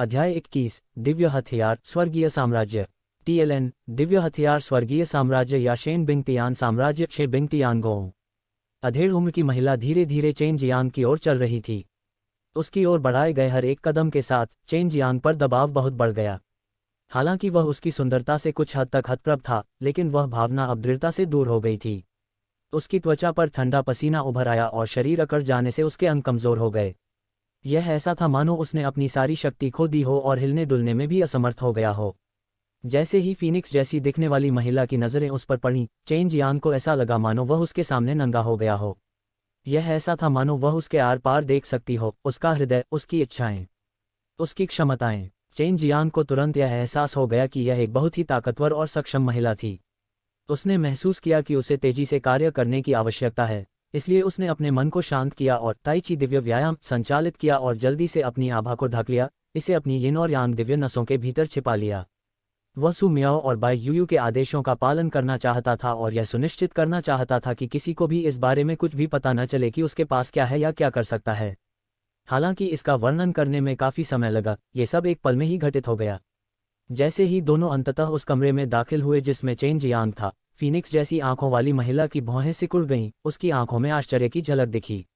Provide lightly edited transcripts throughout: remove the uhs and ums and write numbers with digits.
अध्याय 21 दिव्य हथियार स्वर्गीय साम्राज्य। TLN दिव्य हथियार स्वर्गीय साम्राज्य या शेन बिंगतियान साम्राज्य शे बिंगतियानगोंग। अधेड़ उम्र की महिला धीरे धीरे चेन जियांग की ओर चल रही थी। उसकी ओर बढ़ाए गए हर एक कदम के साथ चेन जियांग पर दबाव बहुत बढ़ गया। हालांकि वह उसकी सुंदरता से कुछ हद तक हतप्रभ था, लेकिन वह भावना अब दृढ़ता से दूर हो गई थी। उसकी त्वचा पर ठंडा पसीना उभर आया और शरीर अकड़ जाने से उसके अंग कमजोर हो गए। यह ऐसा था मानो उसने अपनी सारी शक्ति खो दी हो और हिलने डुलने में भी असमर्थ हो गया हो। जैसे ही फीनिक्स जैसी दिखने वाली महिला की नज़रें उस पर पड़ीं, चेन जियांग को ऐसा लगा मानो वह उसके सामने नंगा हो गया हो। यह ऐसा था मानो वह उसके आर पार देख सकती हो, उसका हृदय, उसकी इच्छाएं, उसकी क्षमताएं। चेन जियांग को तुरंत यह एहसास हो गया कि यह एक बहुत ही ताकतवर और सक्षम महिला थी। उसने महसूस किया कि उसे तेजी से कार्य करने की आवश्यकता है, इसलिए उसने अपने मन को शांत किया और ताई ची दिव्य व्यायाम संचालित किया और जल्दी से अपनी आभा को ढक लिया, इसे अपनी यिन और यांग दिव्य नसों के भीतर छिपा लिया। वह सु मियाओ और बाई यूयू के आदेशों का पालन करना चाहता था और यह सुनिश्चित करना चाहता था कि किसी को भी इस बारे में कुछ भी पता न चले कि उसके पास क्या है या क्या कर सकता है। हालांकि इसका वर्णन करने में काफ़ी समय लगा, ये सब एक पल में ही घटित हो गया। जैसे ही दोनों अंततः उस कमरे में दाखिल हुए जिसमें चेन जियांग था, फीनिक्स जैसी आंखों वाली महिला की भौहें सिकुड़ गईं, उसकी आंखों में आश्चर्य की झलक दिखी।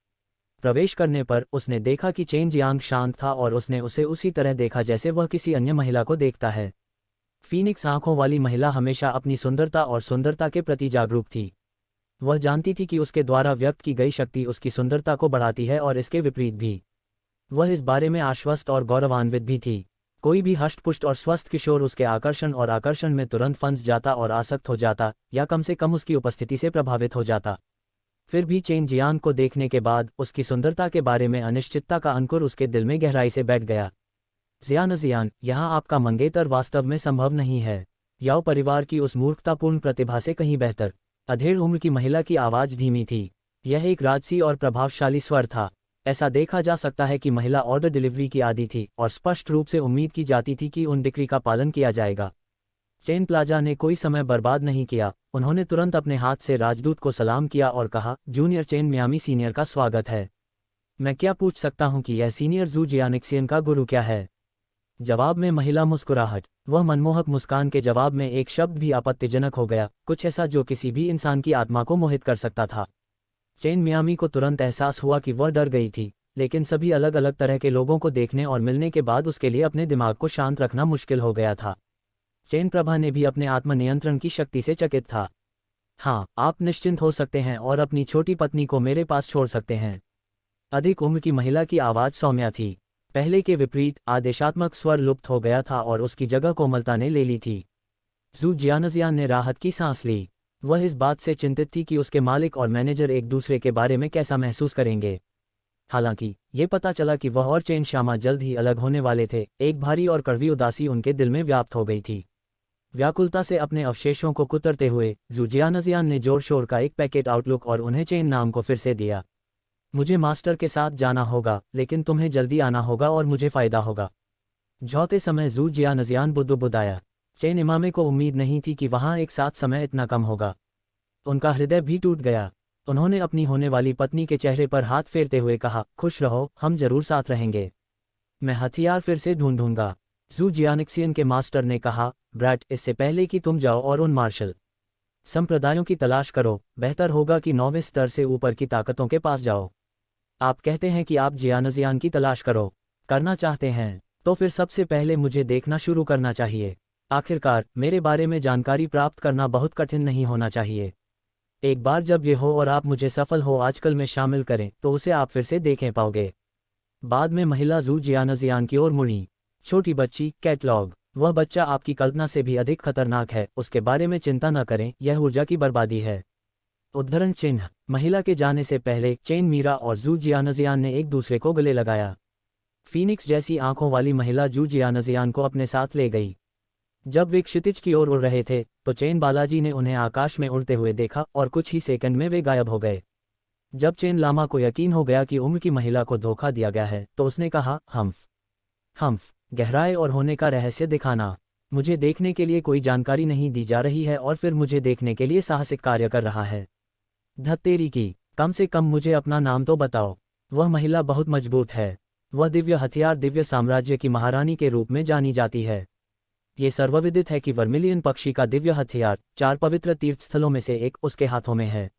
प्रवेश करने पर उसने देखा कि चेन जियांग शांत था और उसने उसे उसी तरह देखा जैसे वह किसी अन्य महिला को देखता है। फीनिक्स आंखों वाली महिला हमेशा अपनी सुंदरता और सुंदरता के प्रति जागरूक थी। वह जानती थी कि उसके द्वारा व्यक्त की गई शक्ति उसकी सुंदरता को बढ़ाती है और इसके विपरीत भी। वह इस बारे में आश्वस्त और गौरवान्वित भी थी। कोई भी हष्टपुष्ट और स्वस्थ किशोर उसके आकर्षण में तुरंत फंस जाता और आसक्त हो जाता, या कम से कम उसकी उपस्थिति से प्रभावित हो जाता। फिर भी चेन जियांग को देखने के बाद उसकी सुंदरता के बारे में अनिश्चितता का अंकुर उसके दिल में गहराई से बैठ गया। जियान, यहाँ आपका मंगेतर वास्तव में संभव नहीं है। याओ परिवार की उस मूर्खतापूर्ण प्रतिभा से कहीं बेहतर। अधेड़ उम्र की महिला की आवाज़ धीमी थी। यह एक राजसी और प्रभावशाली स्वर था। ऐसा देखा जा सकता है कि महिला ऑर्डर डिलीवरी की आदी थी और स्पष्ट रूप से उम्मीद की जाती थी कि उन डिक्री का पालन किया जाएगा। चेन प्लाजा ने कोई समय बर्बाद नहीं किया। उन्होंने तुरंत अपने हाथ से राजदूत को सलाम किया और कहा, जूनियर चेन मियामी सीनियर का स्वागत है। मैं क्या पूछ सकता हूं कि यह सीनियर जू जियानिक्सियन का गुरु क्या है? जवाब में महिला मुस्कुराहट। वह मनमोहक मुस्कान के जवाब में एक शब्द भी आपत्तिजनक हो गया, कुछ ऐसा जो किसी भी इंसान की आत्मा को मोहित कर सकता था। चेन मियामी को तुरंत एहसास हुआ कि वह डर गई थी, लेकिन सभी अलग अलग तरह के लोगों को देखने और मिलने के बाद उसके लिए अपने दिमाग को शांत रखना मुश्किल हो गया था। चेन प्रभा ने भी अपने आत्मनियंत्रण की शक्ति से चकित था। हाँ, आप निश्चिंत हो सकते हैं और अपनी छोटी पत्नी को मेरे पास छोड़ सकते हैं। अधिक उम्र की महिला की आवाज़ सौम्य थी। पहले के विपरीत आदेशात्मक स्वर लुप्त हो गया था और उसकी जगह कोमलता ने ले ली थी। जू जियानजियान ने राहत की सांस ली। वह इस बात से चिंतित थी कि उसके मालिक और मैनेजर एक दूसरे के बारे में कैसा महसूस करेंगे। हालांकि ये पता चला कि वह और चेन शामा जल्द ही अलग होने वाले थे। एक भारी और कड़वी उदासी उनके दिल में व्याप्त हो गई थी। व्याकुलता से अपने अवशेषों को कुतरते हुए जू जियानजियान ने जोर शोर का एक पैकेट आउटलुक और उन्हें चेन नाम को फिर से दिया। मुझे मास्टर के साथ जाना होगा, लेकिन तुम्हें जल्दी आना होगा और मुझे फ़ायदा होगा। झौते समय जू जियानजियान बुदबुदाया। चेन इमामे को उम्मीद नहीं थी कि वहाँ एक साथ समय इतना कम होगा। उनका हृदय भी टूट गया। उन्होंने अपनी होने वाली पत्नी के चेहरे पर हाथ फेरते हुए कहा, खुश रहो, हम जरूर साथ रहेंगे। मैं हथियार फिर से ढूंढूंगा। जू जियानिक्सियन के मास्टर ने कहा, ब्रैट, इससे पहले कि तुम जाओ और उन मार्शल संप्रदायों की तलाश करो, बेहतर होगा कि 9वें स्तर से ऊपर की ताकतों के पास जाओ। आप कहते हैं कि आप जियानजियान की तलाश करना चाहते हैं, तो फिर सबसे पहले मुझे देखना शुरू करना चाहिए। आखिरकार मेरे बारे में जानकारी प्राप्त करना बहुत कठिन नहीं होना चाहिए। एक बार जब ये हो और आप मुझे सफल हो आजकल में शामिल करें, तो उसे आप फिर से देखें पाओगे। बाद में महिला जू जियानजियान की ओर मुड़ी। छोटी बच्ची, कैटलॉग, वह बच्चा आपकी कल्पना से भी अधिक खतरनाक है, उसके बारे में चिंता न करें, यह ऊर्जा की बर्बादी है। उद्धरण चिन्ह। महिला के जाने से पहले चेन मीरा और जू जियानजियान ने एक दूसरे को गले लगाया। फीनिक्स जैसी आंखों वाली महिला जू जियानजियान को अपने साथ ले गई। जब वे क्षितिज की ओर उड़ रहे थे, तो चेन बालाजी ने उन्हें आकाश में उड़ते हुए देखा और कुछ ही सेकंड में वे गायब हो गए। जब चेन लामा को यकीन हो गया कि उम्र की महिला को धोखा दिया गया है, तो उसने कहा, हम्फ, गहराई और होने का रहस्य दिखाना। मुझे देखने के लिए कोई जानकारी नहीं दी जा रही है और फिर मुझे देखने के लिए साहसिक कार्य कर रहा है। धत्तेरी की, कम से कम मुझे अपना नाम तो बताओ। वह महिला बहुत मजबूत है। वह दिव्य हथियार दिव्य साम्राज्य की महारानी के रूप में जानी जाती है। ये सर्वविदित है कि वर्मिलियन पक्षी का दिव्य हथियार 4 पवित्र तीर्थस्थलों में से एक उसके हाथों में है।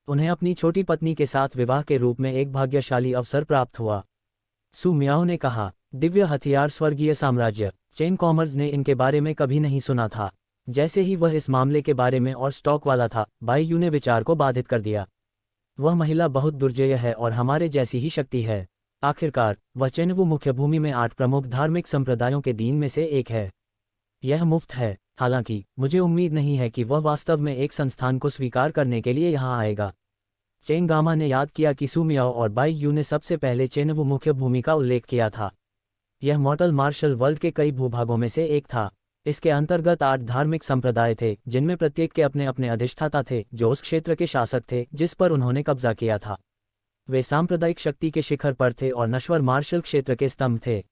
उन्हें अपनी छोटी पत्नी के साथ विवाह के रूप में एक भाग्यशाली अवसर प्राप्त हुआ। सू मियाओ ने कहा, दिव्य हथियार स्वर्गीय साम्राज्य। चेन कॉमर्स ने इनके बारे में कभी नहीं सुना था। जैसे ही वह इस मामले के बारे में और स्टॉक वाला था, बाई यू ने विचार को बाधित कर दिया। वह महिला बहुत दुर्जय है और हमारे जैसी ही शक्ति है। आखिरकार वह चेनवू मुख्य भूमि में 8 प्रमुख धार्मिक संप्रदायों के दीन में से एक है। यह मुफ्त है। हालांकि मुझे उम्मीद नहीं है कि वह वास्तव में एक संस्थान को स्वीकार करने के लिए यहाँ आएगा। चेन गामा ने याद किया कि सू मियाओ और बाई यू ने सबसे पहले चेनवू मुख्य भूमि का उल्लेख किया था। यह मॉडल मार्शल वर्ल्ड के कई भूभागों में से एक था। इसके अंतर्गत 8 धार्मिक संप्रदाय थे, जिनमें प्रत्येक के अपने अपने अधिष्ठाता थे जो उस क्षेत्र के शासक थे जिस पर उन्होंने कब्जा किया था। वे सांप्रदायिक शक्ति के शिखर पर थे और नश्वर मार्शल क्षेत्र के स्तंभ थे।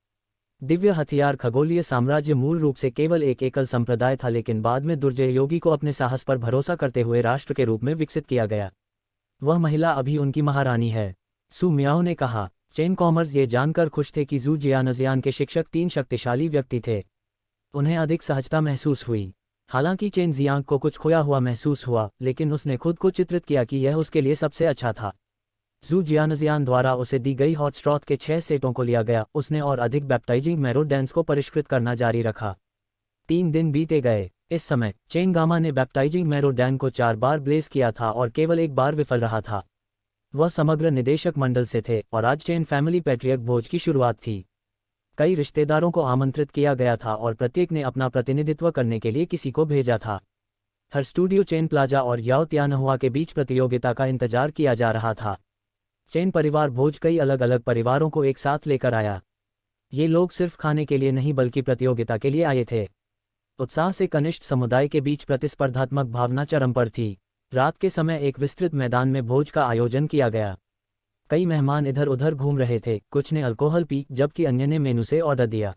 दिव्य हथियार खगोलीय साम्राज्य मूल रूप से केवल एक एकल संप्रदाय था, लेकिन बाद में दुर्जय योगी को अपने साहस पर भरोसा करते हुए राष्ट्र के रूप में विकसित किया गया। वह महिला अभी उनकी महारानी है, सू मियाओ ने कहा। चेन कॉमर्स ये जानकर खुश थे कि जू जियानजियान के शिक्षक 3 शक्तिशाली व्यक्ति थे। उन्हें अधिक सहजता महसूस हुई। हालांकि चेन जियांग को कुछ खोया हुआ महसूस हुआ, लेकिन उसने खुद को चित्रित किया कि यह उसके लिए सबसे अच्छा था। जू जियानजियान द्वारा उसे दी गई हॉट स्ट्रॉथ के 6 सेटों को लिया गया। उसने और अधिक बैप्टाइजिंग मैरो डांस को परिष्कृत करना जारी रखा। 3 दिन बीते गए। इस समय चेन गामा ने बैप्टाइजिंग मैरो डैन को 4 बार ब्लेस किया था और केवल एक बार विफल रहा था। वह समग्र निदेशक मंडल से थे और आज चेन फैमिली पैट्रियक भोज की शुरुआत थी। कई रिश्तेदारों को आमंत्रित किया गया था और प्रत्येक ने अपना प्रतिनिधित्व करने के लिए किसी को भेजा था। हर स्टूडियो चेन प्लाजा और याओ त्यानहुआ के बीच प्रतियोगिता का इंतजार किया जा रहा था। चेन परिवार भोज कई अलग अलग परिवारों को एक साथ लेकर आया। ये लोग सिर्फ खाने के लिए नहीं बल्कि प्रतियोगिता के लिए आए थे। उत्साह से कनिष्ठ समुदाय के बीच प्रतिस्पर्धात्मक भावना चरम पर थी। रात के समय एक विस्तृत मैदान में भोज का आयोजन किया गया। कई मेहमान इधर उधर घूम रहे थे, कुछ ने अल्कोहल पी जबकि अन्य ने मेनू से ऑर्डर दिया।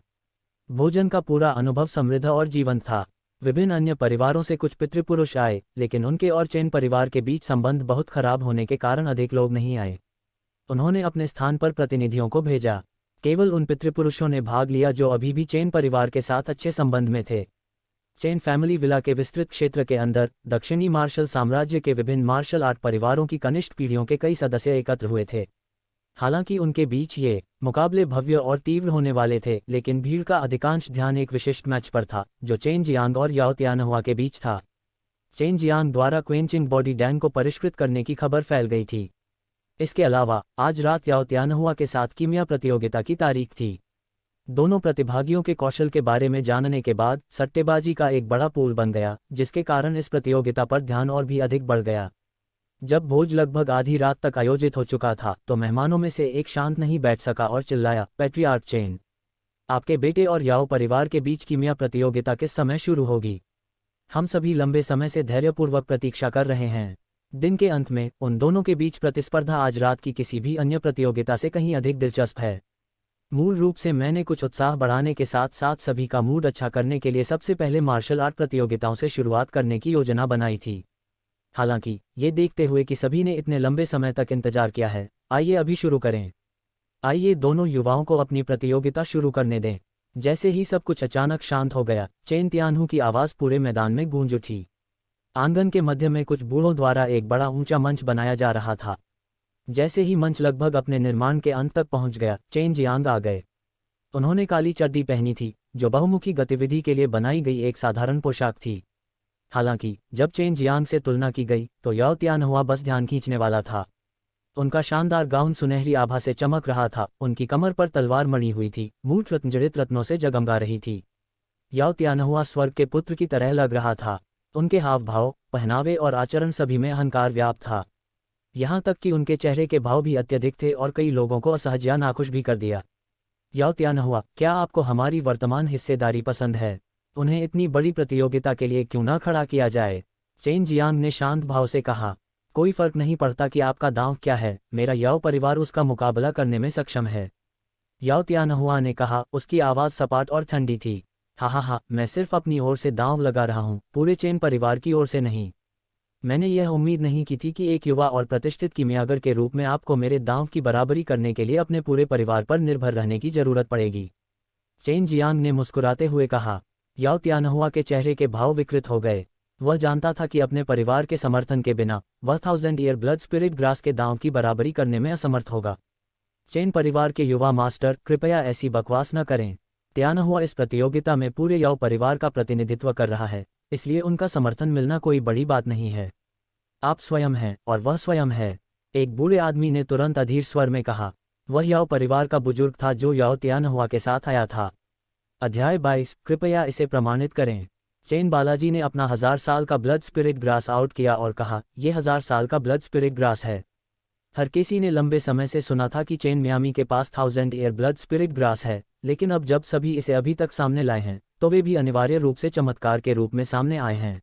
भोजन का पूरा अनुभव समृद्ध और जीवंत था। विभिन्न अन्य परिवारों से कुछ पितृपुरुष आए, लेकिन उनके और चेन परिवार के बीच संबंध बहुत खराब होने के कारण अधिक लोग नहीं आए। उन्होंने अपने स्थान पर प्रतिनिधियों को भेजा। केवल उन पितृपुरुषों ने भाग लिया जो अभी भी चेन परिवार के साथ अच्छे संबंध में थे। चेन फैमिली विला के विस्तृत क्षेत्र के अंदर दक्षिणी मार्शल साम्राज्य के विभिन्न मार्शल आर्ट परिवारों की कनिष्ठ पीढ़ियों के कई सदस्य एकत्र हुए थे। हालांकि उनके बीच ये मुकाबले भव्य और तीव्र होने वाले थे, लेकिन भीड़ का अधिकांश ध्यान एक विशिष्ट मैच पर था जो चेन जियांग और याओ त्यानहुआ के बीच था। चेन जियांग द्वारा क्वेंचिंग बॉडी डैन को परिष्कृत करने की खबर फैल गई थी। इसके अलावा आज रात याओ त्यानहुआ के साथ कीमिया प्रतियोगिता की तारीख थी। दोनों प्रतिभागियों के कौशल के बारे में जानने के बाद सट्टेबाजी का एक बड़ा पूल बन गया, जिसके कारण इस प्रतियोगिता पर ध्यान और भी अधिक बढ़ गया। जब भोज लगभग आधी रात तक आयोजित हो चुका था तो मेहमानों में से एक शांत नहीं बैठ सका और चिल्लाया, पैट्रियार्क चेन, आपके बेटे और याओ परिवार के बीच कीमिया प्रतियोगिता किस समय शुरू होगी? हम सभी लंबे समय से धैर्यपूर्वक प्रतीक्षा कर रहे हैं। दिन के अंत में उन दोनों के बीच प्रतिस्पर्धा आज रात की किसी भी अन्य प्रतियोगिता से कहीं अधिक दिलचस्प है। मूल रूप से मैंने कुछ उत्साह बढ़ाने के साथ साथ सभी का मूड अच्छा करने के लिए सबसे पहले मार्शल आर्ट प्रतियोगिताओं से शुरुआत करने की योजना बनाई थी। हालांकि ये देखते हुए कि सभी ने इतने लंबे समय तक इंतजार किया है, आइए अभी शुरू करें। आइए दोनों युवाओं को अपनी प्रतियोगिता शुरू करने दें। जैसे ही सब कुछ अचानक शांत हो गया, चेन तियानहू की आवाज़ पूरे मैदान में गूंज उठी। आंगन के मध्य में कुछ बूढ़ों द्वारा एक बड़ा ऊंचा मंच बनाया जा रहा था। जैसे ही मंच लगभग अपने निर्माण के अंत तक पहुंच गया, चेन जियांग आ गए। उन्होंने काली चड्डी पहनी थी, जो बहुमुखी गतिविधि के लिए बनाई गई एक साधारण पोशाक थी। हालांकि जब चेन जियांग से तुलना की गई तो याओ त्यानहुआ बस ध्यान खींचने वाला था। उनका शानदार गाउन सुनहरी आभा से चमक रहा था, उनकी कमर पर तलवार मड़ी हुई थी, मूठ रत्नजड़ित रत्नों से जगमगा रही थी। याओ त्यानहुआ स्वर्ग के पुत्र की तरह लग रहा था। उनके हाव भाव, पहनावे और आचरण सभी में अहंकार व्याप्त था। यहाँ तक कि उनके चेहरे के भाव भी अत्यधिक थे और कई लोगों को असहज या नाखुश भी कर दिया। याओ त्यानहुआ, क्या आपको हमारी वर्तमान हिस्सेदारी पसंद है? उन्हें इतनी बड़ी प्रतियोगिता के लिए क्यों न खड़ा किया जाए? चेन जियांग ने शांत भाव से कहा, कोई फर्क नहीं पड़ता कि आपका दांव क्या है, मेरा याओ परिवार उसका मुकाबला करने में सक्षम है। याओ त्यानहुआ ने कहा, उसकी आवाज़ सपाट और ठंडी थी। हा, मैं सिर्फ अपनी ओर से दांव लगा रहा हूँ, पूरे चेन परिवार की ओर से नहीं। मैंने यह उम्मीद नहीं की थी कि एक युवा और प्रतिष्ठित कीमियागर के रूप में आपको मेरे दांव की बराबरी करने के लिए अपने पूरे परिवार पर निर्भर रहने की जरूरत पड़ेगी। चेन जियांग ने मुस्कुराते हुए कहा। याओ त्यानहुआ के चेहरे के भाव विकृत हो गए। वह जानता था कि अपने परिवार के समर्थन के बिना वह 1000 ईयर ब्लड स्पिरिट ग्रास के दांव की बराबरी करने में असमर्थ होगा। चेन परिवार के युवा मास्टर, कृपया ऐसी बकवास न करें। त्यानहुआ इस प्रतियोगिता में पूरे याओ परिवार का प्रतिनिधित्व कर रहा है, इसलिए उनका समर्थन मिलना कोई बड़ी बात नहीं है। आप स्वयं हैं और वह स्वयं है, एक बूढ़े आदमी ने तुरंत अधीर स्वर में कहा। वह याओ परिवार का बुजुर्ग था जो याओ त्यानहुआ के साथ आया था। अध्याय 22, कृपया इसे प्रमाणित करें। चेन बालाजी ने अपना 1000 साल का ब्लड स्पिरिट ग्रास आउट किया और कहा, यह 1000 साल का ब्लड स्पिरिट ग्रास है। हर किसी ने लंबे समय से सुना था कि चेन मियामी के पास 1000 ईयर ब्लड स्पिरिट ग्रास है, लेकिन अब जब सभी इसे अभी तक सामने लाए हैं तो वे भी अनिवार्य रूप से चमत्कार के रूप में सामने आए हैं।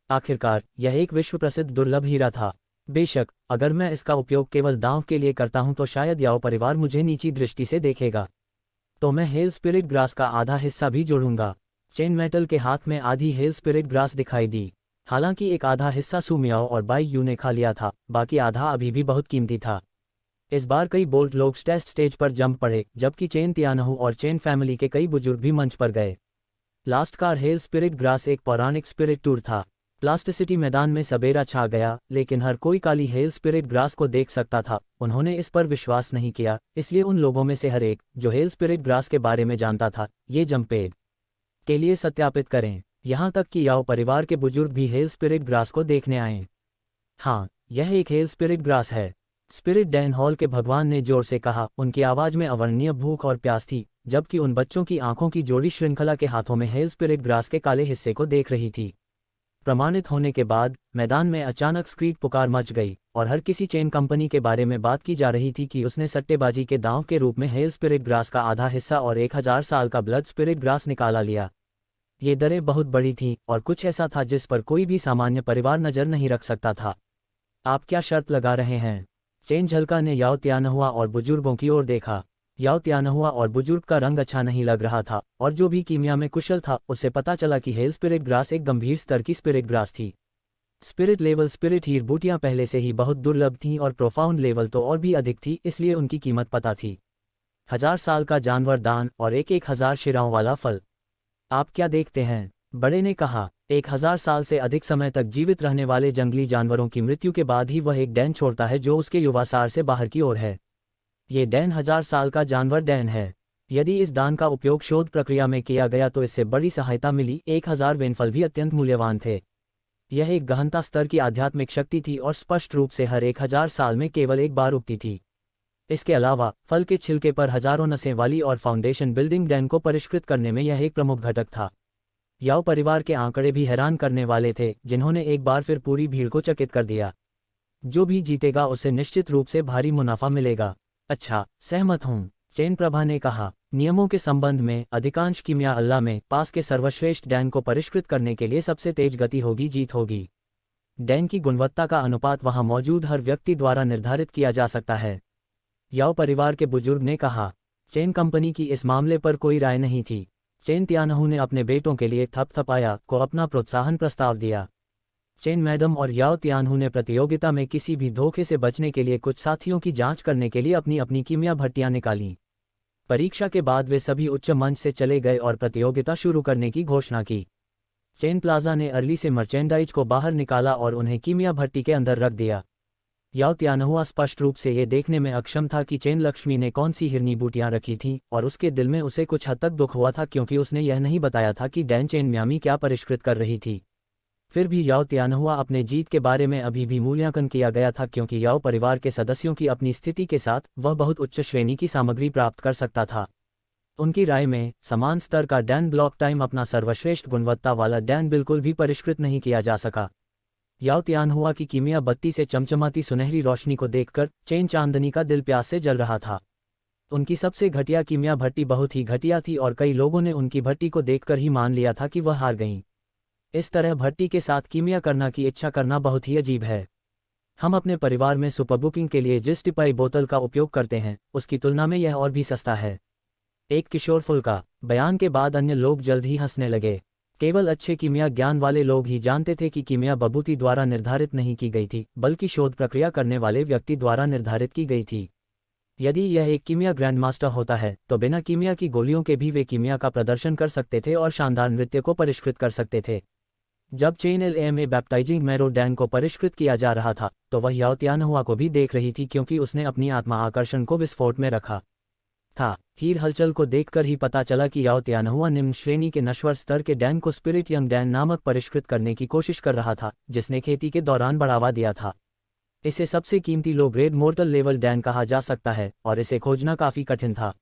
आखिरकार यह एक विश्व प्रसिद्ध दुर्लभ हीरा था। बेशक अगर मैं इसका उपयोग केवल दांव के लिए करता हूं तो शायद याओ परिवार मुझे नीची दृष्टि से देखेगा, तो मैं हेल स्पिरिट ग्रास का आधा हिस्सा भी जोड़ूंगा। चेन मेटल के हाथ में आधी हेल स्पिरिट ग्रास दिखाई दी। हालांकि एक आधा हिस्सा सुमियाओ और बाई यू ने खा लिया था, बाकी आधा अभी भी बहुत कीमती था। इस बार कई बोल्ट लोग टेस्ट स्टेज पर जंप पड़े, जबकि चेन त्यानहु और चेन फैमिली के कई बुजुर्ग भी मंच पर गए। Last car hello spirit grass एक पौराणिक स्पिरिट टूर था। प्लास्टिसिटी मैदान में सबेरा छा गया, लेकिन हर कोई काली हेल स्पिरिट ग्रास को देख सकता था। उन्होंने इस पर विश्वास नहीं किया, इसलिए उन लोगों में से हर एक जो हेल स्पिरिट ग्रास के बारे में जानता था, ये जंपेड के लिए सत्यापित करें। यहाँ तक कि याओ परिवार के बुजुर्ग भी हेल स्पिरिट ग्रास को देखने आए। हाँ, यह एक हेल स्पिरिट ग्रास है, स्पिरिट डैन हॉल के भगवान ने जोर से कहा। उनकी आवाज में अवर्णनीय भूख और प्यास थी, जबकि उन बच्चों की आंखों की जोड़ी श्रृंखला के हाथों में हेल स्पिरिट ग्रास के काले हिस्से को देख रही थी। प्रमाणित होने के बाद मैदान में अचानक स्क्रीट पुकार मच गई और हर किसी चेन कंपनी के बारे में बात की जा रही थी कि उसने सट्टेबाजी के दांव के रूप में हेल स्पिरिट ग्रास का आधा हिस्सा और 1000 साल का ब्लड स्पिरिट ग्रास निकाला लिया। ये दरें बहुत बड़ी थीं और कुछ ऐसा था जिस पर कोई भी सामान्य परिवार नजर नहीं रख सकता था। आप क्या शर्त लगा रहे हैं? चेन झलका ने याओ त्यानहुआ और बुजुर्गों की ओर देखा। याओ त्यानहुआ और बुजुर्ग का रंग अच्छा नहीं लग रहा था, और जो भी कीमिया में कुशल था उसे पता चला कि हेल स्पिरिट ग्रास एक गंभीर स्तर की स्पिरिट ग्रास थी। स्पिरिट लेवल स्पिरिट हीर बूटियां पहले से ही बहुत दुर्लभ थीं और प्रोफाउंड लेवल तो और भी अधिक थी, इसलिए उनकी कीमत पता थी। 1000 साल का जानवर दान और एक 1000 शिराओं वाला फल। आप क्या देखते हैं? बड़े ने कहा। 1000 साल से अधिक समय तक जीवित रहने वाले जंगली जानवरों की मृत्यु के बाद ही वह एक डैन छोड़ता है जो उसके युवासार से बाहर की ओर है। ये डैन 1000 साल का जानवर डैन है। यदि इस दान का उपयोग शोध प्रक्रिया में किया गया तो इससे बड़ी सहायता मिली। 1000 वेनफल भी अत्यंत मूल्यवान थे। यह एक गहनता स्तर की आध्यात्मिक शक्ति थी और स्पष्ट रूप से हर 1000 साल में केवल एक बार उगती थी। इसके अलावा फल के छिलके पर हजारों नसें वाली और फाउंडेशन बिल्डिंग डैन को परिष्कृत करने में यह एक प्रमुख घटक था। याओ परिवार के आंकड़े भी हैरान करने वाले थे, जिन्होंने एक बार फिर पूरी भीड़ को चकित कर दिया। जो भी जीतेगा उसे निश्चित रूप से भारी मुनाफा मिलेगा। अच्छा, सहमत हूँ, चेन प्रभा ने कहा। नियमों के संबंध में अधिकांश कीमिया अल्लाह में पास के सर्वश्रेष्ठ डैन को परिष्कृत करने के लिए सबसे तेज गति होगी जीत होगी। डैन की गुणवत्ता का अनुपात वहां मौजूद हर व्यक्ति द्वारा निर्धारित किया जा सकता है। याओ परिवार के बुजुर्ग ने कहा। चेन कंपनी की इस मामले पर कोई राय नहीं थी। चेन त्यानहु ने अपने बेटों के लिए थपथपाया को अपना प्रोत्साहन प्रस्ताव दिया। चेन मैडम और याओ त्यानहु ने प्रतियोगिता में किसी भी धोखे से बचने के लिए कुछ साथियों की जांच करने के लिए अपनी अपनी कीमिया भट्टियां निकालीं। परीक्षा के बाद वे सभी उच्च मंच से चले गए और प्रतियोगिता शुरू करने की घोषणा की। चेन प्लाजा ने अर्ली से मर्चेंडाइज को बाहर निकाला और उन्हें कीमिया भट्टी के अंदर रख दिया। याओ त्यानहुआ स्पष्ट रूप से ये देखने में अक्षम था कि चेन लक्ष्मी ने कौन सी हिरनी बूटियां रखी थीं, और उसके दिल में उसे कुछ हद तक दुख हुआ था क्योंकि उसने यह नहीं बताया था कि डैन चेन म्यामी क्या परिष्कृत कर रही थी। फिर भी याओ त्यानहुआ अपने जीत के बारे में अभी भी मूल्यांकन किया गया था क्योंकि याओ परिवार के सदस्यों की अपनी स्थिति के साथ वह बहुत उच्च श्रेणी की सामग्री प्राप्त कर सकता था। उनकी राय में समान स्तर का डैन ब्लॉक टाइम अपना सर्वश्रेष्ठ गुणवत्ता वाला डैन बिल्कुल भी परिष्कृत नहीं किया जा सका। याओ त्यानहुआ की कीमिया बत्ती से चमचमाती सुनहरी रोशनी को देखकर चेन चांदनी का दिल प्यास से जल रहा था। उनकी सबसे घटिया कीमिया भट्टी बहुत ही घटिया थी और कई लोगों ने उनकी भट्टी को देखकर ही मान लिया था कि वह हार गईं। इस तरह भट्टी के साथ कीमिया करना की इच्छा करना बहुत ही अजीब है। हम अपने परिवार में सुपर बुकिंग के लिए जिस टिपाई बोतल का उपयोग करते हैं उसकी तुलना में यह और भी सस्ता है। एक किशोर फुल का बयान के बाद अन्य लोग जल्द ही हंसने लगे। केवल अच्छे कीमिया ज्ञान वाले लोग ही जानते थे कि कीमिया बबूती द्वारा निर्धारित नहीं की गई थी, बल्कि शोध प्रक्रिया करने वाले व्यक्ति द्वारा निर्धारित की गई थी। यदि यह एक कीमिया ग्रैंडमास्टर होता है तो बिना कीमिया की गोलियों के भी वे कीमिया का प्रदर्शन कर सकते थे और शानदार नृत्य को परिष्कृत कर सकते थे। जब chain LMA baptising marrow Dan को परिष्कृत किया जा रहा था तो वह याओ त्यानहुआ को भी देख रही थी, क्योंकि उसने अपनी आत्मा आकर्षण को विस्फोट में रखा था। हीर हलचल को देखकर ही पता चला कि याओ त्यानहुआ निम्न श्रेणी के नश्वर स्तर के डैन को स्पिरिट यंग डैन नामक परिष्कृत करने की कोशिश कर रहा था, जिसने खेती के दौरान बढ़ावा दिया था। इसे सबसे कीमती low grade mortar level Dan कहा जा सकता है और इसे खोजना काफी कठिन था।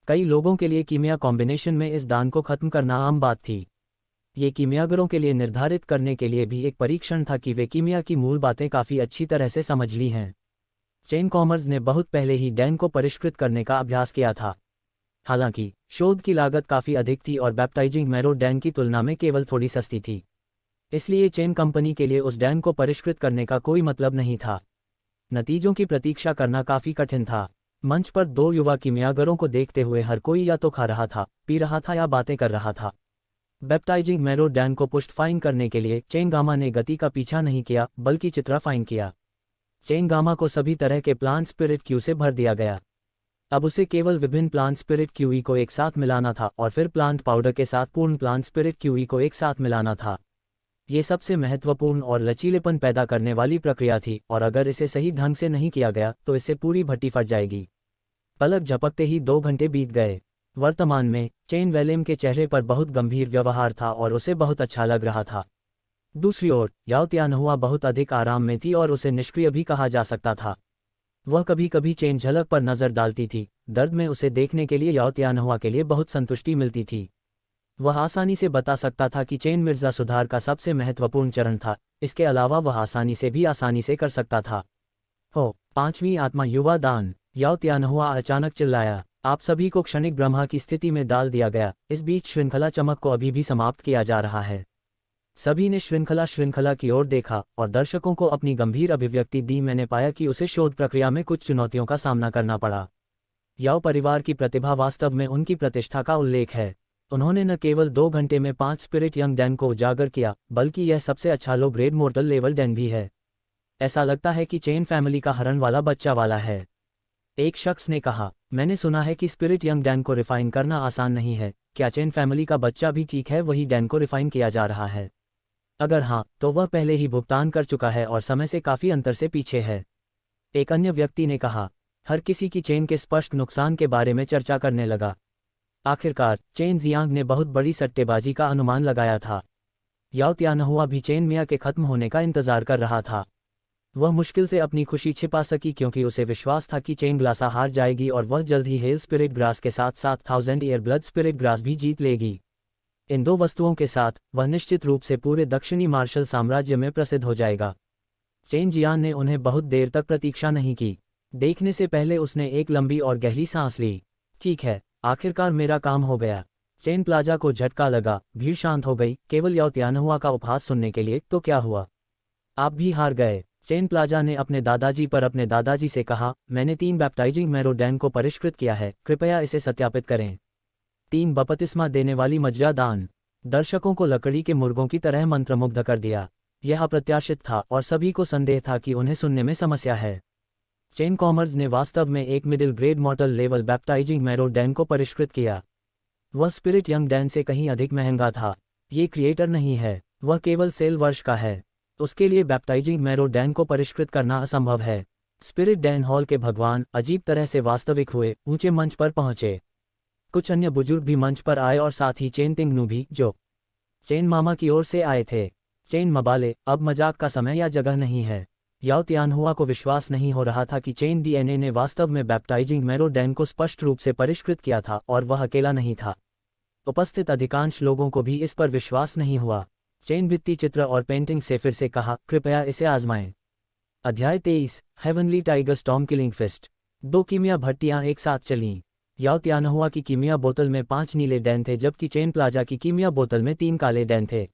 कई लोगों के लिए कीमिया कॉम्बिनेशन में इस दान को खत्म करना आम बात थी। ये कीमियागरों के लिए निर्धारित करने के लिए भी एक परीक्षण था कि वे कीमिया की मूल बातें काफी अच्छी तरह से समझ ली हैं। चेन कॉमर्स ने बहुत पहले ही डैन को परिष्कृत करने का अभ्यास किया था। हालांकि शोध की लागत काफी अधिक थी और बैप्टाइजिंग मैरो डैन की तुलना में केवल थोड़ी सस्ती थी, इसलिए चेन कंपनी के लिए उस डैन को परिष्कृत करने का कोई मतलब नहीं था। नतीजों की प्रतीक्षा करना काफी कठिन था। मंच पर दो युवा कीमियागरों को देखते हुए हर कोई या तो खा रहा था, पी रहा था या बातें कर रहा था। बैप्टाइजिंग मैरो डैन को पुष्ट फाइन करने के लिए चेन गामा ने गति का पीछा नहीं किया, बल्कि चित्रा फाइन किया। चेन गामा को सभी तरह के प्लांट स्पिरिट क्यू से भर दिया गया। अब उसे केवल विभिन्न प्लांट स्पिरिट क्यूई को एक साथ मिलाना था और फिर प्लांट पाउडर के साथ पूर्ण प्लांट स्पिरिट क्यूई को एक साथ मिलाना था। ये सबसे महत्वपूर्ण और लचीलेपन पैदा करने वाली प्रक्रिया थी, और अगर इसे सही ढंग से नहीं किया गया तो इससे पूरी भट्टी फट जाएगी। पलक झपकते ही 2 घंटे बीत गए। वर्तमान में चेन वेलेम के चेहरे पर बहुत गंभीर व्यवहार था और उसे बहुत अच्छा लग रहा था। दूसरी ओर याओ त्यानहुआ बहुत अधिक आराम में थी और उसे निष्क्रिय भी कहा जा सकता था। वह कभी कभी चेन झलक पर नजर डालती थी। दर्द में उसे देखने के लिए याओ त्यानहुआ के लिए बहुत संतुष्टि मिलती थी। वह आसानी से बता सकता था कि चेन मिर्जा सुधार का सबसे महत्वपूर्ण चरण था। इसके अलावा वह आसानी से कर सकता था। हो 5वीं आत्मा युवा दान, याओ त्यानहुआ अचानक चिल्लाया। आप सभी को क्षणिक ब्रह्मा की स्थिति में डाल दिया गया। इस बीच श्रृंखला चमक को अभी भी समाप्त किया जा रहा है। सभी ने श्रृंखला की ओर देखा और दर्शकों को अपनी गंभीर अभिव्यक्ति दी। मैंने पाया कि उसे शोध प्रक्रिया में कुछ चुनौतियों का सामना करना पड़ा। याओ परिवार की प्रतिभा वास्तव में उनकी प्रतिष्ठा का उल्लेख है। उन्होंने न केवल 2 घंटे में 5 स्पिरिट यंग डैन को उजागर किया, बल्कि यह सबसे अच्छा low grade mortar level Dan भी है। ऐसा लगता है कि चेन फैमिली का हरण वाला बच्चा वाला है। एक शख्स ने कहा, मैंने सुना है कि स्पिरिट यंग डैन को रिफाइन करना आसान नहीं है। क्या चेन फैमिली का बच्चा भी ठीक है? वही डैन को रिफाइन किया जा रहा है? अगर हाँ, तो वह पहले ही भुगतान कर चुका है और समय से काफी अंतर से पीछे है। एक अन्य व्यक्ति ने कहा। हर किसी की चेन के स्पष्ट नुकसान के बारे में चर्चा करने लगा। आखिरकार चेन जियांग ने बहुत बड़ी सट्टेबाजी का अनुमान लगाया था। याओ त्यानहुआ भी चेन मिया के खत्म होने का इंतजार कर रहा था। वह मुश्किल से अपनी खुशी छिपा सकी, क्योंकि उसे विश्वास था कि चेन ग्लासा हार जाएगी और वह जल्द ही हेल स्पिरिट ग्रास के साथ साथ 1000 ईयर ब्लड स्पिरिट ग्रास भी जीत लेगी। इन 2 वस्तुओं के साथ वह निश्चित रूप से पूरे दक्षिणी मार्शल साम्राज्य में प्रसिद्ध हो जाएगा। चेन जियान ने उन्हें बहुत देर तक प्रतीक्षा नहीं की। देखने से पहले उसने एक लंबी और गहरी सांस ली। ठीक है, आखिरकार मेरा काम हो गया। चेन प्लाजा को झटका लगा। भीड़ शांत हो गई, केवल याओ त्यानहुआ का उपहास सुनने के लिए। तो क्या हुआ? आप भी हार गए। चेन प्लाजा ने अपने दादाजी से कहा, मैंने 3 बैप्टाइजिंग मैरो डैन को परिष्कृत किया है, कृपया इसे सत्यापित करें। 3 बपतिस्मा देने वाली मज्जा दान। दर्शकों को लकड़ी के मुर्गों की तरह मंत्रमुग्ध कर दिया। यह अप्रत्याशित था और सभी को संदेह था कि उन्हें सुनने में समस्या है। चेन कॉमर्स ने वास्तव में एक middle grade model level baptising marrow Dan को परिष्कृत किया। वह स्पिरिट यंग डैन से कहीं अधिक महंगा था। ये क्रिएटर नहीं है, वह केवल सेल वर्ष का है। उसके लिए बैप्टाइजिंग मैरो डैन को परिष्कृत करना असंभव है। स्पिरिट डैन हॉल के भगवान अजीब तरह से वास्तविक हुए, ऊंचे मंच पर पहुंचे। कुछ अन्य बुजुर्ग भी मंच पर आए और साथ ही चेन तिंगनू भी, जो चेन मामा की ओर से आए थे। चेन मबाले, अब मजाक का समय या जगह नहीं है। याओ त्यानहुआ को विश्वास नहीं हो रहा था कि चेन डीएनए ने वास्तव में बैप्टाइजिंग मैरो डैन को स्पष्ट रूप से परिष्कृत किया था और वह अकेला नहीं था। उपस्थित अधिकांश लोगों को भी इस पर विश्वास नहीं हुआ। चेन भित्ति चित्र और पेंटिंग से फिर से कहा, कृपया इसे आजमाएं। अध्याय 23, heavenly tiger storm killing fist. 2 कीमिया भट्टियां एक साथ चलीं। याओ त्यानहुआ की कीमिया बोतल में 5 नीले डैन थे, जबकि चेन प्लाजा की कीमिया बोतल में 3 काले डैन थे।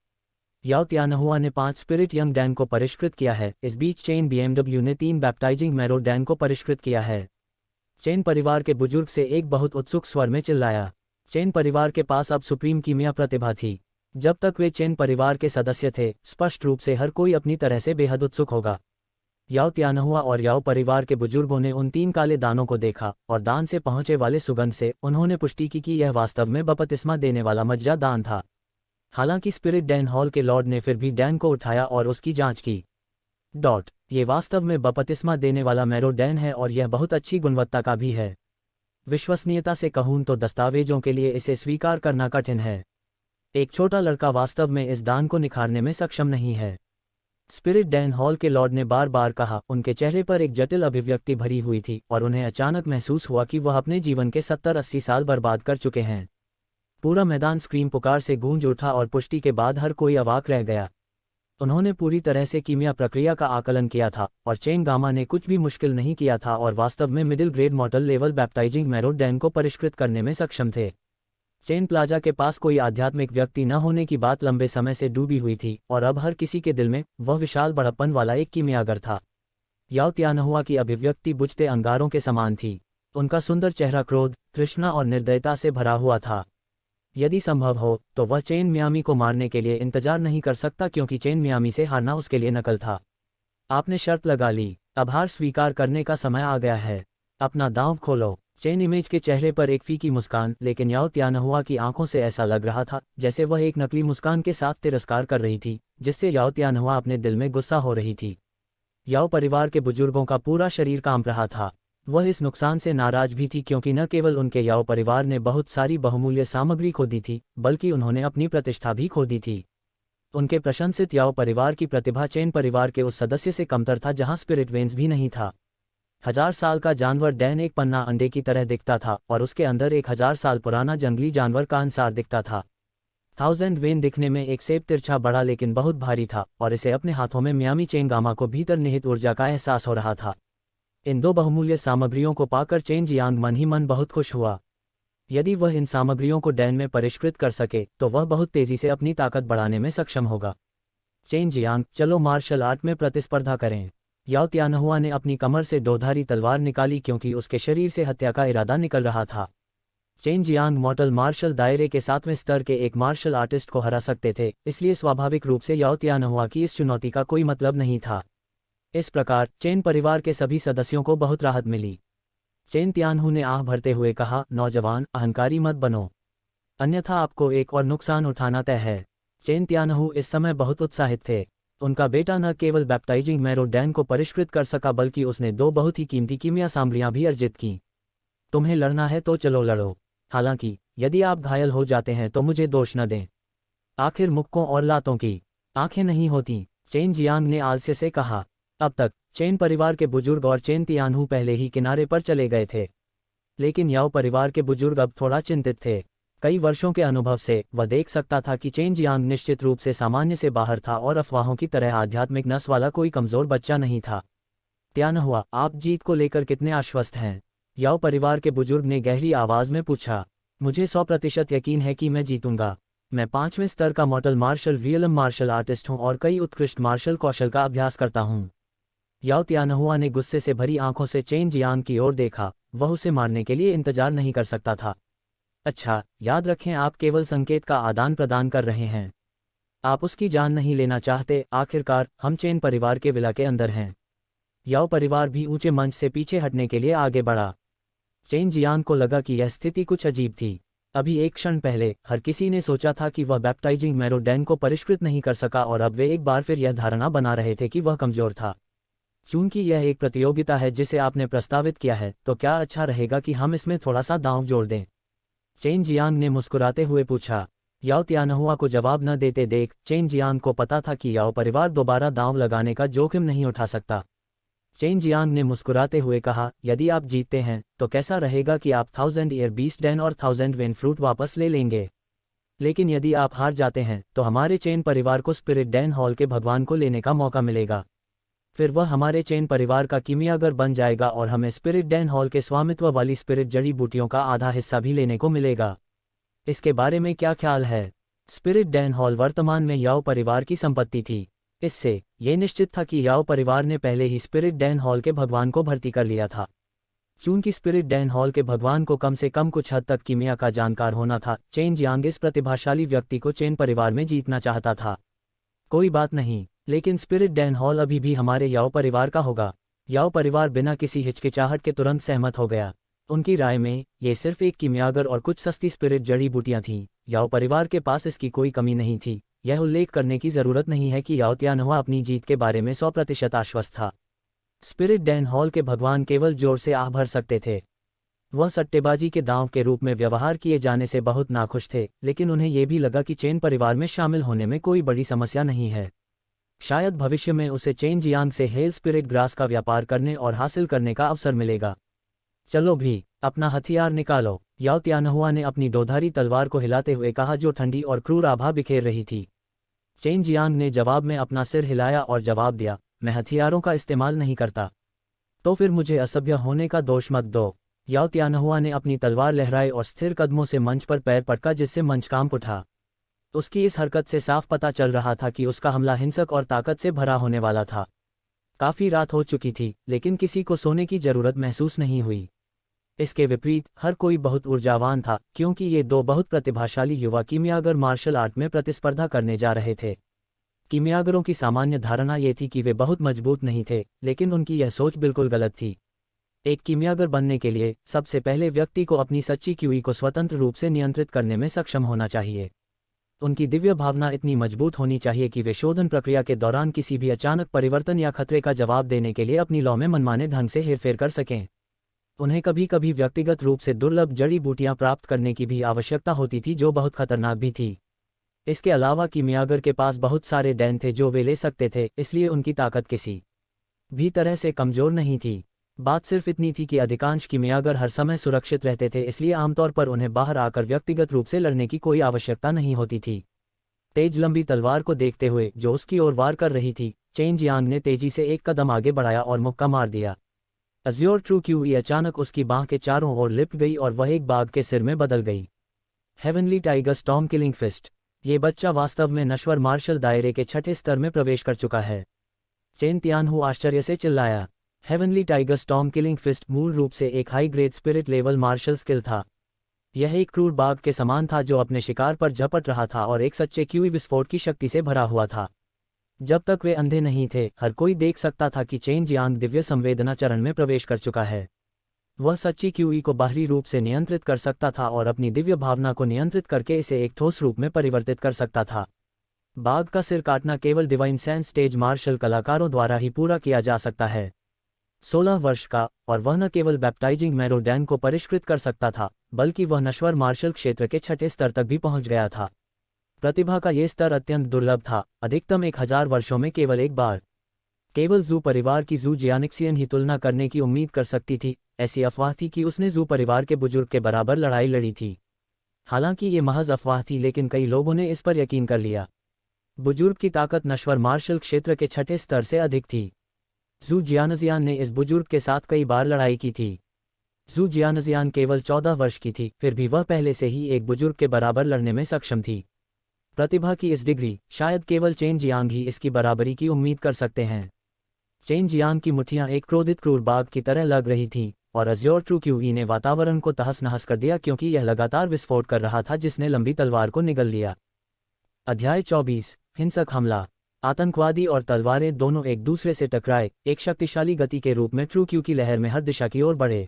याओ त्यानहुआ ने 5 स्पिरिट यंग डैन को परिष्कृत किया है। इस बीच चेन बीएमडब्ल्यू ने 3 बैप्टाइजिंग मैरो डैन को परिष्कृत किया है। चेन परिवार के बुजुर्ग से एक बहुत उत्सुक स्वर में चिल्लाया। चेन परिवार के पास अब सुप्रीम कीमिया प्रतिभा थी। जब तक वे चेन परिवार के सदस्य थे, स्पष्ट रूप से हर कोई अपनी तरह से बेहद उत्सुक होगा। याओ त्यानहुआ और याओ परिवार के बुजुर्गों ने उन 3 काले दानों को देखा, और दान से पहुंचे वाले सुगंध से उन्होंने पुष्टि की कि यह वास्तव में बपतिस्मा देने वाला मज्जा दान था। हालांकि स्पिरिट डैन हॉल के लॉर्ड ने फिर भी डैन को उठाया और उसकी जांच की। ये वास्तव में बपतिस्मा देने वाला मैरो डैन है और यह बहुत अच्छी गुणवत्ता का भी है। विश्वसनीयता से कहूं तो दस्तावेजों के लिए इसे स्वीकार करना कठिन है। एक छोटा लड़का वास्तव में इस दान को निखारने में सक्षम नहीं है। स्पिरिट डैन हॉल के लॉर्ड ने बार बार कहा। उनके चेहरे पर एक जटिल अभिव्यक्ति भरी हुई थी और उन्हें अचानक महसूस हुआ कि वह अपने जीवन के 70-80 साल बर्बाद कर चुके हैं। पूरा मैदान स्क्रीम पुकार से गूंज उठा और पुष्टि के बाद हर कोई अवाक रह गया। उन्होंने पूरी तरह से कीमिया प्रक्रिया का आकलन किया था और चेन गामा ने कुछ भी मुश्किल नहीं किया था और वास्तव में middle grade मॉर्टल level baptising marrow Dan को परिष्कृत करने में सक्षम थे। चेन प्लाजा के पास कोई आध्यात्मिक व्यक्ति न होने की बात लंबे समय से डूबी हुई थी और अब हर किसी के दिल में वह विशाल बड़प्पन वाला एक कीमियागर था। याओ त्यानहुआ की अभिव्यक्ति बुझते अंगारों के समान थी। उनका सुंदर चेहरा क्रोध, तृष्णा और निर्दयता से भरा हुआ था। यदि संभव हो तो वह चेन मियामी को मारने के लिए इंतजार नहीं कर सकता, क्योंकि चेन मियामी से हारना उसके लिए नकल था। आपने शर्त लगा ली, अब हार स्वीकार करने का समय आ गया है। अपना दांव खोलो। चेन इमेज के चेहरे पर एक फीकी मुस्कान, लेकिन याओ त्यानहुआ की आंखों से ऐसा लग रहा था जैसे वह एक नकली मुस्कान के साथ तिरस्कार कर रही थी, जिससे याओ त्यानहुआ अपने दिल में गुस्सा हो रही थी। याओ परिवार के बुजुर्गों का पूरा शरीर कांप रहा था। वह इस नुकसान से नाराज भी थी, क्योंकि न केवल उनके याओ परिवार ने बहुत सारी बहुमूल्य सामग्री खो दी थी, बल्कि उन्होंने अपनी प्रतिष्ठा भी खो दी थी। उनके प्रशंसित याओ परिवार की प्रतिभा चेन परिवार के उस सदस्य से कमतर था जहां स्पिरिट वेन्स भी नहीं था। 1000 साल का जानवर डैन एक पन्ना अंडे की तरह दिखता था और उसके अंदर एक 1000 साल पुराना जंगली जानवर का अंसार दिखता था। 1000 वेन दिखने में एक सेब तिरछा बड़ा लेकिन बहुत भारी था और इसे अपने हाथों में मियामी चेन गामा को भीतर निहित ऊर्जा का एहसास हो रहा था। इन 2 बहुमूल्य सामग्रियों को पाकर चेन जियांग मन ही मन बहुत खुश हुआ। यदि वह इन सामग्रियों को डैन में परिष्कृत कर सके तो वह बहुत तेजी से अपनी ताकत बढ़ाने में सक्षम होगा। चेन जियांग, चलो मार्शल आर्ट में प्रतिस्पर्धा करें। याओ त्यानहुआ ने अपनी कमर से 2धारी तलवार निकाली, क्योंकि उसके शरीर से हत्या का इरादा निकल रहा था। चेन जियांग मॉर्टल मार्शल दायरे के 7वें स्तर के एक मार्शल आर्टिस्ट को हरा सकते थे, इसलिए स्वाभाविक रूप से याओ त्यानहुआ की इस चुनौती का कोई मतलब नहीं था। इस प्रकार चेन परिवार के सभी सदस्यों को बहुत राहत मिली। चेन त्यानहु ने आह भरते हुए कहा, नौजवान, अहंकारी मत बनो, अन्यथा आपको एक और नुकसान उठाना तय है। चेन त्यानहु इस समय बहुत उत्साहित थे। उनका बेटा न केवल बैप्टाइजिंग मैरो डैन को परिष्कृत कर सका, बल्कि उसने 2 बहुत ही कीमती कीमिया सामग्रियां भी अर्जित की। तुम्हें लड़ना है तो चलो लड़ो, हालांकि यदि आप घायल हो जाते हैं तो मुझे दोष न दें। आखिर मुक्कों और लातों की आंखें नहीं होती, चेन जियांग ने आलस्य से कहा। अब तक चेन परिवार के बुजुर्ग और चेन त्यानहु पहले ही किनारे पर चले गए थे, लेकिन याओ परिवार के बुजुर्ग अब थोड़ा चिंतित थे। कई वर्षों के अनुभव से वह देख सकता था कि चेन जियांग निश्चित रूप से सामान्य से बाहर था और अफवाहों की तरह आध्यात्मिक नस वाला कोई कमजोर बच्चा नहीं था। त्यानहुआ, आप जीत को लेकर कितने आश्वस्त हैं? याओ परिवार के बुजुर्ग ने गहरी आवाज में पूछा। मुझे 100% यकीन है कि मैं जीतूंगा। मैं 5वें स्तर का mortal martial realm martial artist हूं और कई उत्कृष्ट मार्शल कौशल का अभ्यास करता हूं। याओ त्यानहुआ ने गुस्से से भरी आंखों से चेन जियांग की ओर देखा। वह उसे मारने के लिए इंतजार नहीं कर सकता था। अच्छा, याद रखें, आप केवल संकेत का आदान प्रदान कर रहे हैं। आप उसकी जान नहीं लेना चाहते। आखिरकार हम चेन परिवार के विला के अंदर हैं। याओ परिवार भी ऊंचे मंच से पीछे हटने के लिए आगे बढ़ा। चेन जियांग को लगा कि यह स्थिति कुछ अजीब थी। अभी एक क्षण पहले हर किसी ने सोचा था कि वह बैप्टाइजिंग मैरो डैन को परिष्कृत नहीं कर सका, और अब वे एक बार फिर यह धारणा बना रहे थे कि वह कमजोर था। चूंकि यह एक प्रतियोगिता है जिसे आपने प्रस्तावित किया है, तो क्या अच्छा रहेगा कि हम इसमें थोड़ा सा दांव जोड़ दें? चेन जियांग ने मुस्कुराते हुए पूछा। याओ त्यानहुआ को जवाब न देते देख चेन जियांग को पता था कि याओ परिवार दोबारा दांव लगाने का जोखिम नहीं उठा सकता। चेन जियांग ने मुस्कुराते हुए कहा, यदि आप जीतते हैं तो कैसा रहेगा कि आप 1000 ईयर बीस्ट डैन और 1000 वेन फ्रूट वापस ले लेंगे। लेकिन यदि आप हार जाते हैं तो हमारे चेन परिवार को स्पिरिट डैन हॉल के भगवान को लेने का मौका मिलेगा। फिर वह हमारे चेन परिवार का कीमियागर बन जाएगा और हमें स्पिरिट डैन हॉल के स्वामित्व वाली स्पिरिट जड़ी बूटियों का आधा हिस्सा भी लेने को मिलेगा। इसके बारे में क्या ख्याल है? स्पिरिट डैन हॉल वर्तमान में याओ परिवार की संपत्ति थी। इससे ये निश्चित था कि याओ परिवार ने पहले ही स्पिरिट डैन हॉल के भगवान को भर्ती कर लिया था। चूंकि स्पिरिट डैन हॉल के भगवान को कम से कम कुछ हद तक कीमिया का जानकार होना था, चेन जियांग इस प्रतिभाशाली व्यक्ति को चेन परिवार में जीतना चाहता था। कोई बात नहीं, लेकिन स्पिरिट डैन हॉल अभी भी हमारे याओ परिवार का होगा। याओ परिवार बिना किसी हिचकिचाहट के तुरंत सहमत हो गया। उनकी राय में ये सिर्फ एक कीमियागर और कुछ सस्ती स्पिरिट जड़ी बूटियां थीं। याओ परिवार के पास इसकी कोई कमी नहीं थी। यह उल्लेख करने की जरूरत नहीं है कि याओ त्यानहुआ अपनी जीत के बारे में 100% आश्वस्त था। स्पिरिट डैन हॉल के भगवान केवल जोर से आह भर सकते थे। वह सट्टेबाजी के दांव के रूप में व्यवहार किए जाने से बहुत नाखुश थे, लेकिन उन्हें यह भी लगा कि चेन परिवार में शामिल होने में कोई बड़ी समस्या नहीं है। शायद भविष्य में उसे चेन जियांग से हेल स्पिरिट ग्रास का व्यापार करने और हासिल करने का अवसर मिलेगा। चलो भी, अपना हथियार निकालो, याओ त्यानहुआ ने अपनी दोधारी तलवार को हिलाते हुए कहा, जो ठंडी और क्रूर आभा बिखेर रही थी। चेन जियांग ने जवाब में अपना सिर हिलाया और जवाब दिया, मैं हथियारों का इस्तेमाल नहीं करता। तो फिर मुझे असभ्य होने का दोष मत दो। याओ त्यानहुआ ने अपनी तलवार लहराई और स्थिर कदमों से मंच पर पैर पटका, जिससे मंच कांप उठा। उसकी इस हरकत से साफ पता चल रहा था कि उसका हमला हिंसक और ताकत से भरा होने वाला था। काफी रात हो चुकी थी, लेकिन किसी को सोने की जरूरत महसूस नहीं हुई। इसके विपरीत हर कोई बहुत ऊर्जावान था, क्योंकि ये दो बहुत प्रतिभाशाली युवा कीमियागर मार्शल आर्ट में प्रतिस्पर्धा करने जा रहे थे। कीमियागरों की सामान्य धारणा ये थी कि वे बहुत मजबूत नहीं थे, लेकिन उनकी यह सोच बिल्कुल गलत थी। एक कीमियागर बनने के लिए सबसे पहले व्यक्ति को अपनी सच्ची क्यूई को स्वतंत्र रूप से नियंत्रित करने में सक्षम होना चाहिए। उनकी दिव्य भावना इतनी मजबूत होनी चाहिए कि वे शोधन प्रक्रिया के दौरान किसी भी अचानक परिवर्तन या खतरे का जवाब देने के लिए अपनी लौ में मनमाने ढंग से हेरफेर कर सकें। उन्हें कभी कभी व्यक्तिगत रूप से दुर्लभ जड़ी बूटियां प्राप्त करने की भी आवश्यकता होती थी, जो बहुत खतरनाक भी थी। इसके अलावा कीमियागर के पास बहुत सारे डैन थे जो वे ले सकते थे, इसलिए उनकी ताकत किसी भी तरह से कमजोर नहीं थी। बात सिर्फ इतनी थी कि अधिकांश कीमियागर हर समय सुरक्षित रहते थे, इसलिए आमतौर पर उन्हें बाहर आकर व्यक्तिगत रूप से लड़ने की कोई आवश्यकता नहीं होती थी। तेज लंबी तलवार को देखते हुए जो उसकी ओर वार कर रही थी, चेन जियांग ने तेजी से एक कदम आगे बढ़ाया और मुक्का मार दिया। अज्योर ट्रू क्यूई अचानक उसकी बांह के चारों ओर लिपट गई और वह एक बाघ के सिर में बदल गई। Heavenly tiger storm killing fist. ये बच्चा वास्तव में नश्वर मार्शल दायरे के छठे स्तर में प्रवेश कर चुका है। चेन तियानहु आश्चर्य से चिल्लाया। Heavenly tiger storm killing fist मूल रूप से एक high grade spirit level martial skill था। यह एक क्रूर बाघ के समान था जो अपने शिकार पर झपट रहा था और एक सच्चे क्यूई विस्फोट की शक्ति से भरा हुआ था। जब तक वे अंधे नहीं थे, हर कोई देख सकता था कि चेन जियांग दिव्य संवेदना चरण में प्रवेश कर चुका है। वह सच्ची क्यूई को बाहरी रूप से नियंत्रित कर सकता था और अपनी दिव्य भावना को नियंत्रित करके इसे एक ठोस रूप में परिवर्तित कर सकता था। बाघ का सिर काटना केवल डिवाइन सेंस स्टेज मार्शल कलाकारों द्वारा ही पूरा किया जा सकता है। 16 वर्ष का, और वह न केवल बैप्टाइजिंग मैरो डैन को परिष्कृत कर सकता था, बल्कि वह नश्वर मार्शल क्षेत्र के छठे स्तर तक भी पहुंच गया था। प्रतिभा का ये स्तर अत्यंत दुर्लभ था, अधिकतम 1000 वर्षों में केवल एक बार। केवल जू परिवार की जू जियानिक्सियन ही तुलना करने की उम्मीद कर सकती थी। ऐसी अफवाह थी कि उसने जू परिवार के बुजुर्ग के बराबर लड़ाई लड़ी थी। हालांकि ये महज अफवाह थी, लेकिन कई लोगों ने इस पर यकीन कर लिया। बुजुर्ग की ताकत नश्वर मार्शल क्षेत्र के छठे स्तर से अधिक थी। जू जियानजियान ने इस बुजुर्ग के साथ कई बार लड़ाई की थी। जू जियानजियान केवल 14 वर्ष की थी, फिर भी वह पहले से ही एक बुजुर्ग के बराबर लड़ने में सक्षम थी। प्रतिभा की इस डिग्री शायद केवल चेन जियांग ही इसकी बराबरी की उम्मीद कर सकते हैं। चेन जियांग की मुठ्ठियां एक क्रोधित क्रूर बाघ की तरह लग रही थीं, और अज्योर ट्रू क्यूई ने वातावरण को तहस नहस कर दिया, क्योंकि यह लगातार विस्फोट कर रहा था जिसने लंबी तलवार को निगल लिया। अध्याय 24, हिंसक हमला। आतंकवादी और तलवारें दोनों एक दूसरे से टकराए, एक शक्तिशाली गति के रूप में ट्रू क्यू की लहर में हर दिशा की ओर बढ़े।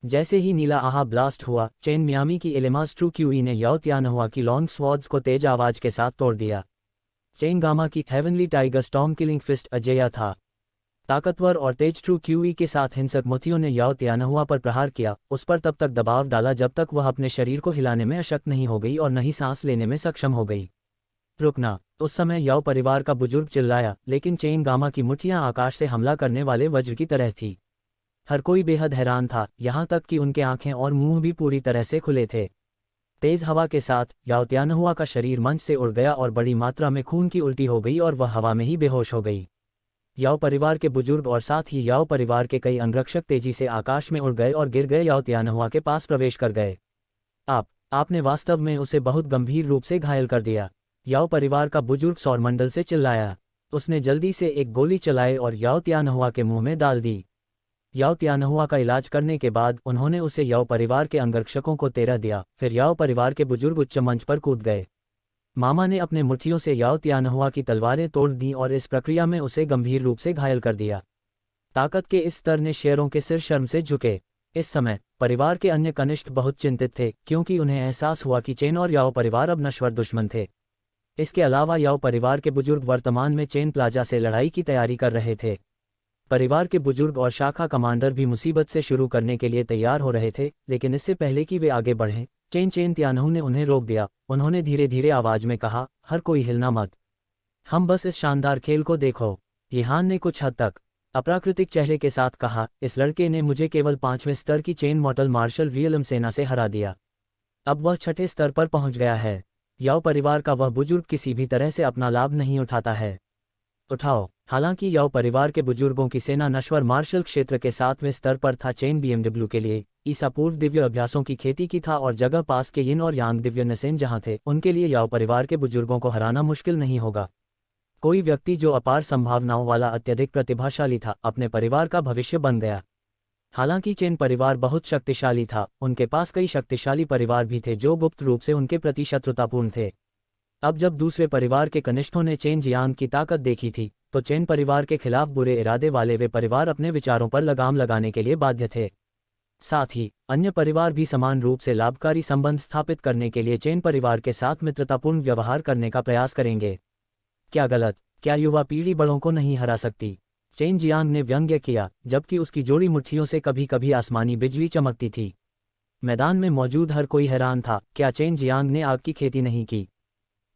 जैसे ही नीला आहा ब्लास्ट हुआ, चेन मियामी की एलेमास ट्रू क्यूई ने याओ त्यानहुआ की लॉन्ग स्वॉर्ड्स को तेज आवाज के साथ तोड़ दिया। चेन गामा की heavenly tiger storm killing fist अजेय था। ताकतवर और तेज ट्रू क्यूई के साथ हिंसक मुठ्ठियों ने याओ त्यानहुआ पर प्रहार किया, उस पर तब तक दबाव डाला जब तक वह अपने शरीर को हिलाने में अशक्त नहीं हो गई और न ही सांस लेने में सक्षम हो गई। रुकना! उस समय याओ परिवार का बुजुर्ग चिल्लाया, लेकिन चेन गामा की मुठ्ठियां आकाश से हमला करने वाले वज्र की तरह थी। हर कोई बेहद हैरान था, यहाँ तक कि उनके आंखें और मुंह भी पूरी तरह से खुले थे। तेज हवा के साथ याओ त्यानहुआ का शरीर मंच से उड़ गया और बड़ी मात्रा में खून की उल्टी हो गई और वह हवा में ही बेहोश हो गई। याओ परिवार के बुजुर्ग और साथ ही याओ परिवार के कई अंगरक्षक तेजी से आकाश में उड़ गए और गिर गए याओ त्यानहुआ के पास प्रवेश कर गए। आपने वास्तव में उसे बहुत गंभीर रूप से घायल कर दिया, याओ परिवार का बुजुर्ग सौरमंडल से चिल्लाया। उसने जल्दी से एक गोली चलाई और याओ त्यानहुआ के मुंह में डाल दी। याओ त्यानहुआ का इलाज करने के बाद उन्होंने उसे याओ परिवार के अंगरक्षकों को 13 दिया। फिर याओ परिवार के बुजुर्ग उच्च मंच पर कूद गए। मामा ने अपने मुट्ठियों से याओ त्यानहुआ की तलवारें तोड़ दी और इस प्रक्रिया में उसे गंभीर रूप से घायल कर दिया। ताकत के इस स्तर ने शेरों के सिर शर्म से झुके। इस समय परिवार के अन्य कनिष्ठ बहुत चिंतित थे, क्योंकि उन्हें एहसास हुआ कि चेन और याओ परिवार अब नश्वर दुश्मन थे। इसके अलावा याओ परिवार के बुजुर्ग वर्तमान में चेन प्लाजा से लड़ाई की तैयारी कर रहे थे। परिवार के बुजुर्ग और शाखा कमांडर भी मुसीबत से शुरू करने के लिए तैयार हो रहे थे, लेकिन इससे पहले कि वे आगे बढ़ें, चेन त्यानहु ने उन्हें रोक दिया। उन्होंने धीरे धीरे आवाज में कहा, हर कोई हिलना मत, हम बस इस शानदार खेल को देखो। यहान ने कुछ हद तक अप्राकृतिक चेहरे के साथ कहा, इस लड़के ने मुझे केवल 5वें स्तर की चेन मॉडल मार्शल विलियम सेना से हरा दिया। अब वह 6ठे स्तर पर पहुंच गया है। याओ परिवार का वह बुजुर्ग किसी भी तरह से अपना लाभ नहीं उठाता है। उठाओ। हालांकि याओ परिवार के बुजुर्गों की सेना नश्वर मार्शल क्षेत्र के 7वें स्तर पर था। चेन BMW के लिए ईसा पूर्व दिव्य अभ्यासों की खेती की था और जगह पास के यिन और यांग दिव्य नसेन जहां थे, उनके लिए याओ परिवार के बुजुर्गों को हराना मुश्किल नहीं होगा। कोई व्यक्ति जो अपार संभावनाओं वाला अत्यधिक प्रतिभाशाली था, अपने परिवार का भविष्य बन गया। हालांकि चेन परिवार बहुत शक्तिशाली था, उनके पास कई शक्तिशाली परिवार भी थे जो गुप्त रूप से उनके प्रति शत्रुतापूर्ण थे। अब जब दूसरे परिवार के कनिष्ठों ने चेन जियांग की ताकत देखी थी, तो चेन परिवार के खिलाफ बुरे इरादे वाले वे परिवार अपने विचारों पर लगाम लगाने के लिए बाध्य थे। साथ ही अन्य परिवार भी समान रूप से लाभकारी संबंध स्थापित करने के लिए चेन परिवार के साथ मित्रतापूर्ण व्यवहार करने का प्रयास करेंगे। क्या गलत? क्या युवा पीढ़ी बड़ों को नहीं हरा सकती? चेन जियांग ने व्यंग्य किया, जबकि उसकी जोड़ी मुट्ठियों से कभी कभी आसमानी बिजली चमकती थी। मैदान में मौजूद हर कोई हैरान था, क्या चेन जियांग ने आग की खेती नहीं की?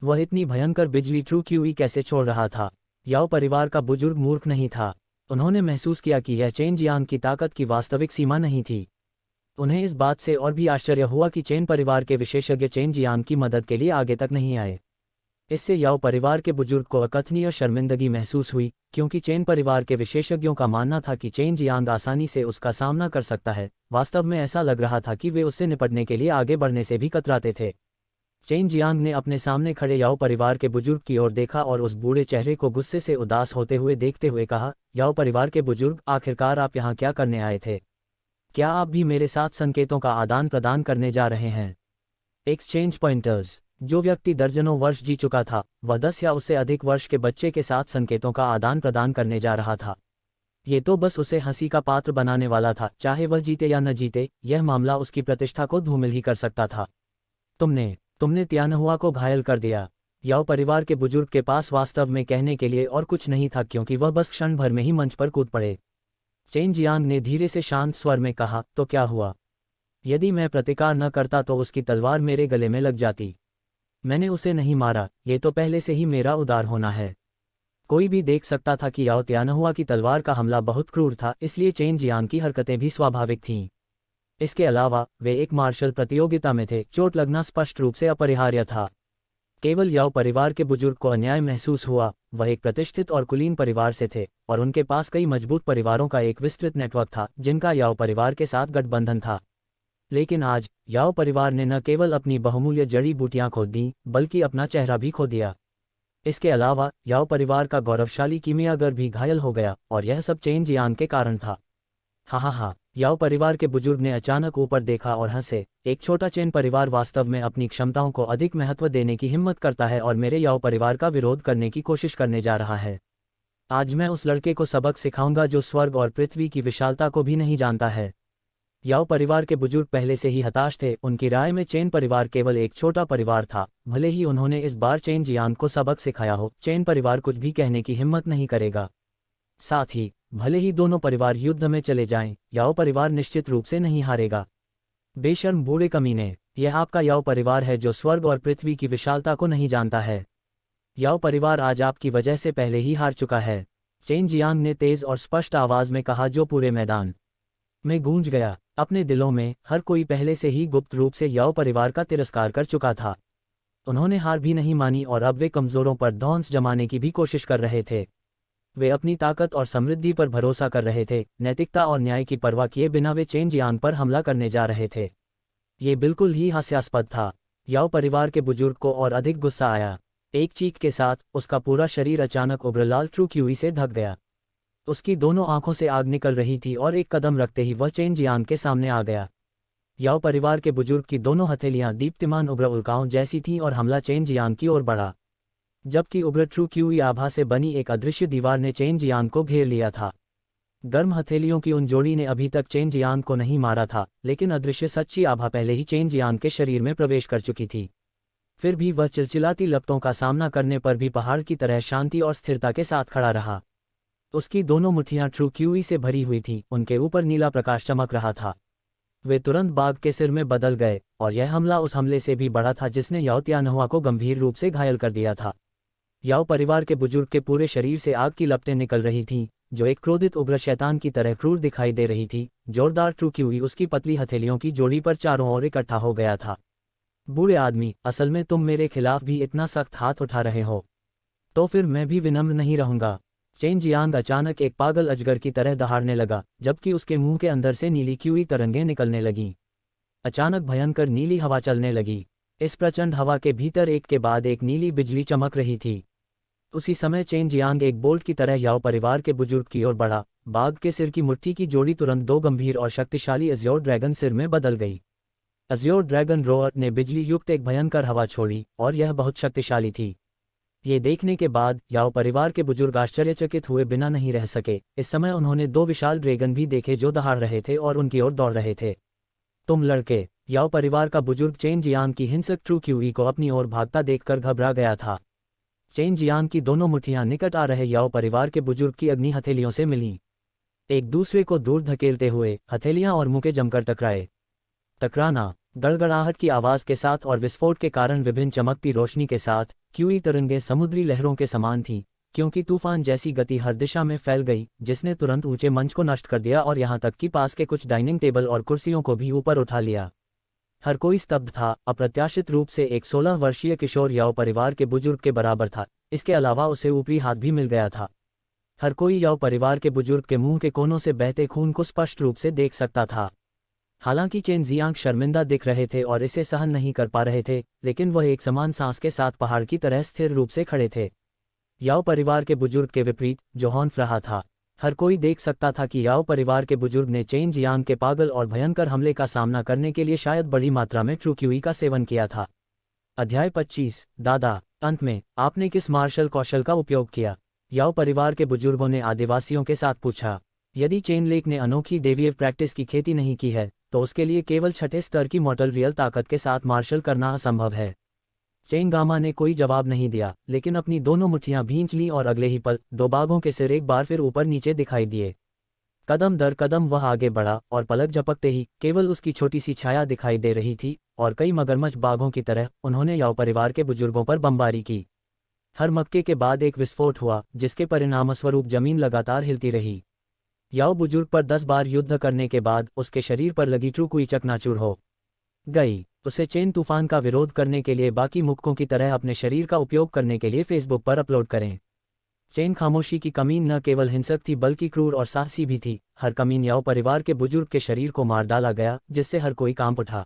वह इतनी भयंकर बिजली ट्रू क्यूई कैसे छोड़ रहा था? याओ परिवार का बुजुर्ग मूर्ख नहीं था। उन्होंने महसूस किया कि यह चेन जियांग की ताकत की वास्तविक सीमा नहीं थी। उन्हें इस बात से और भी आश्चर्य हुआ कि चेन परिवार के विशेषज्ञ चेन जियांग की मदद के लिए आगे तक नहीं आए। इससे याओ परिवार के बुजुर्ग को अकथनीय शर्मिंदगी महसूस हुई, क्योंकि चेन परिवार के विशेषज्ञों का मानना था कि चेन जियांग आसानी से उसका सामना कर सकता है। वास्तव में ऐसा लग रहा था कि वे उससे निपटने के लिए आगे बढ़ने से भी कतराते थे। चेन जियांग ने अपने सामने खड़े याओ परिवार के बुजुर्ग की ओर देखा और उस बूढ़े चेहरे को गुस्से से उदास होते हुए देखते हुए कहा, याओ परिवार के बुजुर्ग, आखिरकार आप यहाँ क्या करने आए थे? क्या आप भी मेरे साथ संकेतों का आदान प्रदान करने जा रहे हैं? Exchange pointers. जो व्यक्ति दर्जनों वर्ष जी चुका था, वह 10 या उससे अधिक वर्ष के बच्चे के साथ संकेतों का आदान प्रदान करने जा रहा था। ये तो बस उसे हंसी का पात्र बनाने वाला था, चाहे वह जीते या न जीते। यह मामला उसकी प्रतिष्ठा को धूमिल ही कर सकता था। तुमने त्यानहुआ को घायल कर दिया। याओ परिवार के बुजुर्ग के पास वास्तव में कहने के लिए और कुछ नहीं था, क्योंकि वह बस क्षण भर में ही मंच पर कूद पड़े। चेन जियांग ने धीरे से शांत स्वर में कहा, तो क्या हुआ? यदि मैं प्रतिकार न करता तो उसकी तलवार मेरे गले में लग जाती। मैंने उसे नहीं मारा, ये तो पहले से ही मेरा उदार होना है। कोई भी देख सकता था कि याओ त्यानहुआ की तलवार का हमला बहुत क्रूर था, इसलिए चेन जियांग की हरकतें भी स्वाभाविक थीं। इसके अलावा वे एक मार्शल प्रतियोगिता में थे, चोट लगना स्पष्ट रूप से अपरिहार्य था। केवल याओ परिवार के बुजुर्ग को अन्याय महसूस हुआ। वह एक प्रतिष्ठित और कुलीन परिवार से थे, और उनके पास कई मजबूत परिवारों का एक विस्तृत नेटवर्क था, जिनका याओ परिवार के साथ गठबंधन था। लेकिन आज याओ परिवार ने न केवल अपनी बहुमूल्य जड़ी बूटियां खो दी, बल्कि अपना चेहरा भी खो दिया। इसके अलावा याओ परिवार का गौरवशाली कीमियागर भी घायल हो गया, और यह सब चेन जियांग के कारण था। हा। याओ परिवार के बुजुर्ग ने अचानक ऊपर देखा और हंसे। एक छोटा चेन परिवार वास्तव में अपनी क्षमताओं को अधिक महत्व देने की हिम्मत करता है और मेरे याओ परिवार का विरोध करने की कोशिश करने जा रहा है। आज मैं उस लड़के को सबक सिखाऊंगा जो स्वर्ग और पृथ्वी की विशालता को भी नहीं जानता है। याओ परिवार के बुजुर्ग पहले से ही हताश थे। उनकी राय में चेन परिवार केवल एक छोटा परिवार था। भले ही उन्होंने इस बार चेन जियांग को सबक सिखाया हो, चेन परिवार कुछ भी कहने की हिम्मत नहीं करेगा। साथ ही भले ही दोनों परिवार युद्ध में चले जाएं, याओ परिवार निश्चित रूप से नहीं हारेगा। बेशर्म बूढ़े कमीने, यह आपका याओ परिवार है जो स्वर्ग और पृथ्वी की विशालता को नहीं जानता है। याओ परिवार आज आपकी वजह से पहले ही हार चुका है। चेन जियांग ने तेज और स्पष्ट आवाज में कहा, जो पूरे मैदान में गूंज गया। अपने दिलों में हर कोई पहले से ही गुप्त रूप से याओ परिवार का तिरस्कार कर चुका था। उन्होंने हार भी नहीं मानी और अब वे कमजोरों पर धौंस जमाने की भी कोशिश कर रहे थे। वे अपनी ताकत और समृद्धि पर भरोसा कर रहे थे। नैतिकता और न्याय की परवाह किए बिना वे चेन जियांग पर हमला करने जा रहे थे। ये बिल्कुल ही हास्यास्पद था। याओ परिवार के बुजुर्ग को और अधिक गुस्सा आया। एक चीख के साथ उसका पूरा शरीर अचानक उग्र लाल ट्रू क्यूई से ढक गया। उसकी दोनों आंखों से आग निकल रही थी और एक कदम रखते ही वह चेन जियांग के सामने आ गया। याओ परिवार के बुजुर्ग की दोनों हथेलियां दीप्तिमान उग्र उल्काओं जैसी थीं और हमला चेन जियांग की ओर बढ़ा, जबकि उग्र ट्रू क्यूई आभा से बनी एक अदृश्य दीवार ने चेन जियांग को घेर लिया था। गर्म हथेलियों की उन जोड़ी ने अभी तक चेन जियांग को नहीं मारा था, लेकिन अदृश्य सच्ची आभा पहले ही चेन जियांग के शरीर में प्रवेश कर चुकी थी। फिर भी वह चिलचिलाती लपटों का सामना करने पर भी पहाड़ की तरह शांति और स्थिरता के साथ खड़ा रहा। उसकी दोनों मुट्ठियां ट्रू क्यूई से भरी हुई थीं, उनके ऊपर नीला प्रकाश चमक रहा था। वे तुरंत बाघ के सिर में बदल गए, और यह हमला उस हमले से भी बड़ा था जिसने याओ त्यानहुआ को गंभीर रूप से घायल कर दिया था। याओ परिवार के बुजुर्ग के पूरे शरीर से आग की लपटें निकल रही थीं, जो एक क्रोधित उग्र शैतान की तरह क्रूर दिखाई दे रही थी। जोरदार ट्रू क्यूई उसकी पतली हथेलियों की जोड़ी पर चारों ओर इकट्ठा हो गया था। बुरे आदमी, असल में तुम मेरे खिलाफ भी इतना सख्त हाथ उठा रहे हो, तो फिर मैं भी विनम्र नहीं रहूंगा। चेन जियांग अचानक एक पागल अजगर की तरह दहाड़ने लगा, जबकि उसके मुंह के अंदर से नीली क्यूई तरंगें निकलने लगीं। अचानक भयंकर नीली हवा चलने लगी। इस प्रचंड हवा के भीतर एक के बाद एक नीली बिजली चमक रही थी। उसी समय चेन जियांग एक बोल्ट की तरह याओ परिवार के बुजुर्ग की ओर बढ़ा। बाघ के सिर की मुट्ठी की जोड़ी तुरंत दो गंभीर और शक्तिशाली अज़्योर ड्रैगन सिर में बदल गई। अज़्योर ड्रैगन रोअर ने बिजली युक्त एक भयंकर हवा छोड़ी, और यह बहुत शक्तिशाली थी। ये देखने के बाद याओ परिवार के बुजुर्ग आश्चर्यचकित हुए बिना नहीं रह सके। इस समय उन्होंने दो विशाल ड्रैगन भी देखे जो दहाड़ रहे थे और उनकी ओर दौड़ रहे थे। तुम लड़के! याओ परिवार का बुजुर्ग चेन जियांग की हिंसक ट्रू क्यूई को अपनी ओर भागता देखकर घबरा गया था। चेन जियांग की दोनों मुट्ठियां निकट आ रहे याओ परिवार के बुजुर्ग की अग्नि हथेलियों से मिलीं। एक दूसरे को दूर धकेलते हुए हथेलियां और मुके जमकर टकराए। टकराना, गड़गड़ाहट की आवाज के साथ और विस्फोट के कारण विभिन्न चमकती रोशनी के साथ क्यूई तरंगें समुद्री लहरों के समान थीं, क्योंकि तूफान जैसी गति हर दिशा में फैल गई, जिसने तुरंत ऊंचे मंच को नष्ट कर दिया और यहां तक कि पास के कुछ डाइनिंग टेबल और कुर्सियों को भी ऊपर उठा लिया। हर कोई स्तब्ध था। अप्रत्याशित रूप से एक 16 वर्षीय किशोर याओ परिवार के बुजुर्ग के बराबर था। इसके अलावा उसे ऊपरी हाथ भी मिल गया था। हर कोई याओ परिवार के बुजुर्ग के मुंह के कोनों से बहते खून को स्पष्ट रूप से देख सकता था। हालांकि चेन जियांग शर्मिंदा दिख रहे थे और इसे सहन नहीं कर पा रहे थे, लेकिन वह एक समान सांस के साथ पहाड़ की तरह स्थिर रूप से खड़े थे। याओ परिवार के बुजुर्ग के विपरीत जो हॉन्फ रहा था। हर कोई देख सकता था कि याओ परिवार के बुजुर्ग ने चेन जियांग के पागल और भयंकर हमले का सामना करने के लिए शायद बड़ी मात्रा में ट्रू क्यूई का सेवन किया था। अध्याय 25। दादा, अंत में आपने किस मार्शल कौशल का उपयोग किया? याओ परिवार के बुजुर्गों ने आदिवासियों के साथ पूछा। यदि चेन लेक ने अनोखी देवीय प्रैक्टिस की खेती नहीं की है, तो उसके लिए केवल छठे स्तर की मॉर्टल रियल ताकत के साथ मार्शल करना असंभव है। चेन गामा ने कोई जवाब नहीं दिया, लेकिन अपनी दोनों मुट्ठियां भींच लीं और अगले ही पल दो बाघों के सिर एक बार फिर ऊपर नीचे दिखाई दिए। कदम दर कदम वह आगे बढ़ा और पलक झपकते ही केवल उसकी छोटी सी छाया दिखाई दे रही थी, और कई मगरमच्छ बाघों की तरह उन्होंने याओ परिवार के बुजुर्गों पर बमबारी की। हर मक्के के बाद एक विस्फोट हुआ, जिसके परिणामस्वरूप जमीन लगातार हिलती रही। याओ बुजुर्ग पर 10 बार युद्ध करने के बाद उसके शरीर पर लगी ट्रू क्यूई चकनाचूर हो गई। उसे चेन तूफान का विरोध करने के लिए बाकी मुक्कों की तरह अपने शरीर का उपयोग करने के लिए फेसबुक पर अपलोड करें। चेन खामोशी की कमीन न केवल हिंसक थी बल्कि क्रूर और साहसी भी थी। हर कमीन याओ परिवार के बुजुर्ग के शरीर को मार डाला गया, जिससे हर कोई कांप उठा।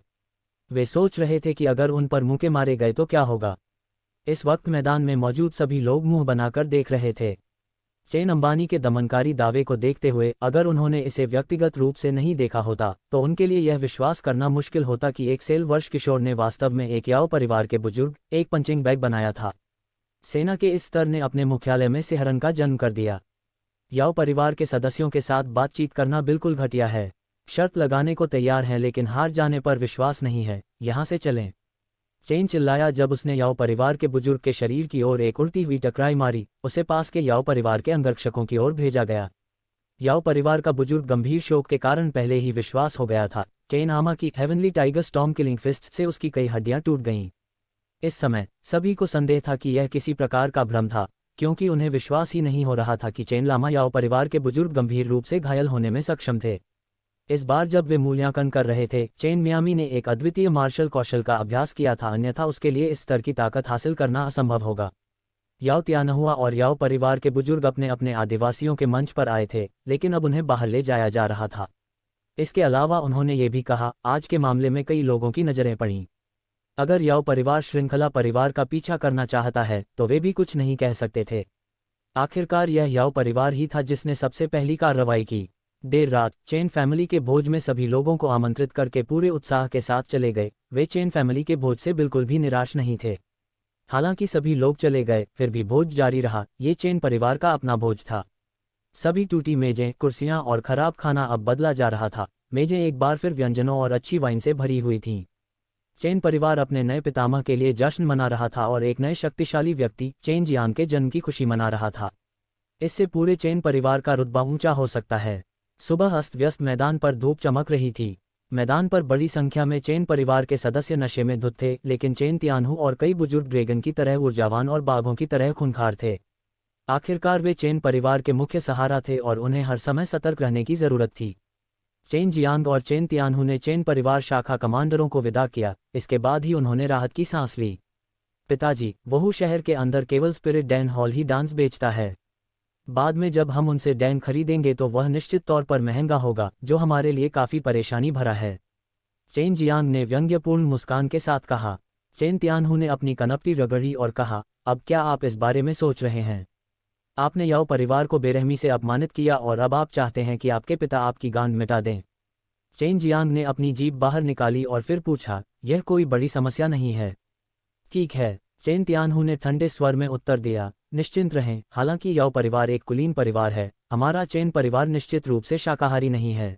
वे सोच रहे थे कि अगर उन पर मुक्के मारे गए तो क्या होगा। इस वक्त मैदान में मौजूद सभी लोग मुंह बनाकर देख रहे थे। चेन अंबानी के दमनकारी दावे को देखते हुए अगर उन्होंने इसे व्यक्तिगत रूप से नहीं देखा होता, तो उनके लिए यह विश्वास करना मुश्किल होता कि एक 16 वर्ष किशोर ने वास्तव में एक याओ परिवार के बुजुर्ग, एक पंचिंग बैग बनाया था। सेना के इस स्तर ने अपने मुख्यालय में सिहरन का जन्म कर दिया। याओ परिवार के सदस्यों के साथ बातचीत करना बिल्कुल घटिया है। शर्त लगाने को तैयार हैं लेकिन हार जाने पर विश्वास नहीं है। यहाँ से चलें। चेन चिल्लाया जब उसने याओ परिवार के बुजुर्ग के शरीर की ओर एक उड़ती हुई टकराई मारी। उसे पास के याओ परिवार के अंगरक्षकों की ओर भेजा गया। याओ परिवार का बुजुर्ग गंभीर शोक के कारण पहले ही विश्वास हो गया था। चेन आमा की heavenly tiger storm killing fist से उसकी कई हड्डियां टूट गईं। इस समय सभी को संदेह था कि यह किसी प्रकार का भ्रम था, क्योंकि उन्हें विश्वास ही नहीं हो रहा था कि चेन लामा याओ परिवार के बुजुर्ग गंभीर रूप से घायल होने में सक्षम थे। इस बार जब वे मूल्यांकन कर रहे थे, चेन मियामी ने एक अद्वितीय मार्शल कौशल का अभ्यास किया था, अन्यथा उसके लिए इस स्तर की ताकत हासिल करना असंभव होगा। याओ त्यानहुआ और याओ परिवार के बुजुर्ग अपने अपने आदिवासियों के मंच पर आए थे, लेकिन अब उन्हें बाहर ले जाया जा रहा था। इसके अलावा उन्होंने ये भी कहा, आज के मामले में कई लोगों की नज़रें पड़ीं। अगर याओ परिवार श्रृंखला परिवार का पीछा करना चाहता है, तो वे भी कुछ नहीं कह सकते थे। आखिरकार यह याओ परिवार ही था जिसने सबसे पहली कार्रवाई की। देर रात चेन फैमिली के भोज में सभी लोगों को आमंत्रित करके पूरे उत्साह के साथ चले गए। वे चेन फैमिली के भोज से बिल्कुल भी निराश नहीं थे। हालांकि सभी लोग चले गए, फिर भी भोज जारी रहा। ये चेन परिवार का अपना भोज था। सभी टूटी मेजें, कुर्सियां और खराब खाना अब बदला जा रहा था। मेजें एक बार फिर व्यंजनों और अच्छी वाइन से भरी हुई थीं। चेन परिवार अपने नए पितामह के लिए जश्न मना रहा था और एक नए शक्तिशाली व्यक्ति चेन जियांग के जन्म की खुशी मना रहा था। इससे पूरे चेन परिवार का रुतबा ऊंचा हो सकता है। सुबह अस्त व्यस्त मैदान पर धूप चमक रही थी। मैदान पर बड़ी संख्या में चेन परिवार के सदस्य नशे में धुत थे, लेकिन चेन तियानहू और कई बुजुर्ग ड्रैगन की तरह ऊर्जावान और बाघों की तरह खूंखार थे। आखिरकार वे चेन परिवार के मुख्य सहारा थे और उन्हें हर समय सतर्क रहने की जरूरत थी। चेन जियांग और चेन तियानहू ने चेन परिवार शाखा कमांडरों को विदा किया। इसके बाद ही उन्होंने राहत की सांस ली। पिताजी, वहू शहर के अंदर केवल स्पिरिट डैन हॉल ही डांस बेचता है। बाद में जब हम उनसे डैन खरीदेंगे तो वह निश्चित तौर पर महंगा होगा, जो हमारे लिए काफ़ी परेशानी भरा है। चेन जियांग ने व्यंग्यपूर्ण मुस्कान के साथ कहा। चेन तियानहू ने अपनी कनपटी रगड़ी और कहा, अब क्या आप इस बारे में सोच रहे हैं? आपने याओ परिवार को बेरहमी से अपमानित किया और अब आप चाहते हैं कि आपके पिता आपकी गांड मिटा दें। चेन जियांग ने अपनी जीभ बाहर निकाली और फिर पूछा, यह कोई बड़ी समस्या नहीं है। ठीक है, चेन तियानहू ने ठंडे स्वर में उत्तर दिया। निश्चिंत रहें, हालांकि याओ परिवार एक कुलीन परिवार है, हमारा चेन परिवार निश्चित रूप से शाकाहारी नहीं है।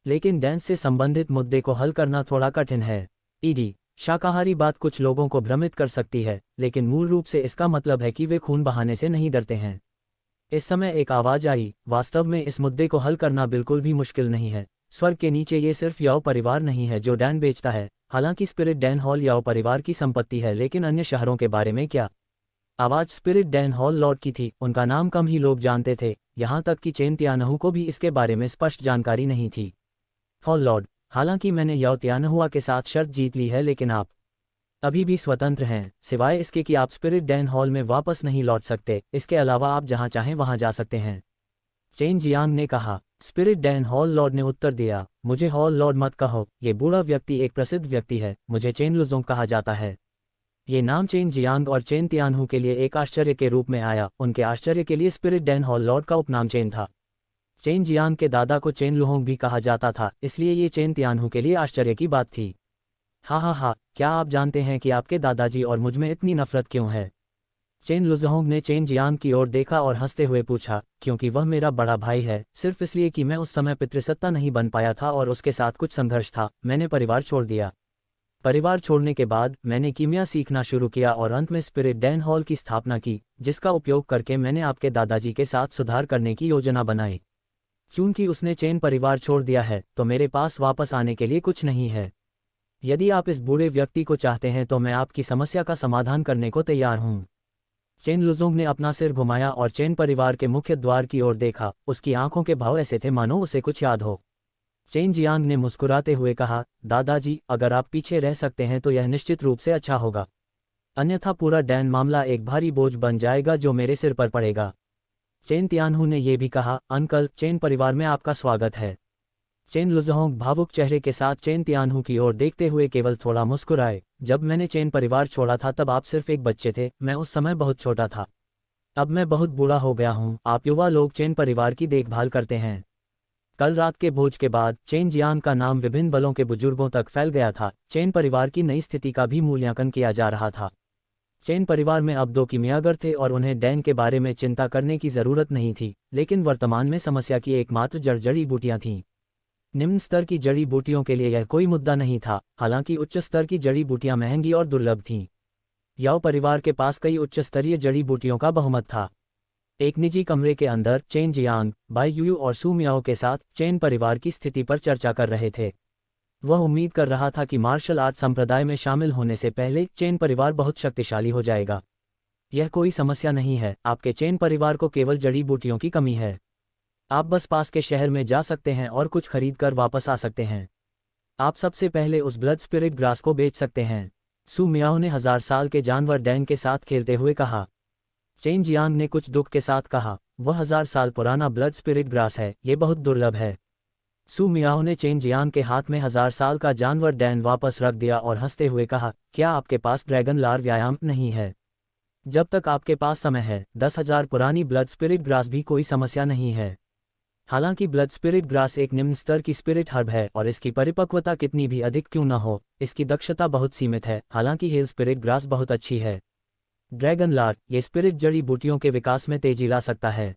लेकिन डांस से संबंधित मुद्दे को हल करना थोड़ा कठिन है। ईडी, शाकाहारी बात कुछ लोगों को भ्रमित कर सकती है, लेकिन मूल रूप से इसका मतलब है कि वे खून बहाने से नहीं डरते हैं। इस समय एक आवाज आई, वास्तव में इस मुद्दे को हल करना बिल्कुल भी मुश्किल नहीं है। स्वर्ग के नीचे ये सिर्फ याओ परिवार नहीं है जो डैन बेचता है। हालांकि स्पिरिट डैन हॉल याओ परिवार की संपत्ति है, लेकिन अन्य शहरों के बारे में क्या? आवाज स्पिरिट डैन हॉल लॉर्ड की थी। उनका नाम कम ही लोग जानते थे, यहाँ तक कि चेन तियानहू को भी इसके बारे में स्पष्ट जानकारी नहीं थी। हॉल लॉर्ड, हालांकि मैंने याओ तियानहुआ के साथ शर्त जीत ली है, लेकिन आप अभी भी स्वतंत्र हैं, सिवाय इसके कि आप स्पिरिट डैन हॉल में वापस नहीं लौट सकते। इसके अलावा आप जहां चाहें वहां जा सकते हैं। चेन जियांग ने कहा। स्पिरिट डैन हॉल लॉर्ड ने उत्तर दिया, मुझे हॉल लॉर्ड मत कहो, ये बूढ़ा व्यक्ति एक प्रसिद्ध व्यक्ति है, मुझे चेन लुजोंग कहा जाता है। ये नाम चेन जियांग और चेन तियानहू के लिए एक आश्चर्य के रूप में आया। उनके आश्चर्य के लिए स्पिरिट डैन हॉल लॉर्ड का उपनाम चेन था। चेन जियांग के दादा को चेन लुहोंग भी कहा जाता था, इसलिए ये चेन तियानहू के लिए आश्चर्य की बात थी। हा, क्या आप जानते हैं कि आपके दादाजी और मुझ में इतनी नफरत क्यों है? चेन लुजहोंग ने चेन जियांग की ओर देखा और हंसते हुए पूछा, क्योंकि वह मेरा बड़ा भाई है। सिर्फ इसलिए कि मैं उस समय पितृसत्ता नहीं बन पाया था और उसके साथ कुछ संघर्ष था, मैंने परिवार छोड़ दिया। परिवार छोड़ने के बाद मैंने कीमिया सीखना शुरू किया और अंत में स्पिरिट डैन हॉल की स्थापना की, जिसका उपयोग करके मैंने आपके दादाजी के साथ सुधार करने की योजना बनाई। चूंकि उसने चेन परिवार छोड़ दिया है, तो मेरे पास वापस आने के लिए कुछ नहीं है। यदि आप इस बूढ़े व्यक्ति को चाहते हैं तो मैं आपकी समस्या का समाधान करने को तैयार हूं। चेन लुजोंग ने अपना सिर घुमाया और चेन परिवार के मुख्य द्वार की ओर देखा। उसकी आंखों के भाव ऐसे थे मानो उसे कुछ याद हो। चेन जियांग ने मुस्कुराते हुए कहा, दादाजी, अगर आप पीछे रह सकते हैं तो यह निश्चित रूप से अच्छा होगा, अन्यथा पूरा डैन मामला एक भारी बोझ बन जाएगा जो मेरे सिर पर पड़ेगा। चेन तियानहू ने यह भी कहा, अंकल, चेन परिवार में आपका स्वागत है। चेन लुजहोंग भावुक चेहरे के साथ चेन तियानहू की ओर देखते हुए केवल थोड़ा मुस्कुराए। जब मैंने चेन परिवार छोड़ा था तब आप सिर्फ एक बच्चे थे, मैं उस समय बहुत छोटा था। अब मैं बहुत बूढ़ा हो गया हूँ, आप युवा लोग चेन परिवार की देखभाल करते हैं। कल रात के भोज के बाद चेन जियांग का नाम विभिन्न बलों के बुजुर्गों तक फैल गया था। चेन परिवार की नई स्थिति का भी मूल्यांकन किया जा रहा था। चेन परिवार में अब 2 कीमियागर थे और उन्हें डैन के बारे में चिंता करने की जरूरत नहीं थी, लेकिन वर्तमान में समस्या की एकमात्र जड़ी बूटियां थीं। निम्न स्तर की जड़ी बूटियों के लिए यह कोई मुद्दा नहीं था, हालांकि उच्च स्तर की जड़ी बूटियां महंगी और दुर्लभ थीं। याओ परिवार के पास कई उच्च स्तरीय जड़ी बूटियों का बहुमत था। एक निजी कमरे के अंदर चेन जियांग, बाई यूयू और सू मियाओ के साथ चेन परिवार की स्थिति पर चर्चा कर रहे थे। वह उम्मीद कर रहा था कि मार्शल आर्ट संप्रदाय में शामिल होने से पहले चेन परिवार बहुत शक्तिशाली हो जाएगा। यह कोई समस्या नहीं है, आपके चेन परिवार को केवल जड़ी बूटियों की कमी है। आप बस पास के शहर में जा सकते हैं और कुछ खरीद कर वापस आ सकते हैं। आप सबसे पहले उस ब्लड स्पिरिट ग्रास को बेच सकते हैं। सू मियाओ ने 1000 साल के जानवर डैन के साथ खेलते हुए कहा। चेन जियांग ने कुछ दुख के साथ कहा, वह 1000 साल पुराना ब्लड स्पिरिट ग्रास है, ये बहुत दुर्लभ है। सू मियाओ ने चेन जियांग के हाथ में 1000 साल का जानवर डैन वापस रख दिया और हंसते हुए कहा, क्या आपके पास ड्रैगन लार व्यायाम नहीं है? जब तक आपके पास समय है, 10,000 पुरानी ब्लड स्पिरिट ग्रास भी कोई समस्या नहीं है। हालांकि ब्लड स्पिरिट ग्रास एक निम्न स्तर की स्पिरिट हर्ब है और इसकी परिपक्वता कितनी भी अधिक क्यों न हो, इसकी दक्षता बहुत सीमित है। हालांकि हेल स्पिरिट ग्रास बहुत अच्छी है। ड्रैगन लार, ये स्पिरिट जड़ी बूटियों के विकास में तेजी ला सकता है।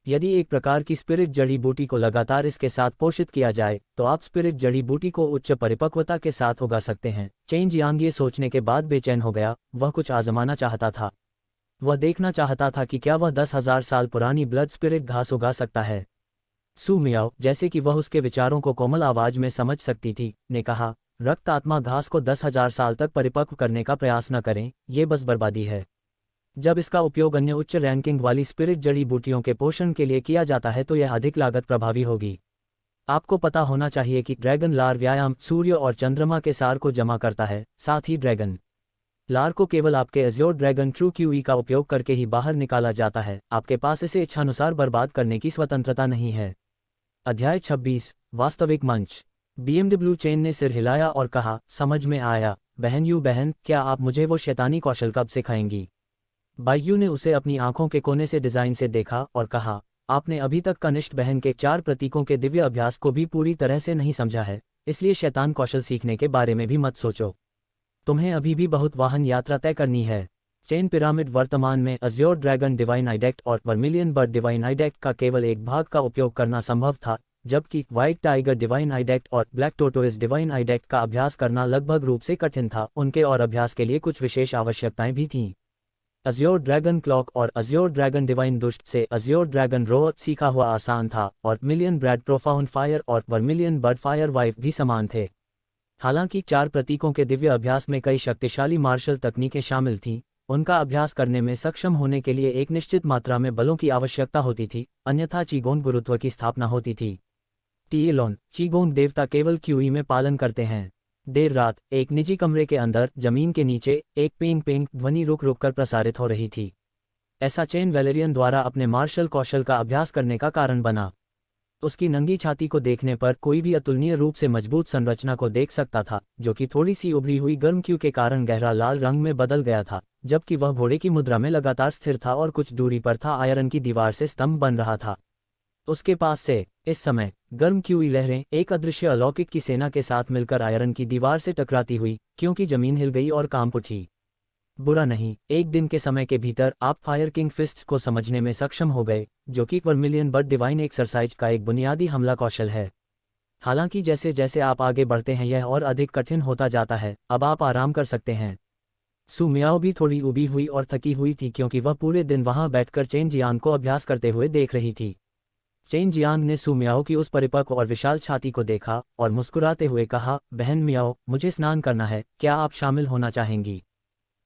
यदि एक प्रकार की स्पिरिट जड़ी बूटी को लगातार इसके साथ पोषित किया जाए तो आप स्पिरिट जड़ी बूटी को उच्च परिपक्वता के साथ उगा सकते हैं। चेन जियांग ये सोचने के बाद बेचैन हो गया। वह कुछ आजमाना चाहता था। वह देखना चाहता था कि क्या वह 10,000 साल पुरानी ब्लड स्पिरिट घास उगा सकता है। सू मियाओ, जैसे कि वह उसके विचारों को कोमल आवाज में समझ सकती थी, ने कहा, रक्त आत्मा घास को 10,000 साल तक परिपक्व करने का प्रयास न करें, ये बस बर्बादी है। जब इसका उपयोग अन्य उच्च रैंकिंग वाली स्पिरिट जड़ी बूटियों के पोषण के लिए किया जाता है तो यह अधिक लागत प्रभावी होगी। आपको पता होना चाहिए कि ड्रैगन लार व्यायाम, सूर्य और चंद्रमा के सार को जमा करता है। साथ ही ड्रैगन लार को केवल आपके अज्योर ड्रैगन ट्रू क्यूई का उपयोग करके ही बाहर निकाला जाता है। आपके पास इसे इच्छानुसार बर्बाद करने की स्वतंत्रता नहीं है। अध्याय 26, वास्तविक मंच। बीएमडब्ल्यू चेन ने सिर हिलाया और कहा, समझ में आया बहन, क्या आप मुझे वो शैतानी कौशल कब सिखाएंगी? बायू ने उसे अपनी आंखों के कोने से डिजाइन से देखा और कहा, आपने अभी तक कनिष्ठ बहन के 4 प्रतीकों के दिव्य अभ्यास को भी पूरी तरह से नहीं समझा है, इसलिए शैतान कौशल सीखने के बारे में भी मत सोचो। तुम्हें अभी भी बहुत वाहन यात्रा तय करनी है। चेन पिरामिड वर्तमान में अज्योर ड्रैगन डिवाइन आइडेक्ट और वर्मिलियन बर्ड डिवाइन आइडेक्ट का केवल एक भाग का उपयोग करना संभव था, जबकि व्हाइट टाइगर डिवाइन आइडेक्ट और ब्लैक टोटोइस डिवाइन आइडेक्ट का अभ्यास करना लगभग रूप से कठिन था। उनके और अभ्यास के लिए कुछ विशेष आवश्यकताएं भी थीं। अज्योर ड्रैगन क्लॉक और अज्योर ड्रैगन डिवाइन दुष्ट से अज्योर ड्रैगन रो सीखा हुआ आसान था और मिलियन ब्रैड प्रोफाउंड फायर और वर्मिलियन बर्ड फायर वाइफ भी समान थे। हालांकि 4 प्रतीकों के दिव्य अभ्यास में कई शक्तिशाली मार्शल तकनीकें शामिल थीं, उनका अभ्यास करने में सक्षम होने के लिए एक निश्चित मात्रा में बलों की आवश्यकता होती थी, अन्यथा चीगोंग गुरुत्व की स्थापना होती थी। टीएलोन, चीगोंग देवता केवल क्यूई में पालन करते हैं। देर रात एक निजी कमरे के अंदर जमीन के नीचे एक पेंग पेंग ध्वनि रुक रुक कर प्रसारित हो रही थी। ऐसा चेन वैलेरियन द्वारा अपने मार्शल कौशल का अभ्यास करने का कारण बना। उसकी नंगी छाती को देखने पर कोई भी अतुलनीय रूप से मजबूत संरचना को देख सकता था, जो कि थोड़ी सी उभरी हुई गर्म क्यू के कारण गहरा लाल रंग में बदल गया था, जबकि वह घोड़े की मुद्रा में लगातार स्थिर था और कुछ दूरी पर था आयरन की दीवार से स्तंभ बन रहा था। उसके पास से इस समय गर्म क्यूई लहरें एक अदृश्य अलौकिक की सेना के साथ मिलकर आयरन की दीवार से टकराती हुई, क्योंकि जमीन हिल गई और कांप उठी। बुरा नहीं, एक दिन के समय के भीतर आप फायर किंग फिस्ट्स को समझने में सक्षम हो गए, जो कि वर्मिलियन बर्ड डिवाइन एक्सरसाइज का एक बुनियादी हमला कौशल है। हालांकि जैसे जैसे आप आगे बढ़ते हैं यह और अधिक कठिन होता जाता है। अब आप आराम कर सकते हैं। सू मियाओ भी थोड़ी उबी हुई और थकी हुई थी, क्योंकि वह पूरे दिन वहां बैठकर चेन जियांग को अभ्यास करते हुए देख रही थी। चेन जियांग ने सू मियाओ की उस परिपक्व और विशाल छाती को देखा और मुस्कुराते हुए कहा, बहन मियाओ, मुझे स्नान करना है, क्या आप शामिल होना चाहेंगी?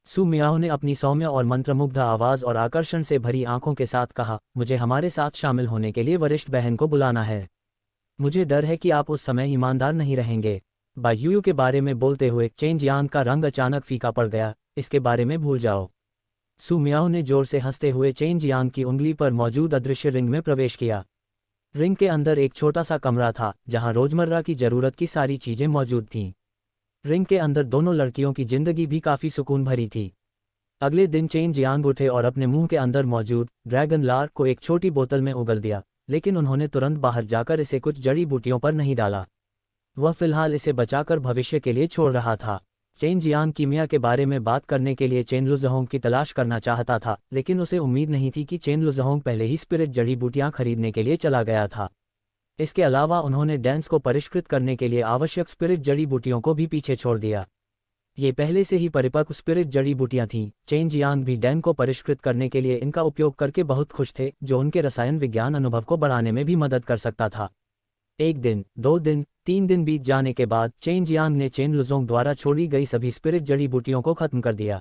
सू मियाओ ने अपनी सौम्य और मंत्रमुग्ध आवाज और आकर्षण से भरी आंखों के साथ कहा, मुझे हमारे साथ शामिल होने के लिए वरिष्ठ बहन को बुलाना है। मुझे डर है कि आप उस समय ईमानदार नहीं रहेंगे। बायूयू के बारे में बोलते हुए चेन जियांग का रंग अचानक फीका पड़ गया। इसके बारे में भूल जाओ। सू मियाओ ने जोर से हंसते हुए चेन जियांग की उंगली पर मौजूद अदृश्य रिंग में प्रवेश किया। रिंग के अंदर एक छोटा सा कमरा था, जहां रोजमर्रा की जरूरत की सारी चीजें मौजूद थीं। रिंग के अंदर दोनों लड़कियों की जिंदगी भी काफी सुकून भरी थी। अगले दिन चेन जियांग उठे और अपने मुंह के अंदर मौजूद ड्रैगन लार को एक छोटी बोतल में उगल दिया, लेकिन उन्होंने तुरंत बाहर जाकर इसे कुछ जड़ी बूटियों पर नहीं डाला। वह फिलहाल इसे बचाकर भविष्य के लिए छोड़ रहा था। चेन जियांग कीमिया के बारे में बात करने के लिए चेन लुजहोंग की तलाश करना चाहता था, लेकिन उसे उम्मीद नहीं थी कि चेन लुजहोंग पहले ही स्पिरिट जड़ी बूटियां खरीदने के लिए चला गया था। इसके अलावा उन्होंने डैंस को परिष्कृत करने के लिए आवश्यक स्पिरिट जड़ी बूटियों को भी पीछे छोड़ दिया। ये पहले से ही परिपक्व स्पिरिट जड़ी बूटियां थीं। चेन जियांग भी डैन को परिष्कृत करने के लिए इनका उपयोग करके बहुत खुश थे, जो उनके रसायन विज्ञान अनुभव को बढ़ाने में भी मदद कर सकता था। 1 दिन, 2 दिन, 3 दिन बीत जाने के बाद चेन जियांग ने चेन लुजोंग द्वारा छोड़ी गई सभी स्पिरिट जड़ी बूटियों को खत्म कर दिया।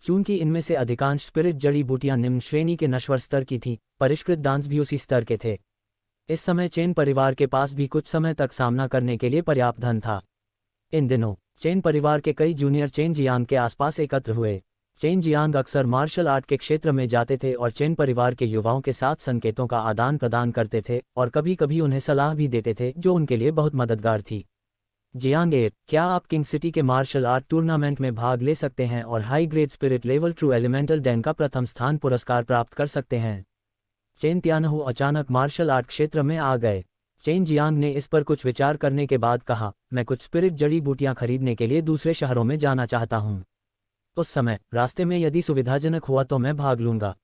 चूंकि इनमें से अधिकांश स्पिरिट जड़ी बूटियां निम्न श्रेणी के नश्वर स्तर की थीं, परिष्कृत डांस भी उसी स्तर के थे। इस समय चेन परिवार के पास भी कुछ समय तक सामना करने के लिए पर्याप्त धन था। इन दिनों चेन परिवार के कई जूनियर चेन जियांग के आसपास एकत्र हुए। चेन जियांग अक्सर मार्शल आर्ट के क्षेत्र में जाते थे और चेन परिवार के युवाओं के साथ संकेतों का आदान प्रदान करते थे और कभी कभी उन्हें सलाह भी देते थे, जो उनके लिए बहुत मददगार थी। जियांग एयर, क्या आप किंग सिटी के मार्शल आर्ट टूर्नामेंट में भाग ले सकते हैं और high grade spirit level true elemental Dan का प्रथम स्थान पुरस्कार प्राप्त कर सकते हैं? चेन तियानहू अचानक मार्शल आर्ट क्षेत्र में आ गए। चेन जियांग ने इस पर कुछ विचार करने के बाद कहा, मैं कुछ स्पिरिट जड़ी बूटियां खरीदने के लिए दूसरे शहरों में जाना चाहता हूं। उस समय रास्ते में यदि सुविधाजनक हुआ तो मैं भाग लूंगा।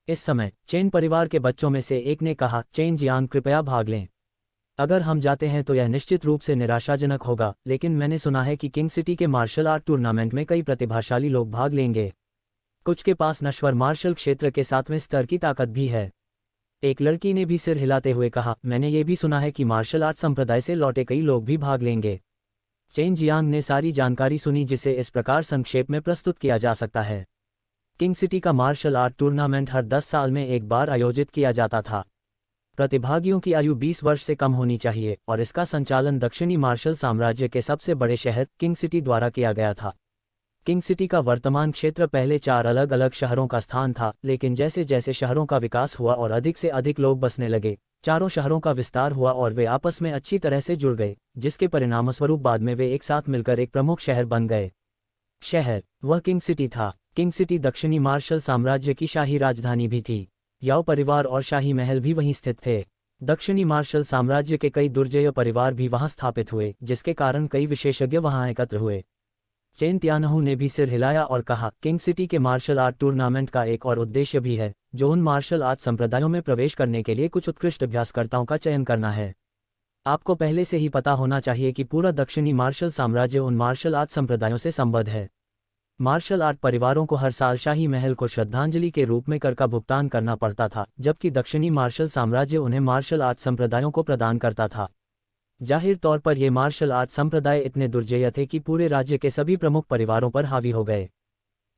इस समय चेन परिवार के बच्चों में से एक ने कहा, चेन जियांग कृपया भाग लें। अगर हम जाते हैं तो यह निश्चित रूप से निराशाजनक होगा, लेकिन मैंने सुना है कि किंग सिटी के मार्शल आर्ट टूर्नामेंट में कई प्रतिभाशाली लोग भाग लेंगे। कुछ के पास नश्वर मार्शल क्षेत्र के 7वें स्तर की ताकत भी है। एक लड़की ने भी सिर हिलाते हुए कहा, मैंने ये भी सुना है कि मार्शल आर्ट संप्रदाय से लौटे कई लोग भी भाग लेंगे। चेन जियांग ने सारी जानकारी सुनी, जिसे इस प्रकार संक्षेप में प्रस्तुत किया जा सकता है। किंग सिटी का मार्शल आर्ट टूर्नामेंट हर 10 साल में एक बार आयोजित किया जाता था। प्रतिभागियों की आयु 20 वर्ष से कम होनी चाहिए और इसका संचालन दक्षिणी मार्शल साम्राज्य के सबसे बड़े शहर किंग सिटी द्वारा किया गया था। किंग सिटी का वर्तमान क्षेत्र पहले 4 अलग अलग शहरों का स्थान था, लेकिन जैसे जैसे शहरों का विकास हुआ और अधिक से अधिक लोग बसने लगे, चारों शहरों का विस्तार हुआ और वे आपस में अच्छी तरह से जुड़ गए, जिसके परिणामस्वरूप बाद में वे एक साथ मिलकर एक प्रमुख शहर बन गए। शहर वह किंग सिटी था। किंग सिटी दक्षिणी मार्शल साम्राज्य की शाही राजधानी भी थी। याओ परिवार और शाही महल भी वहीं स्थित थे। दक्षिणी मार्शल साम्राज्य के कई दुर्जय परिवार भी वहां स्थापित हुए, जिसके कारण कई विशेषज्ञ वहां एकत्र हुए। चेन तियानहू ने भी सिर हिलाया और कहा, किंग सिटी के मार्शल आर्ट टूर्नामेंट का एक और उद्देश्य भी है, जो उन मार्शल आर्ट संप्रदायों में प्रवेश करने के लिए कुछ उत्कृष्ट अभ्यासकर्ताओं का चयन करना है। आपको पहले से ही पता होना चाहिए कि पूरा दक्षिणी मार्शल साम्राज्य उन मार्शल आर्ट संप्रदायों से संबद्ध है। मार्शल आर्ट परिवारों को हर साल शाही महल को श्रद्धांजलि के रूप में कर का भुगतान करना पड़ता था, जबकि दक्षिणी मार्शल साम्राज्य उन्हें मार्शल आर्ट संप्रदायों को प्रदान करता था। जाहिर तौर पर ये मार्शल आर्ट संप्रदाय इतने दुर्जय थे कि पूरे राज्य के सभी प्रमुख परिवारों पर हावी हो गए।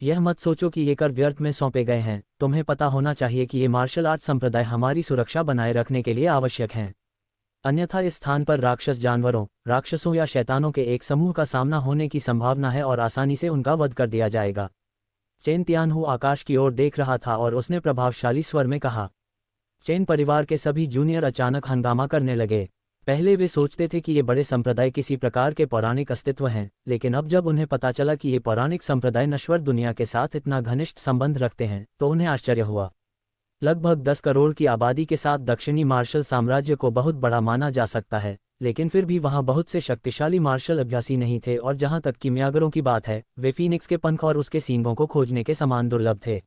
यह मत सोचो कि ये कर व्यर्थ में सौंपे गए हैं। तुम्हें पता होना चाहिए कि ये मार्शल आर्ट संप्रदाय हमारी सुरक्षा बनाए रखने के लिए आवश्यक हैं। अन्यथा इस स्थान पर राक्षस जानवरों, राक्षसों या शैतानों के एक समूह का सामना होने की संभावना है और आसानी से उनका वध कर दिया जाएगा। चेन तियानहू आकाश की ओर देख रहा था और उसने प्रभावशाली स्वर में कहा। चेन परिवार के सभी जूनियर अचानक हंगामा करने लगे। पहले वे सोचते थे कि ये बड़े संप्रदाय किसी प्रकार के पौराणिक अस्तित्व हैं, लेकिन अब जब उन्हें पता चला कि ये पौराणिक संप्रदाय नश्वर दुनिया के साथ इतना घनिष्ठ संबंध रखते हैं, तो उन्हें आश्चर्य हुआ। लगभग 10 करोड़ की आबादी के साथ दक्षिणी मार्शल साम्राज्य को बहुत बड़ा माना जा सकता है, लेकिन फिर भी वहां बहुत से शक्तिशाली मार्शल अभ्यासी नहीं थे, और जहां तक किमियागरों की बात है, वे फीनिक्स के पंख और उसके सींगों को खोजने के समान दुर्लभ थे।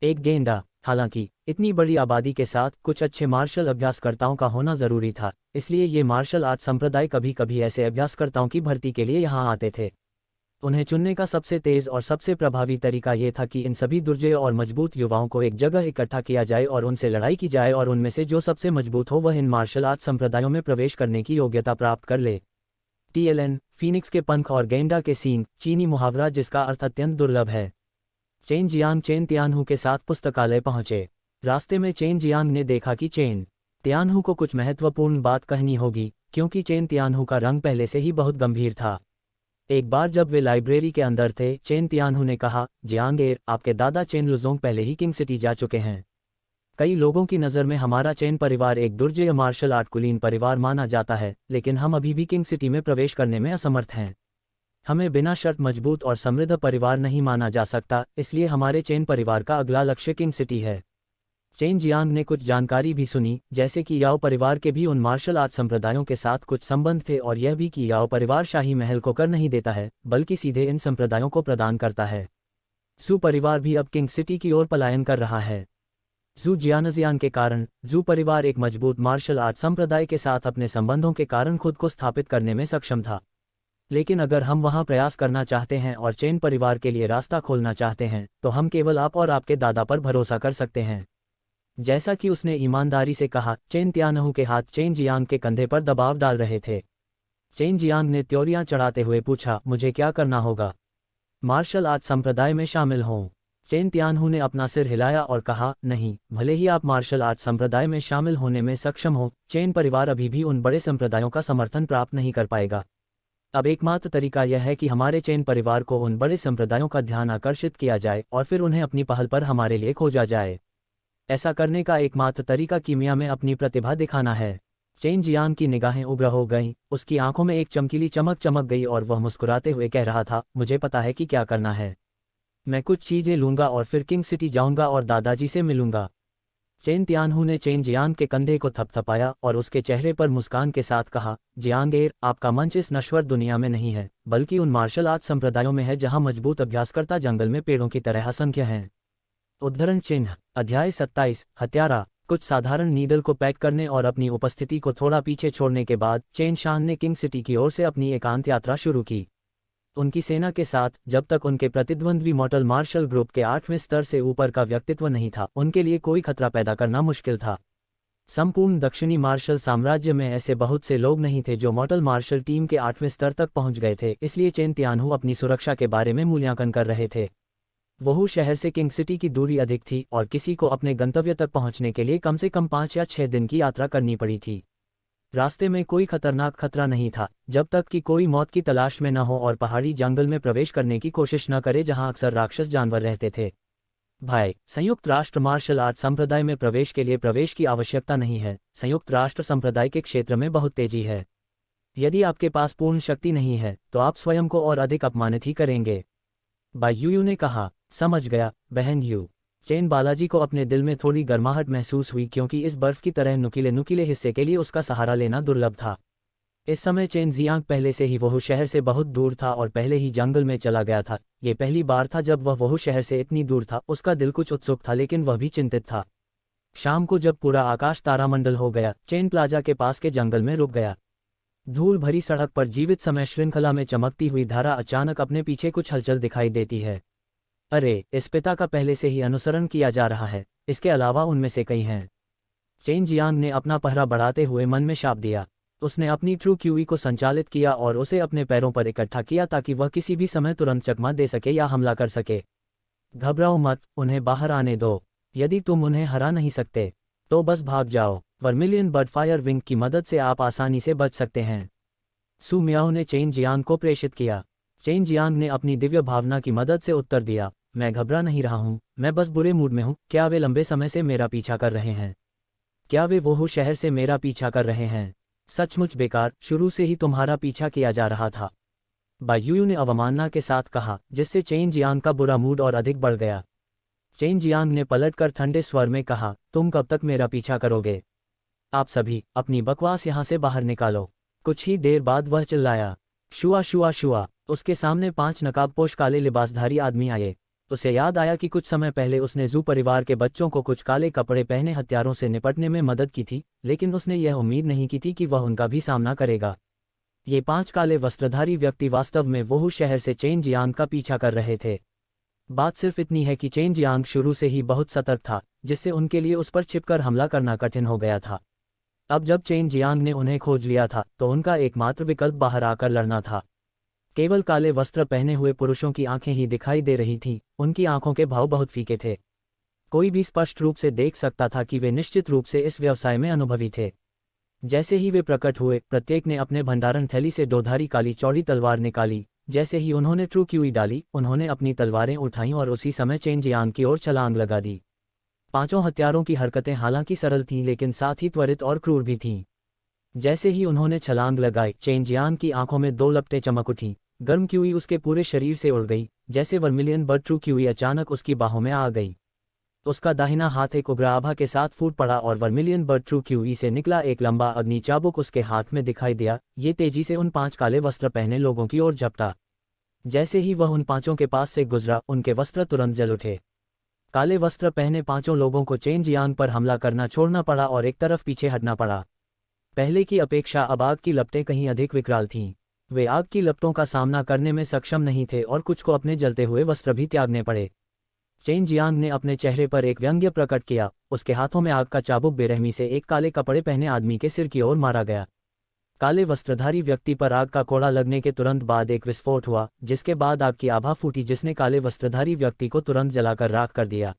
एक गेंडा। हालांकि इतनी बड़ी आबादी के साथ कुछ अच्छे मार्शल अभ्यासकर्ताओं का होना जरूरी था, इसलिए ये मार्शल आर्ट संप्रदाय कभी कभी ऐसे अभ्यासकर्ताओं की भर्ती के लिए यहाँ आते थे। उन्हें चुनने का सबसे तेज और सबसे प्रभावी तरीका ये था कि इन सभी दुर्जय और मजबूत युवाओं को एक जगह इकट्ठा किया जाए और उनसे लड़ाई की जाए, और उनमें से जो सबसे मजबूत हो वह इन मार्शल आर्ट संप्रदायों में प्रवेश करने की योग्यता प्राप्त कर ले। TLN, फीनिक्स के पंख और गेंडा के सींग, चीनी मुहावरा जिसका अर्थ अत्यंत दुर्लभ है। चेन जियांग चेन तियानहू के साथ पुस्तकालय पहुंचे। रास्ते में चेन जियांग ने देखा कि चेन तियानहू को कुछ महत्वपूर्ण बात कहनी होगी, क्योंकि चेन तियानहू का रंग पहले से ही बहुत गंभीर था। एक बार जब वे लाइब्रेरी के अंदर थे, चेन तियानहू ने कहा, जियांग एर, आपके दादा चेन लुजोंग पहले ही किंग सिटी जा चुके हैं। कई लोगों की नज़र में हमारा चेन परिवार एक दुर्जय मार्शल आर्ट कुलीन परिवार माना जाता है, लेकिन हम अभी भी किंग सिटी में प्रवेश करने में असमर्थ हैं। हमें बिना शर्त मजबूत और समृद्ध परिवार नहीं माना जा सकता, इसलिए हमारे चेन परिवार का अगला लक्ष्य किंग सिटी है। चेन जियांग ने कुछ जानकारी भी सुनी, जैसे कि याओ परिवार के भी उन मार्शल आर्ट संप्रदायों के साथ कुछ संबंध थे, और यह भी कि याओ परिवार शाही महल को कर नहीं देता है, बल्कि सीधे इन संप्रदायों को प्रदान करता है। जू परिवार भी अब किंग सिटी की ओर पलायन कर रहा है। जू जियानजियान के कारण जू परिवार एक मजबूत मार्शल आर्ट संप्रदाय के साथ अपने संबंधों के कारण खुद को स्थापित करने में सक्षम था। लेकिन अगर हम वहां प्रयास करना चाहते हैं और चेन परिवार के लिए रास्ता खोलना चाहते हैं, तो हम केवल आप और आपके दादा पर भरोसा कर सकते हैं। जैसा कि उसने ईमानदारी से कहा, चेन तियानहू के हाथ चेन जियांग के कंधे पर दबाव डाल रहे थे। चेन जियांग ने त्योरियां चढ़ाते हुए पूछा, मुझे क्या करना होगा? मार्शल आर्ट संप्रदाय में शामिल हों? चेन तियानहू ने अपना सिर हिलाया और कहा, नहीं, भले ही आप मार्शल आर्ट संप्रदाय में शामिल होने में सक्षम हो, चेन परिवार अभी भी उन बड़े संप्रदायों का समर्थन प्राप्त नहीं कर पाएगा। अब एकमात्र तरीका यह है कि हमारे चेन परिवार को उन बड़े संप्रदायों का ध्यान आकर्षित किया जाए और फिर उन्हें अपनी पहल पर हमारे लिए खोजा जाए। ऐसा करने का एकमात्र तरीका कीमिया में अपनी प्रतिभा दिखाना है। चेन जियांग की निगाहें उग्र हो गईं, उसकी आंखों में एक चमकीली चमक चमक गई और वह मुस्कुराते हुए कह रहा था, मुझे पता है कि क्या करना है। मैं कुछ चीजें लूंगा और फिर किंग सिटी जाऊंगा और दादाजी से मिलूंगा। चेन तियानहू ने चेन जियांग के कंधे को थपथपाया और उसके चेहरे पर मुस्कान के साथ कहा, जियांगेर, आपका मंच इस नश्वर दुनिया में नहीं है, बल्कि उन मार्शल आर्ट संप्रदायों में है जहां मजबूत अभ्यासकर्ता जंगल में पेड़ों की तरह असंख्य हैं। उद्धरण चिन्ह। अध्याय 27। हत्यारा। कुछ साधारण नीडल को पैक करने और अपनी उपस्थिति को थोड़ा पीछे छोड़ने के बाद चेन शान ने किंग सिटी की ओर से अपनी एकांत यात्रा शुरू की। उनकी सेना के साथ, जब तक उनके प्रतिद्वंद्वी मॉर्टल मार्शल ग्रुप के 8वें स्तर से ऊपर का व्यक्तित्व नहीं था, उनके लिए कोई खतरा पैदा करना मुश्किल था। संपूर्ण दक्षिणी मार्शल साम्राज्य में ऐसे बहुत से लोग नहीं थे जो मॉर्टल मार्शल टीम के 8वें स्तर तक पहुंच गए थे, इसलिए चेन तियानहू अपनी सुरक्षा के बारे में मूल्यांकन कर रहे थे। वोहू शहर से किंग सिटी की दूरी अधिक थी और किसी को अपने गंतव्य तक पहुंचने के लिए कम से कम 5 या 6 दिन की यात्रा करनी पड़ी थी। रास्ते में कोई खतरनाक खतरा नहीं था, जब तक कि कोई मौत की तलाश में न हो और पहाड़ी जंगल में प्रवेश करने की कोशिश न करे जहां अक्सर राक्षस जानवर रहते थे। भाई, संयुक्त राष्ट्र मार्शल आर्ट संप्रदाय में प्रवेश के लिए प्रवेश की आवश्यकता नहीं है। संयुक्त राष्ट्र संप्रदाय के क्षेत्र में बहुत तेजी है। यदि आपके पास पूर्ण शक्ति नहीं है तो आप स्वयं को और अधिक अपमानित ही करेंगे। बाई यूयू ने कहा, समझ गया बहन यू। चेन बालाजी को अपने दिल में थोड़ी गर्माहट महसूस हुई क्योंकि इस बर्फ की तरह नुकीले नुकीले हिस्से के लिए उसका सहारा लेना दुर्लभ था। इस समय चेन जियांग पहले से ही वोहू शहर से बहुत दूर था और पहले ही जंगल में चला गया था। ये पहली बार था जब वह वोहू शहर से इतनी दूर था। उसका दिल कुछ उत्सुक था लेकिन वह भी चिंतित था। शाम को जब पूरा आकाश तारामंडल हो गया, चेन प्लाजा के पास के जंगल में रुक गया। धूल भरी सड़क पर जीवित समय श्रृंखला में चमकती हुई धारा अचानक अपने पीछे कुछ हलचल दिखाई देती है। अरे, इस पिता का पहले से ही अनुसरण किया जा रहा है, इसके अलावा उनमें से कई हैं। चेन जियांग ने अपना पहरा बढ़ाते हुए मन में शाप दिया। उसने अपनी ट्रू क्यूई को संचालित किया और उसे अपने पैरों पर इकट्ठा किया ताकि वह किसी भी समय तुरंत चकमा दे सके या हमला कर सके। घबराओ मत, उन्हें बाहर आने दो। यदि तुम उन्हें हरा नहीं सकते तो बस भाग जाओ। वर्मिलियन बर्डफायर विंग की मदद से आप आसानी से बच सकते हैं। सू मियाओ ने चेन जियांग को प्रेषित किया। चेन जियांग ने अपनी दिव्य भावना की मदद से उत्तर दिया, मैं घबरा नहीं रहा हूं, मैं बस बुरे मूड में हूं। क्या वे लंबे समय से मेरा पीछा कर रहे हैं? क्या वे वोहू शहर से मेरा पीछा कर रहे हैं? सचमुच बेकार, शुरू से ही तुम्हारा पीछा किया जा रहा था। बाई यूयू ने अवमानना के साथ कहा, जिससे चेन जियांग का बुरा मूड और अधिक बढ़ गया। चेन जियांग ने पलटकर ठंडे स्वर में कहा, तुम कब तक मेरा पीछा करोगे? आप सभी अपनी बकवास यहां से बाहर निकालो। कुछ ही देर बाद वह चिल्लाया, शुआ शुआ शुआ। उसके सामने 5 नकाबपोश काले लिबासधारी आदमी आए। उसे याद आया कि कुछ समय पहले उसने जू परिवार के बच्चों को कुछ काले कपड़े पहने हत्यारों से निपटने में मदद की थी, लेकिन उसने यह उम्मीद नहीं की थी कि वह उनका भी सामना करेगा। ये 5 काले वस्त्रधारी व्यक्ति वास्तव में वोहू शहर से चेन जियांग का पीछा कर रहे थे। बात सिर्फ इतनी है कि चेन जियांग शुरू से ही बहुत सतर्क था, जिससे उनके लिए उस पर छिपकर हमला करना कठिन हो गया था। अब जब चेन जियांग ने उन्हें खोज लिया था तो उनका एकमात्र विकल्प बाहर आकर लड़ना था। केवल काले वस्त्र पहने हुए पुरुषों की आंखें ही दिखाई दे रही थीं। उनकी आंखों के भाव बहुत फीके थे। कोई भी स्पष्ट रूप से देख सकता था कि वे निश्चित रूप से इस व्यवसाय में अनुभवी थे। जैसे ही वे प्रकट हुए, प्रत्येक ने अपने भंडारण थैली से 2 धारी काली चौड़ी तलवार निकाली। जैसे ही उन्होंने ट्रू क्यूई डाली, उन्होंने अपनी तलवारें उठाईं और उसी समय चेन जियांग की ओर छलांग लगा दी। 5 हत्यारों की हरकतें हालांकि सरल थीं लेकिन साथ ही त्वरित और क्रूर भी थीं। जैसे ही उन्होंने छलांग लगाई, चेन जियांग की आंखों में 2 लपटें चमक उठीं। गर्म क्यूई उसके पूरे शरीर से उड़ गई, जैसे वर्मिलियन बर्ड ट्रू क्यूई अचानक उसकी बाहों में आ गई। उसका दाहिना हाथ एक उग्र आभा के साथ फूट पड़ा और वर्मिलियन बर्ड ट्रू क्यूई से निकला एक लंबा अग्नि चाबुक उसके हाथ में दिखाई दिया। ये तेजी से उन 5 काले वस्त्र पहने लोगों की ओर झपटा। जैसे ही वह उन 5 के पास से गुजरा, उनके वस्त्र तुरंत जल उठे। काले वस्त्र पहने 5 लोगों को चेन जियांग पर हमला करना छोड़ना पड़ा और एक तरफ पीछे हटना पड़ा। पहले की अपेक्षा अब आग की लपटें कहीं अधिक विकराल थीं। वे आग की लपटों का सामना करने में सक्षम नहीं थे और कुछ को अपने जलते हुए वस्त्र भी त्यागने पड़े। चेन जियांग ने अपने चेहरे पर एक व्यंग्य प्रकट किया। उसके हाथों में आग का चाबुक बेरहमी से एक काले कपड़े पहने आदमी के सिर की ओर मारा गया। काले वस्त्रधारी व्यक्ति पर आग का कोड़ा लगने के तुरंत बाद एक विस्फोट हुआ, जिसके बाद आग की आभा फूटी जिसने काले वस्त्रधारी व्यक्ति को तुरंत जलाकर राख कर दिया।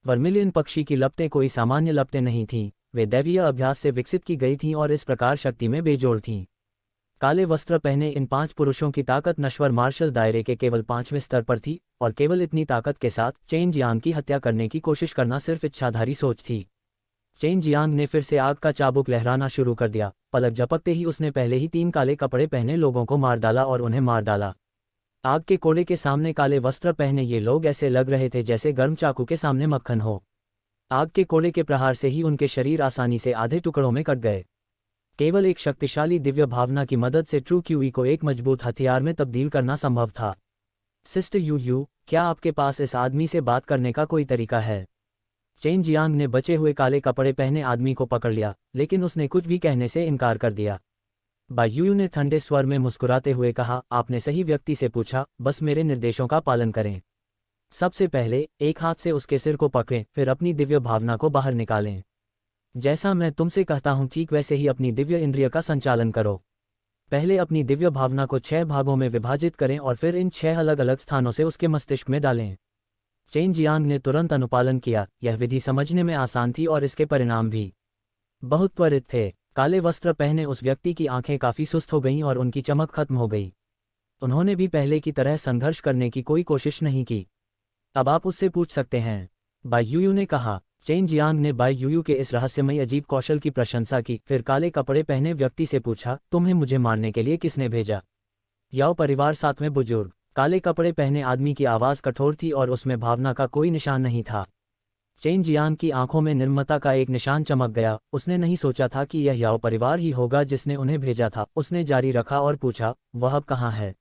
वर्मिलियन पक्षी की लपटें कोई सामान्य लपटें नहीं थीं। वे दैवीय अभ्यास से विकसित की गई थीं और इस प्रकार शक्ति में बेजोड़ थीं। काले वस्त्र पहने इन 5 पुरुषों की ताकत नश्वर मार्शल दायरे के केवल 5वें स्तर पर थी और केवल इतनी ताकत के साथ चेन जियांग की हत्या करने की कोशिश करना सिर्फ इच्छाधारी सोच थी। चेन जियांग ने फिर से आग का चाबुक लहराना शुरू कर दिया। पलक झपकते ही उसने पहले ही 3 काले कपड़े पहने लोगों को मार डाला और उन्हें मार डाला। आग के कोड़े के सामने काले वस्त्र पहने ये लोग ऐसे लग रहे थे जैसे गर्म चाकू के सामने मक्खन हो। आग के कोड़े के प्रहार से ही उनके शरीर आसानी से आधे टुकड़ों में कट गए। केवल एक शक्तिशाली दिव्य भावना की मदद से ट्रू क्यूई को एक मजबूत हथियार में तब्दील करना संभव था। सिस्टर यू, क्या आपके पास इस आदमी से बात करने का कोई तरीका है? चेन जियांग ने बचे हुए काले कपड़े पहने आदमी को पकड़ लिया, लेकिन उसने कुछ भी कहने से इनकार कर दिया। बाई यूयू ने ठंडे स्वर में मुस्कुराते हुए कहा, आपने सही व्यक्ति से पूछा, बस मेरे निर्देशों का पालन करें। सबसे पहले एक हाथ से उसके सिर को पकड़ें, फिर अपनी दिव्य भावना को बाहर निकालें। जैसा मैं तुमसे कहता हूं ठीक वैसे ही अपनी दिव्य इंद्रिय का संचालन करो। पहले अपनी दिव्य भावना को 6 भागों में विभाजित करें और फिर इन 6 अलग अलग स्थानों से उसके मस्तिष्क में डालें। चेन जियांग ने तुरंत अनुपालन किया। यह विधि समझने में आसान थी और इसके परिणाम भी बहुत त्वरित थे। काले वस्त्र पहने उस व्यक्ति की आंखें काफी सुस्त हो गईं और उनकी चमक खत्म हो गई। उन्होंने भी पहले की तरह संघर्ष करने की कोई कोशिश नहीं की। अब आप उससे पूछ सकते हैं, बाई यूयू ने कहा। चेन जियांग ने बाई यूयू के इस रहस्यमयी अजीब कौशल की प्रशंसा की, फिर काले कपड़े पहने व्यक्ति से पूछा, तुम्हें मुझे मारने के लिए किसने भेजा? याओ परिवार, 7वें बुजुर्ग। काले कपड़े पहने आदमी की आवाज़ कठोर थी और उसमें भावना का कोई निशान नहीं था। चेन जियांग की आंखों में निर्ममता का एक निशान चमक गया। उसने नहीं सोचा था कि यह याओ परिवार ही होगा जिसने उन्हें भेजा था। उसने जारी रखा और पूछा, वह अब कहाँ है?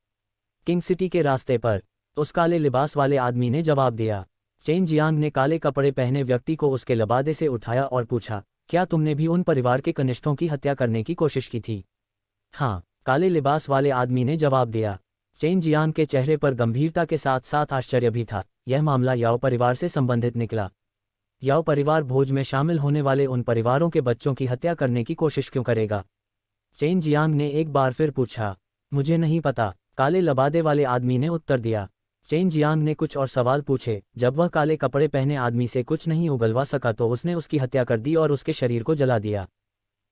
किंग सिटी के रास्ते पर, उस काले लिबास वाले आदमी ने जवाब दिया। चेन जियांग ने काले कपड़े पहने व्यक्ति को उसके लबादे से उठाया और पूछा, क्या तुमने भी उन परिवार के कनिष्ठों की हत्या करने की कोशिश की थी? हाँ, काले लिबास वाले आदमी ने जवाब दिया। चेन जियांग के चेहरे पर गंभीरता के साथ साथ आश्चर्य भी था। यह मामला याओ परिवार से संबंधित निकला। याओ परिवार भोज में शामिल होने वाले उन परिवारों के बच्चों की हत्या करने की कोशिश क्यों करेगा? चेन जियांग ने एक बार फिर पूछा। मुझे नहीं पता, काले लबादे वाले आदमी ने उत्तर दिया। चेन जियांग ने कुछ और सवाल पूछे। जब वह काले कपड़े पहने आदमी से कुछ नहीं उगलवा सका तो उसने उसकी हत्या कर दी और उसके शरीर को जला दिया।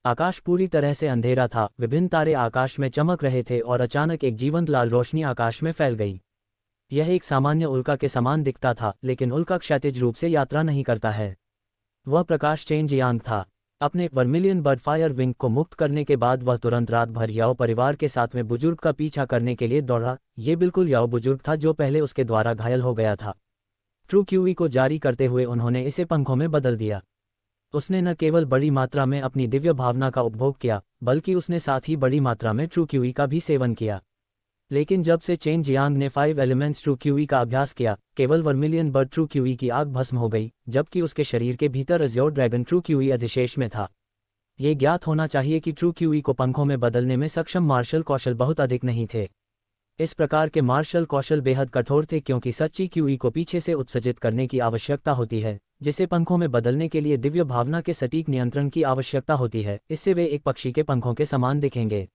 आकाश पूरी तरह से अंधेरा था। विभिन्न तारे आकाश में चमक रहे थे और अचानक एक जीवंत लाल रोशनी आकाश में फैल गई। यह एक सामान्य उल्का के समान दिखता था, लेकिन उल्का क्षैतिज रूप से यात्रा नहीं करता है। वह प्रकाश चेन जियांग था। अपने वर्मिलियन बर्ड फायर विंग को मुक्त करने के बाद वह तुरंत रात भर याओ परिवार के 7वें बुजुर्ग का पीछा करने के लिए दौड़ा। ये बिल्कुल याओ बुजुर्ग था जो पहले उसके द्वारा घायल हो गया था। ट्रू क्यूई को जारी करते हुए उन्होंने इसे पंखों में बदल दिया। उसने न केवल बड़ी मात्रा में अपनी दिव्य भावना का उपभोग किया, बल्कि उसने साथ ही बड़ी मात्रा में ट्रू क्यूई का भी सेवन किया। लेकिन जब से चेन जियांग ने 5 एलिमेंट्स ट्रू क्यूई का अभ्यास किया, केवल वर्मिलियन बर्ड ट्रू क्यूई की आग भस्म हो गई, जबकि उसके शरीर के भीतर अज्योर ड्रैगन ट्रू क्यूई अधिशेष में था। ये ज्ञात होना चाहिए कि ट्रू क्यूई को पंखों में बदलने में सक्षम मार्शल कौशल बहुत अधिक नहीं थे। इस प्रकार के मार्शल कौशल बेहद कठोर थे क्योंकि सच्ची क्यूई को पीछे से उत्सर्जित करने की आवश्यकता होती है, जिसे पंखों में बदलने के लिए दिव्य भावना के सटीक नियंत्रण की आवश्यकता होती है। इससे वे एक पक्षी के पंखों के समान दिखेंगे।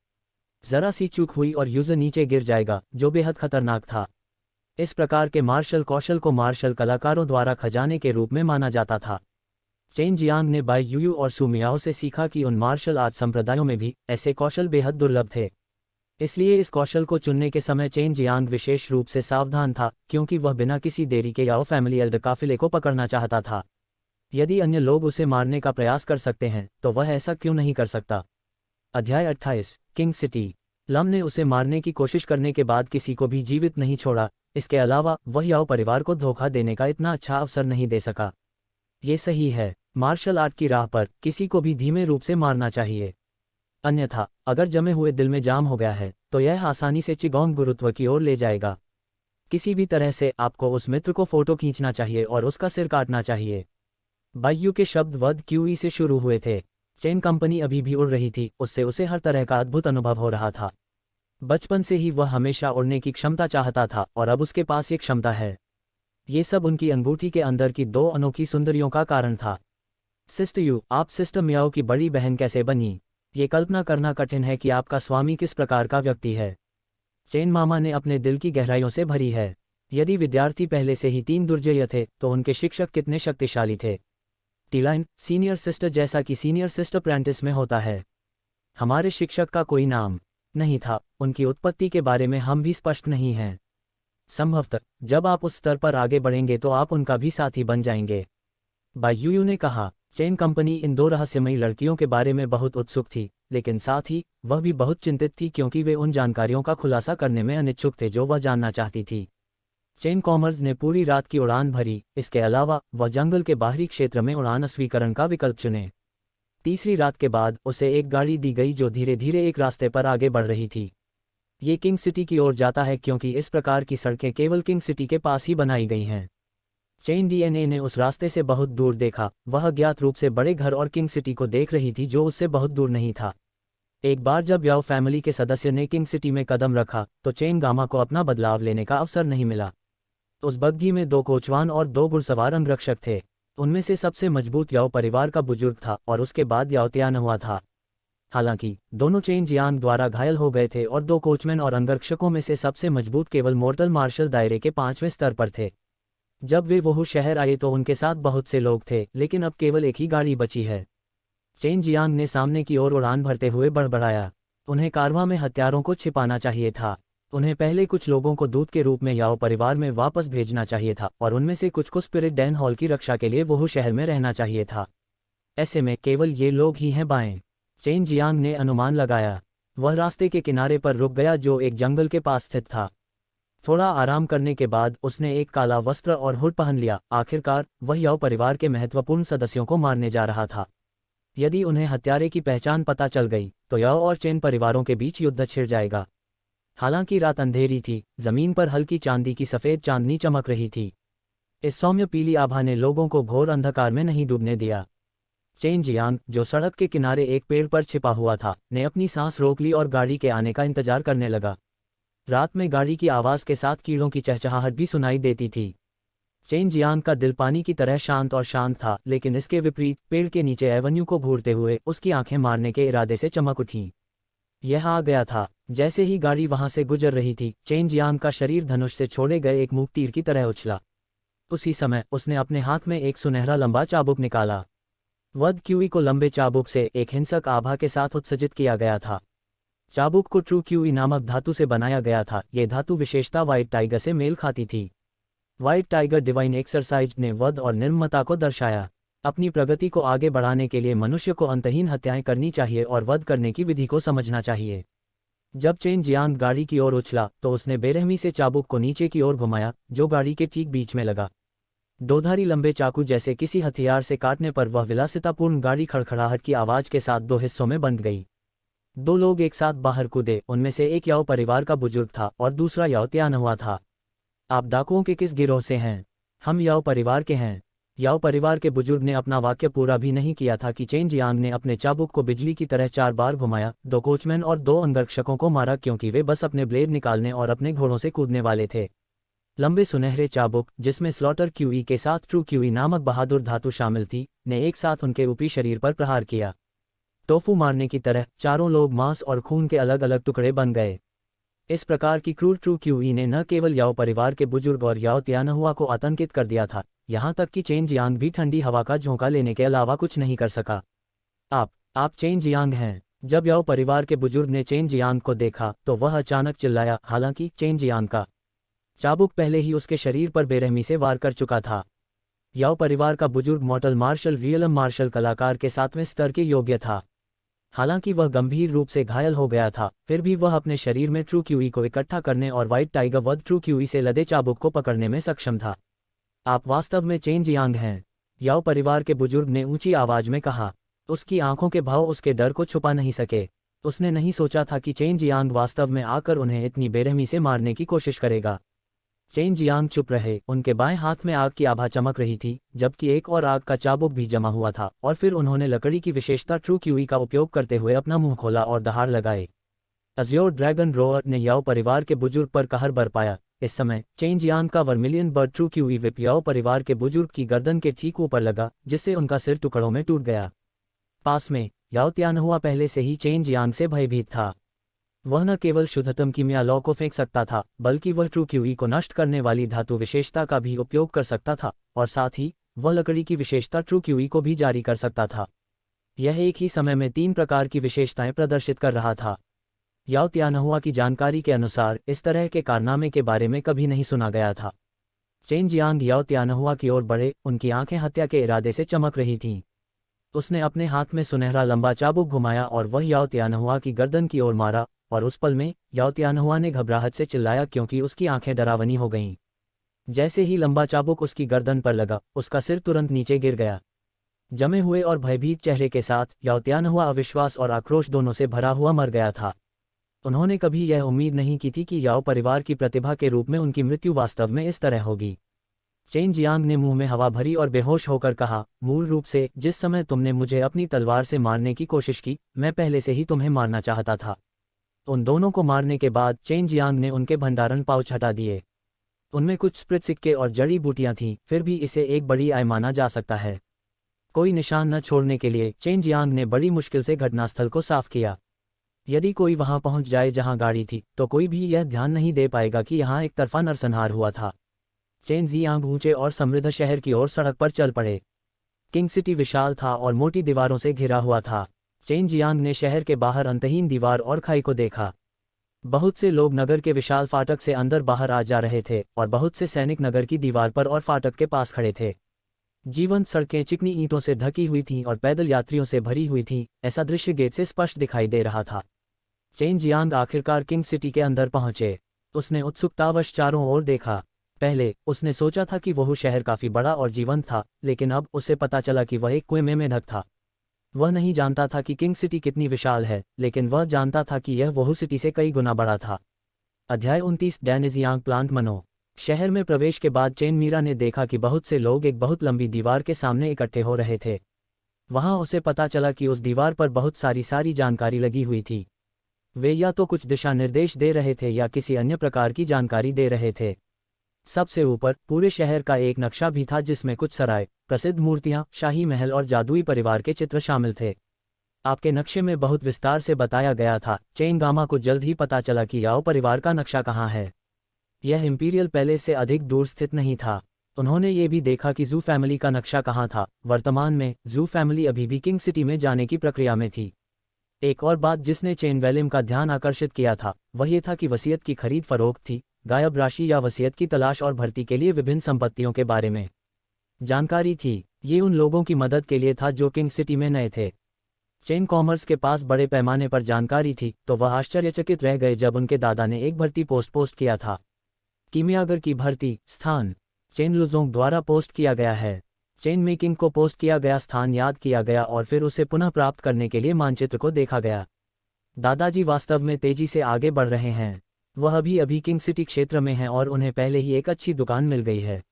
जरा सी चूक हुई और यूजर नीचे गिर जाएगा, जो बेहद खतरनाक था। इस प्रकार के मार्शल कौशल को मार्शल कलाकारों द्वारा खजाने के रूप में माना जाता था। चेन जियांग ने बाई यूयू और सुमियाओ से सीखा कि उन मार्शल आर्ट संप्रदायों में भी ऐसे कौशल बेहद दुर्लभ थे। इसलिए इस कौशल को चुनने के समय चेन जियांग विशेष रूप से सावधान था, क्योंकि वह बिना किसी देरी के याओ फैमिली एल्डर काफिले को पकड़ना चाहता था। यदि अन्य लोग उसे मारने का प्रयास कर सकते हैं, तो वह ऐसा क्यों नहीं कर सकता? अध्याय 28, किंग सिटी। लम ने उसे मारने की कोशिश करने के बाद किसी को भी जीवित नहीं छोड़ा। इसके अलावा वह याओ परिवार को धोखा देने का इतना अच्छा अवसर नहीं दे सका। ये सही है, मार्शल आर्ट की राह पर किसी को भी धीमे रूप से मारना चाहिए। अन्यथा अगर जमे हुए दिल में जाम हो गया है, तो यह आसानी से चिगोंग गुरुत्व की ओर ले जाएगा। किसी भी तरह से आपको उस मित्र को फोटो खींचना चाहिए और उसका सिर काटना चाहिए। बायू के शब्द वध क्यूई से शुरू हुए थे। चेन कंपनी अभी भी उड़ रही थी, उससे उसे हर तरह का अद्भुत अनुभव हो रहा था। बचपन से ही वह हमेशा उड़ने की क्षमता चाहता था और अब उसके पास ये क्षमता है। ये सब उनकी अंगूठी के अंदर की 2 अनोखी सुंदरियों का कारण था। सिस्टर यू, आप सिस्टर मियाओ की बड़ी बहन कैसे बनी? ये कल्पना करना कठिन है कि आपका स्वामी किस प्रकार का व्यक्ति है। चेन मामा ने अपने दिल की गहराइयों से भरी है। यदि विद्यार्थी पहले से ही 3 दुर्जय थे, तो उनके शिक्षक कितने शक्तिशाली थे। टीलाइन, सीनियर सिस्टर, जैसा कि सीनियर सिस्टर प्रेंटिस में होता है। हमारे शिक्षक का कोई नाम नहीं था, उनकी उत्पत्ति के बारे में हम भी स्पष्ट नहीं हैं। संभवतः जब आप उस स्तर पर आगे बढ़ेंगे तो आप उनका भी साथी बन जाएंगे, बाई यूयू ने कहा। चेन कंपनी इन दो रहस्यमयी लड़कियों के बारे में बहुत उत्सुक थी, लेकिन साथ ही वह भी बहुत चिंतित थी क्योंकि वे उन जानकारियों का खुलासा करने में अनिच्छुक थे जो वह जानना चाहती थी। चेन कॉमर्स ने पूरी रात की उड़ान भरी, इसके अलावा वह जंगल के बाहरी क्षेत्र में उड़ान स्वीकरण का विकल्प चुने। तीसरी रात के बाद उसे एक गाड़ी दी गई जो धीरे धीरे एक रास्ते पर आगे बढ़ रही थी। ये किंग सिटी की ओर जाता है क्योंकि इस प्रकार की सड़कें केवल किंग सिटी के पास ही बनाई गई हैं। चेन डीएनए ने उस रास्ते से बहुत दूर देखा, वह अज्ञात रूप से बड़े घर और किंग सिटी को देख रही थी जो उससे बहुत दूर नहीं था। एक बार जब याओ फैमिली के सदस्य ने किंग सिटी में कदम रखा तो चेन गामा को अपना बदलाव लेने का अवसर नहीं मिला। उस बग्घी में 2 कोचवान और 2 घुड़सवार अंगरक्षक थे। उनमें से सबसे मजबूत याओ परिवार का बुजुर्ग था और उसके बाद याओ तियानहुआ था। हालांकि दोनों चेन जियांग द्वारा घायल हो गए थे और 2 कोचमैन और अंगरक्षकों में से सबसे मजबूत केवल मोर्टल मार्शल दायरे के 5वें स्तर पर थे। जब वे वुहू शहर आए तो उनके साथ बहुत से लोग थे, लेकिन अब केवल एक ही गाड़ी बची है। चेन जियांग ने सामने की ओर उड़ान भरते हुए बड़बड़ाया। उन्हें कारवां में हत्यारों को छिपाना चाहिए था। उन्हें पहले कुछ लोगों को दूत के रूप में याओ परिवार में वापस भेजना चाहिए था और उनमें से कुछ को स्पिरिट डैन हॉल की रक्षा के लिए वुहू शहर में रहना चाहिए था। ऐसे में केवल ये लोग ही हैं बाएं। चेन जियांग ने अनुमान लगाया। वह रास्ते के किनारे पर रुक गया जो एक जंगल के पास स्थित था। थोड़ा आराम करने के बाद उसने एक काला वस्त्र और हुड पहन लिया। आखिरकार वह याओ परिवार के महत्वपूर्ण सदस्यों को मारने जा रहा था। यदि उन्हें हत्यारे की पहचान पता चल गई तो याओ और चेन परिवारों के बीच युद्ध छिड़ जाएगा। हालांकि रात अंधेरी थी, जमीन पर हल्की चांदी की सफ़ेद चांदनी चमक रही थी। इस सौम्य पीली आभा ने लोगों को घोर अंधकार में नहीं डूबने दिया। चेन जियांग, जो सड़क के किनारे एक पेड़ पर छिपा हुआ था, ने अपनी सांस रोक ली और गाड़ी के आने का इंतजार करने लगा। रात में गाड़ी की आवाज़ के साथ कीड़ों की चहचहाहट भी सुनाई देती थी। चेन जियांग का दिल पानी की तरह शांत और शांत था, लेकिन इसके विपरीत पेड़ के नीचे एवेन्यू को घूरते हुए उसकी आंखें मारने के इरादे से चमक उठीं। यह आ गया था। जैसे ही गाड़ी वहां से गुजर रही थी, चेन जियांग का शरीर धनुष से छोड़े गए एक मूक तीर की तरह उछला। उसी समय उसने अपने हाथ में एक सुनहरा लंबा चाबुक निकाला। वध क्यूई को लंबे चाबुक से एक हिंसक आभा के साथ उत्सर्जित किया गया था। चाबुक को ट्रू क्यूई नामक धातु से बनाया गया था। ये धातु विशेषता व्हाइट टाइगर से मेल खाती थी। व्हाइट टाइगर डिवाइन एक्सरसाइज ने वध और निर्ममता को दर्शाया। अपनी प्रगति को आगे बढ़ाने के लिए मनुष्य को अंतहीन हत्याएं करनी चाहिए और वध करने की विधि को समझना चाहिए। जब चेन जियांग गाड़ी की ओर उछला तो उसने बेरहमी से चाबुक को नीचे की ओर घुमाया, जो गाड़ी के ठीक बीच में लगा। दोधारी लंबे चाकू जैसे किसी हथियार से काटने पर वह विलासितापूर्ण गाड़ी खड़खड़ाहट की आवाज के साथ 2 हिस्सों में बंट गई। 2 लोग एक साथ बाहर कूदे। उनमें से एक याओ परिवार का बुजुर्ग था और दूसरा याओ तियानहुआ था। आप डाकुओं के किस गिरोह से हैं? हम याओ परिवार के हैं। याओ परिवार के बुजुर्ग ने अपना वाक्य पूरा भी नहीं किया था कि चेन जियांग ने अपने चाबुक को बिजली की तरह 4 बार घुमाया। 2 कोचमैन और 2 अंगरक्षकों को मारा क्योंकि वे बस अपने ब्लेड निकालने और अपने घोड़ों से कूदने वाले थे। लंबे सुनहरे चाबुक, जिसमें स्लॉटर क्यूई के साथ ट्रू क्यूई नामक बहादुर धातु शामिल थी, ने एक साथ उनके ऊपरी शरीर पर प्रहार किया। टोफू मारने की तरह चारों लोग मांस और खून के अलग अलग टुकड़े बन गए। इस प्रकार की क्रूर ट्रू क्यूई ने न केवल याओ परिवार के बुजुर्ग और याओ तियानहुआ को आतंकित कर दिया था, यहाँ तक कि चेन जियांग भी ठंडी हवा का झोंका लेने के अलावा कुछ नहीं कर सका। आप चेन जियांग हैं। जब याओ परिवार के बुजुर्ग ने चेन जियांग को देखा तो वह अचानक चिल्लाया। हालांकि चेन जियांग का चाबुक पहले ही उसके शरीर पर बेरहमी से वार कर चुका था। याओ परिवार का बुजुर्ग मॉर्टल मार्शल वियलम मार्शल कलाकार के 7वें स्तर के योग्य था। हालांकि वह गंभीर रूप से घायल हो गया था, फिर भी वह अपने शरीर में ट्रू क्यूई को इकट्ठा करने और व्हाइट टाइगर वध ट्रू क्यूई से लदे चाबुक को पकड़ने में सक्षम था। आप वास्तव में चेन जियांग हैं? याओ परिवार के बुजुर्ग ने ऊंची आवाज में कहा। उसकी आंखों के भाव उसके डर को छुपा नहीं सके। उसने नहीं सोचा था कि चेन जियांग वास्तव में आकर उन्हें इतनी बेरहमी से मारने की कोशिश करेगा। चेन जियांग चुप रहे। उनके बाएं हाथ में आग की आभा चमक रही थी, जबकि एक और आग का चाबुक भी जमा हुआ था, और फिर उन्होंने लकड़ी की विशेषता ट्रू क्यूई का उपयोग करते हुए अपना मुंह खोला और दहाड़ लगाए। अज़्योर ड्रैगन रोअर ने याओ परिवार के बुजुर्ग पर कहर बरपाया। इस समय चेन जियांग का वर्मिलियन बर्ड ट्रू क्यूई विप याओ परिवार के बुजुर्ग की गर्दन के ठीक ऊपर लगा, जिससे उनका सिर टुकड़ों में टूट गया। पास में याओ तियानहुआ पहले से ही चेन जियांग से भयभीत था। वह न केवल शुद्धतम कीमिया लौ को फेंक सकता था, बल्कि वह ट्रू क्यूई को नष्ट करने वाली धातु विशेषता का भी उपयोग कर सकता था, और साथ ही वह लकड़ी की विशेषता ट्रू क्यूई को भी जारी कर सकता था। यह एक ही समय में 3 प्रकार की विशेषताएं प्रदर्शित कर रहा था। याओ तियानहुआ की जानकारी के अनुसार इस तरह के कारनामे के बारे में कभी नहीं सुना गया था। चेन जियांग याओ तियानहुआ की ओर बढ़े। उनकी आंखें हत्या के इरादे से चमक रही थीं। उसने अपने हाथ में सुनहरा लंबा चाबुक घुमाया और वह याओ त्यानहुआ की गर्दन की ओर मारा, और उस पल में याओ त्यानहुआ ने घबराहट से चिल्लाया क्योंकि उसकी आंखें डरावनी हो गईं। जैसे ही लंबा चाबुक उसकी गर्दन पर लगा, उसका सिर तुरंत नीचे गिर गया। जमे हुए और भयभीत चेहरे के साथ याओ त्यानहुआ अविश्वास और आक्रोश दोनों से भरा हुआ मर गया था। उन्होंने कभी यह उम्मीद नहीं की थी कि याओ परिवार की प्रतिभा के रूप में उनकी मृत्यु वास्तव में इस तरह होगी। चेन जियांग ने मुंह में हवा भरी और बेहोश होकर कहा, मूल रूप से जिस समय तुमने मुझे अपनी तलवार से मारने की कोशिश की, मैं पहले से ही तुम्हें मारना चाहता था। उन दोनों को मारने के बाद चेन जियांग ने उनके भंडारण पाउच हटा दिए। उनमें कुछ स्प्रिट सिक्के और जड़ी बूटियां थीं, फिर भी इसे एक बड़ी आय माना जा सकता है। कोई निशान न छोड़ने के लिए चेन जियांग ने बड़ी मुश्किल से घटनास्थल को साफ किया। यदि कोई वहां पहुंच जाए जहां गाड़ी थी, तो कोई भी यह ध्यान नहीं दे पाएगा कि यहां एक तरफा नरसंहार हुआ था। चेन जियांग ऊंचे और समृद्ध शहर की ओर सड़क पर चल पड़े। किंग सिटी विशाल था और मोटी दीवारों से घिरा हुआ था। चेन जियांग ने शहर के बाहर अंतहीन दीवार और खाई को देखा। बहुत से लोग नगर के विशाल फाटक से अंदर बाहर आ जा रहे थे और बहुत से सैनिक नगर की दीवार पर और फाटक के पास खड़े थे। जीवंत सड़कें चिकनी ईंटों से ढकी हुई थीं और पैदल यात्रियों से भरी हुई थीं। ऐसा दृश्य गेट से स्पष्ट दिखाई दे रहा था। चेन जियांग आखिरकार किंग सिटी के अंदर पहुंचे। उसने उत्सुकतावश चारों ओर देखा। पहले उसने सोचा था कि वह शहर काफी बड़ा और जीवंत था, लेकिन अब उसे पता चला कि वह एक कुएं में ढक था। वह नहीं जानता था कि किंग सिटी कितनी विशाल है, लेकिन वह जानता था कि यह वहू सिटी से कई गुना बड़ा था। अध्याय 29 डैनिजियांग प्लांट मनो। शहर में प्रवेश के बाद चेन मीरा ने देखा कि बहुत से लोग एक बहुत लंबी दीवार के सामने इकट्ठे हो रहे थे। वहां उसे पता चला कि उस दीवार पर बहुत सारी जानकारी लगी हुई थी। वे या तो कुछ दिशा निर्देश दे रहे थे या किसी अन्य प्रकार की जानकारी दे रहे थे। सबसे ऊपर पूरे शहर का एक नक्शा भी था जिसमें कुछ सराय, प्रसिद्ध मूर्तियां, शाही महल और जादुई परिवार के चित्र शामिल थे। आपके नक्शे में बहुत विस्तार से बताया गया था। चेन गामा को जल्द ही पता चला कि याओ परिवार का नक्शा कहाँ है। यह इंपीरियल पैलेस से अधिक दूर स्थित नहीं था। उन्होंने ये भी देखा कि जू फैमिली का नक्शा कहाँ था। वर्तमान में जू फैमिली अभी भी किंग सिटी में जाने की प्रक्रिया में थी। एक और बात जिसने चेन वेलिम का ध्यान आकर्षित किया था वह ये था कि वसीयत की खरीद फरोख्त थी, गायब राशि या वसीयत की तलाश और भर्ती के लिए विभिन्न संपत्तियों के बारे में जानकारी थी। ये उन लोगों की मदद के लिए था जो किंग सिटी में नए थे। चेन कॉमर्स के पास बड़े पैमाने पर जानकारी थी, तो वह आश्चर्यचकित रह गए जब उनके दादा ने एक भर्ती पोस्ट किया था। कीमियागर की भर्ती स्थान चेन लुजोंग द्वारा पोस्ट किया गया है। चेन मेकिंग को पोस्ट किया गया स्थान याद किया गया और फिर उसे पुनः प्राप्त करने के लिए मानचित्र को देखा गया। दादाजी वास्तव में तेजी से आगे बढ़ रहे हैं। वह अभी किंग सिटी क्षेत्र में हैं और उन्हें पहले ही एक अच्छी दुकान मिल गई है।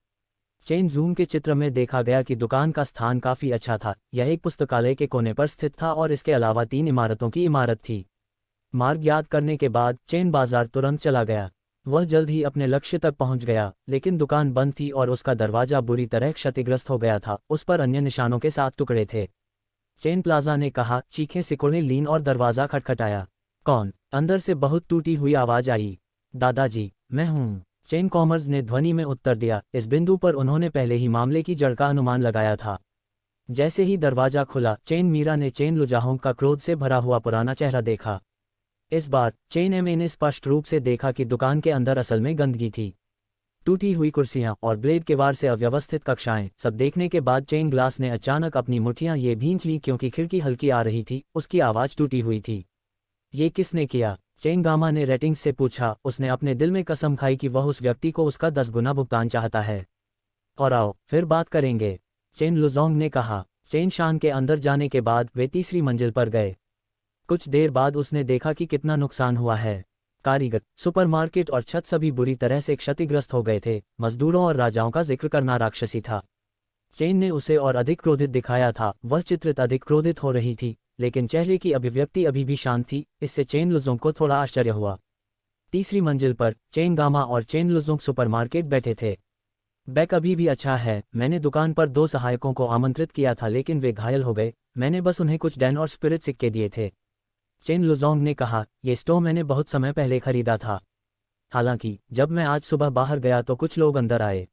चेन जूम के चित्र में देखा गया कि दुकान का स्थान काफी अच्छा था। यह एक पुस्तकालय के कोने पर स्थित था और इसके अलावा 3 इमारतों की इमारत थी। मार्ग याद करने के बाद चेन बाजार तुरंत चला गया। वह जल्द ही अपने लक्ष्य तक पहुंच गया, लेकिन दुकान बंद थी और उसका दरवाजा बुरी तरह क्षतिग्रस्त हो गया था। उस पर अन्य निशानों के साथ टुकड़े थे। चेन प्लाजा ने कहा, चीखें सिकुड़ने लीन और दरवाजा खटखटाया। कौन? अंदर से बहुत टूटी हुई आवाज आई। दादाजी, मैं हूं। चेन कॉमर्स ने ध्वनि में उत्तर दिया। इस बिंदु पर उन्होंने पहले ही मामले की जड़ का अनुमान लगाया था। जैसे ही दरवाजा खुला, चेन मीरा ने चेन लुजाहोंग का क्रोध से भरा हुआ पुराना चेहरा देखा। इस बार चेन एमए ने स्पष्ट रूप से देखा कि दुकान के अंदर असल में गंदगी थी। टूटी हुई कुर्सियां और ब्लेड के वार से अव्यवस्थित कक्षाएं, सब देखने के बाद चेन ग्लास ने अचानक अपनी मुठ्ठियां ये भींच लीं क्योंकि खिड़की हल्की आ रही थी। उसकी आवाज टूटी हुई थी। ये किसने किया? चेन गामा ने रेटिंग्स से पूछा। उसने अपने दिल में कसम खाई कि वह उस व्यक्ति को उसका 10 गुना भुगतान चाहता है। और आओ फिर बात करेंगे, चेन लुजोंग ने कहा। चेन शान के अंदर जाने के बाद वे तीसरी मंजिल पर गए। कुछ देर बाद उसने देखा कि कितना नुकसान हुआ है। कारीगर, सुपरमार्केट और छत सभी बुरी तरह से क्षतिग्रस्त हो गए थे। मजदूरों और राजाओं का जिक्र करना राक्षसी था। चेन ने उसे और अधिक क्रोधित दिखाया था। वह चित्रित अधिक क्रोधित हो रही थी, लेकिन चेहरे की अभिव्यक्ति अभी भी शांत थी। इससे चेन लुजोंग को थोड़ा आश्चर्य हुआ। तीसरी मंजिल पर चेन गामा और चेन लुजोंग सुपरमार्केट बैठे थे। बैक अभी भी अच्छा है। मैंने दुकान पर 2 सहायकों को आमंत्रित किया था, लेकिन वे घायल हो गए। मैंने बस उन्हें कुछ डैन और स्पिरिट सिक्के दिए थे। चेन लुजोंग ने कहा, ये स्टोव मैंने बहुत समय पहले खरीदा था। हालांकि जब मैं आज सुबह बाहर गया तो कुछ लोग अंदर आए।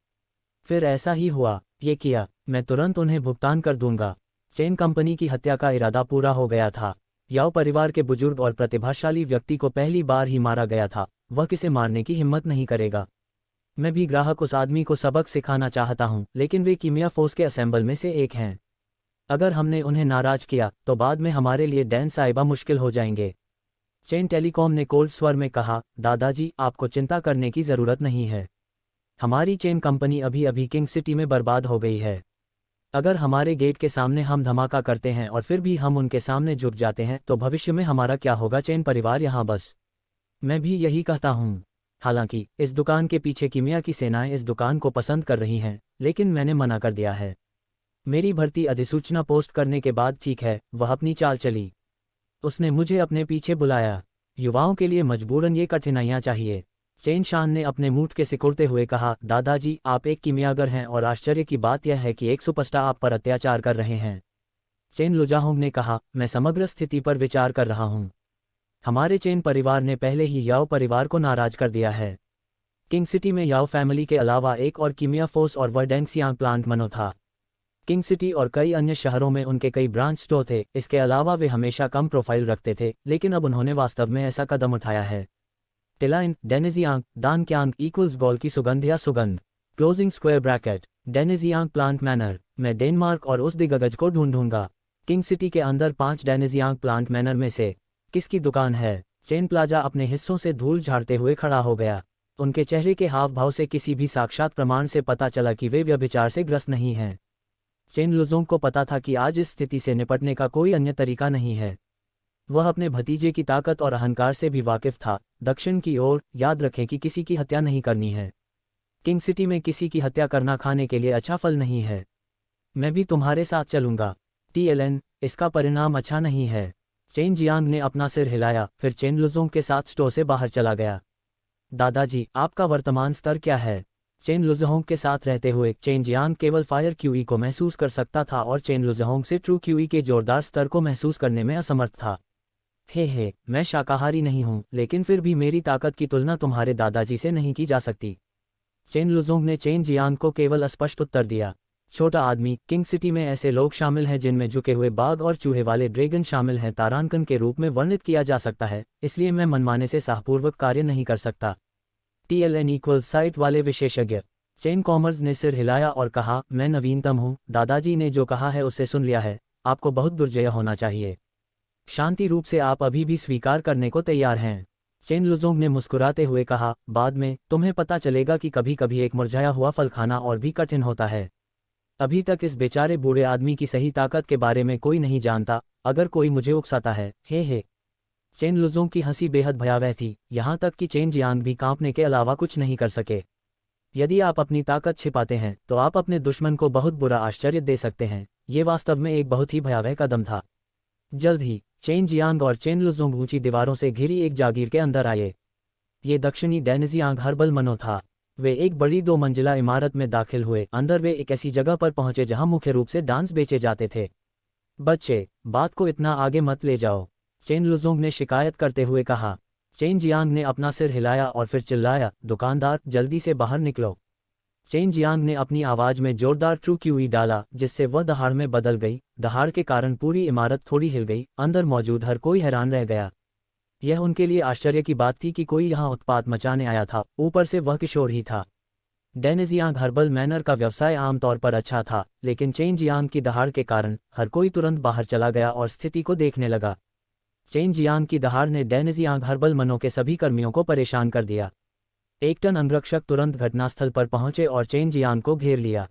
फिर ऐसा ही हुआ। ये किया, मैं तुरंत उन्हें भुगतान कर दूंगा। चेन कंपनी की हत्या का इरादा पूरा हो गया था। याओ परिवार के बुजुर्ग और प्रतिभाशाली व्यक्ति को पहली बार ही मारा गया था। वह किसे मारने की हिम्मत नहीं करेगा। मैं भी ग्राहक उस आदमी को सबक सिखाना चाहता हूं, लेकिन वे कीमिया फोर्स के असेंबल में से एक हैं। अगर हमने उन्हें नाराज किया तो बाद में हमारे लिए डैन साहिबा मुश्किल हो जाएंगे। चेन टेलीकॉम ने कोल्ड स्वर में कहा, दादाजी आपको चिंता करने की ज़रूरत नहीं है। हमारी चेन कंपनी अभी अभी किंग सिटी में बर्बाद हो गई है। अगर हमारे गेट के सामने हम धमाका करते हैं और फिर भी हम उनके सामने झुक जाते हैं तो भविष्य में हमारा क्या होगा। चेन परिवार यहाँ बस। मैं भी यही कहता हूँ। हालांकि इस दुकान के पीछे कीमिया की सेनाएं इस दुकान को पसंद कर रही हैं, लेकिन मैंने मना कर दिया है। मेरी भर्ती अधिसूचना पोस्ट करने के बाद ठीक है, वह अपनी चाल चली। उसने मुझे अपने पीछे बुलाया। युवाओं के लिए मजबूरन ये कठिनाइयाँ चाहिए। चेन शान ने अपने मूठ के सिकुड़ते हुए कहा, दादाजी आप एक कीमियागर हैं और आश्चर्य की बात यह है कि एक सुपरस्टार आप पर अत्याचार कर रहे हैं। चेन लुजाहोंग ने कहा, मैं समग्र स्थिति पर विचार कर रहा हूँ। हमारे चेन परिवार ने पहले ही याओ परिवार को नाराज कर दिया है। किंग सिटी में याओ फैमिली के अलावा एक और कीमिया फोर्स और वह डेंगसियांग प्लांट मनो था। किंग सिटी और कई अन्य शहरों में उनके कई ब्रांच स्टोर थे। इसके अलावा वे हमेशा कम प्रोफाइल रखते थे, लेकिन अब उन्होंने वास्तव में ऐसा कदम उठाया है। टिलाइन डेनेजियांग दानक्यांग इक्वल्स गॉल की सुगंध या सुगंध क्लोजिंग स्क्वायर ब्रैकेट डेनेजियांग प्लांट मैनर। मैं डेनमार्क और उस दिग्गज को ढूंढूंगा। किंग सिटी के अंदर 5 डेनेजियांग प्लांट मैनर में से किसकी दुकान है? चेन प्लाजा अपने हिस्सों से धूल झाड़ते हुए खड़ा हो गया। उनके चेहरे के हाव भाव से किसी भी साक्षात प्रमाण से पता चला कि वे व्यभिचार से ग्रस्त नहीं हैं। चेन लुजोंग को पता था कि आज इस स्थिति से निपटने का कोई अन्य तरीका नहीं है। वह अपने भतीजे की ताकत और अहंकार से भी वाकिफ था। दक्षिण की ओर, याद रखें कि किसी की हत्या नहीं करनी है। किंग सिटी में किसी की हत्या करना खाने के लिए अच्छा फल नहीं है। मैं भी तुम्हारे साथ चलूंगा। TLN, इसका परिणाम अच्छा नहीं है। चेन जियांग ने अपना सिर हिलाया, फिर चेन लुजोंग के साथ स्टोर से बाहर चला गया। दादाजी आपका वर्तमान स्तर क्या है? चेन लुजहोंग के साथ रहते हुए चेन जियांग केवल फायर QE को महसूस कर सकता था और चेन लुजहोंग से ट्रू QE के जोरदार स्तर को महसूस करने में असमर्थ था। हे, मैं शाकाहारी नहीं हूँ, लेकिन फिर भी मेरी ताकत की तुलना तुम्हारे दादाजी से नहीं की जा सकती। चेन लुजोंग ने चेन जियांग को केवल अस्पष्ट उत्तर दिया। छोटा आदमी, किंग सिटी में ऐसे लोग शामिल हैं जिनमें झुके हुए बाघ और चूहे वाले ड्रैगन शामिल हैं। तारांकन के रूप में वर्णित किया जा सकता है, इसलिए मैं मनमाने से साहपूर्वक कार्य नहीं कर सकता। TLN इक्वल साइट वाले विशेषज्ञ। चेन कॉमर्स ने सिर हिलाया और कहा, मैं नवीनतम हूँ। दादाजी ने जो कहा है उससे सुन लिया है। आपको बहुत दुर्जय होना चाहिए। शांति रूप से आप अभी भी स्वीकार करने को तैयार हैं। चेन लुजोंग ने मुस्कुराते हुए कहा, बाद में तुम्हें पता चलेगा कि कभी कभी एक मुरझाया हुआ फल खाना और भी कठिन होता है। अभी तक इस बेचारे बूढ़े आदमी की सही ताकत के बारे में कोई नहीं जानता। अगर कोई मुझे उकसाता है, हे। चेन लुजोंग की हंसी बेहद भयावह थी, यहाँ तक कि चेन जियांग भी कांपने के अलावा कुछ नहीं कर सके। यदि आप अपनी ताकत छिपाते हैं तो आप अपने दुश्मन को बहुत बुरा आश्चर्य दे सकते हैं। ये वास्तव में एक बहुत ही भयावह कदम था। जल्द ही चेन जियांग और चेन लुजोंग ऊंची दीवारों से घिरी एक जागीर के अंदर आए। ये दक्षिणी डेनेजियांग हर्बल मनो था। वे एक बड़ी 2 मंजिला इमारत में दाखिल हुए। अंदर वे एक ऐसी जगह पर पहुंचे जहां मुख्य रूप से डांस बेचे जाते थे। बच्चे, बात को इतना आगे मत ले जाओ, चेन लुजोंग ने शिकायत करते हुए कहा। चेन जियांग ने अपना सिर हिलाया और फिर चिल्लाया, दुकानदार जल्दी से बाहर निकलो। चेन जियांग ने अपनी आवाज में जोरदार ट्रू QE डाला, जिससे वह दहाड़ में बदल गई। दहाड़ के कारण पूरी इमारत थोड़ी हिल गई। अंदर मौजूद हर कोई हैरान रह गया। यह उनके लिए आश्चर्य की बात थी कि कोई यहाँ उत्पात मचाने आया था, ऊपर से वह किशोर ही था। डेनेजियांग हर्बल मैनर का व्यवसाय आमतौर पर अच्छा था, लेकिन चेन जियांग की दहाड़ के कारण हर कोई तुरंत बाहर चला गया और स्थिति को देखने लगा। चेन जियांग की दहाड़ ने डेनेजियांग हर्बल मनो के सभी कर्मियों को परेशान कर दिया। एक टन अंगरक्षक तुरंत घटनास्थल पर पहुंचे और चेन जियांग को घेर लिया।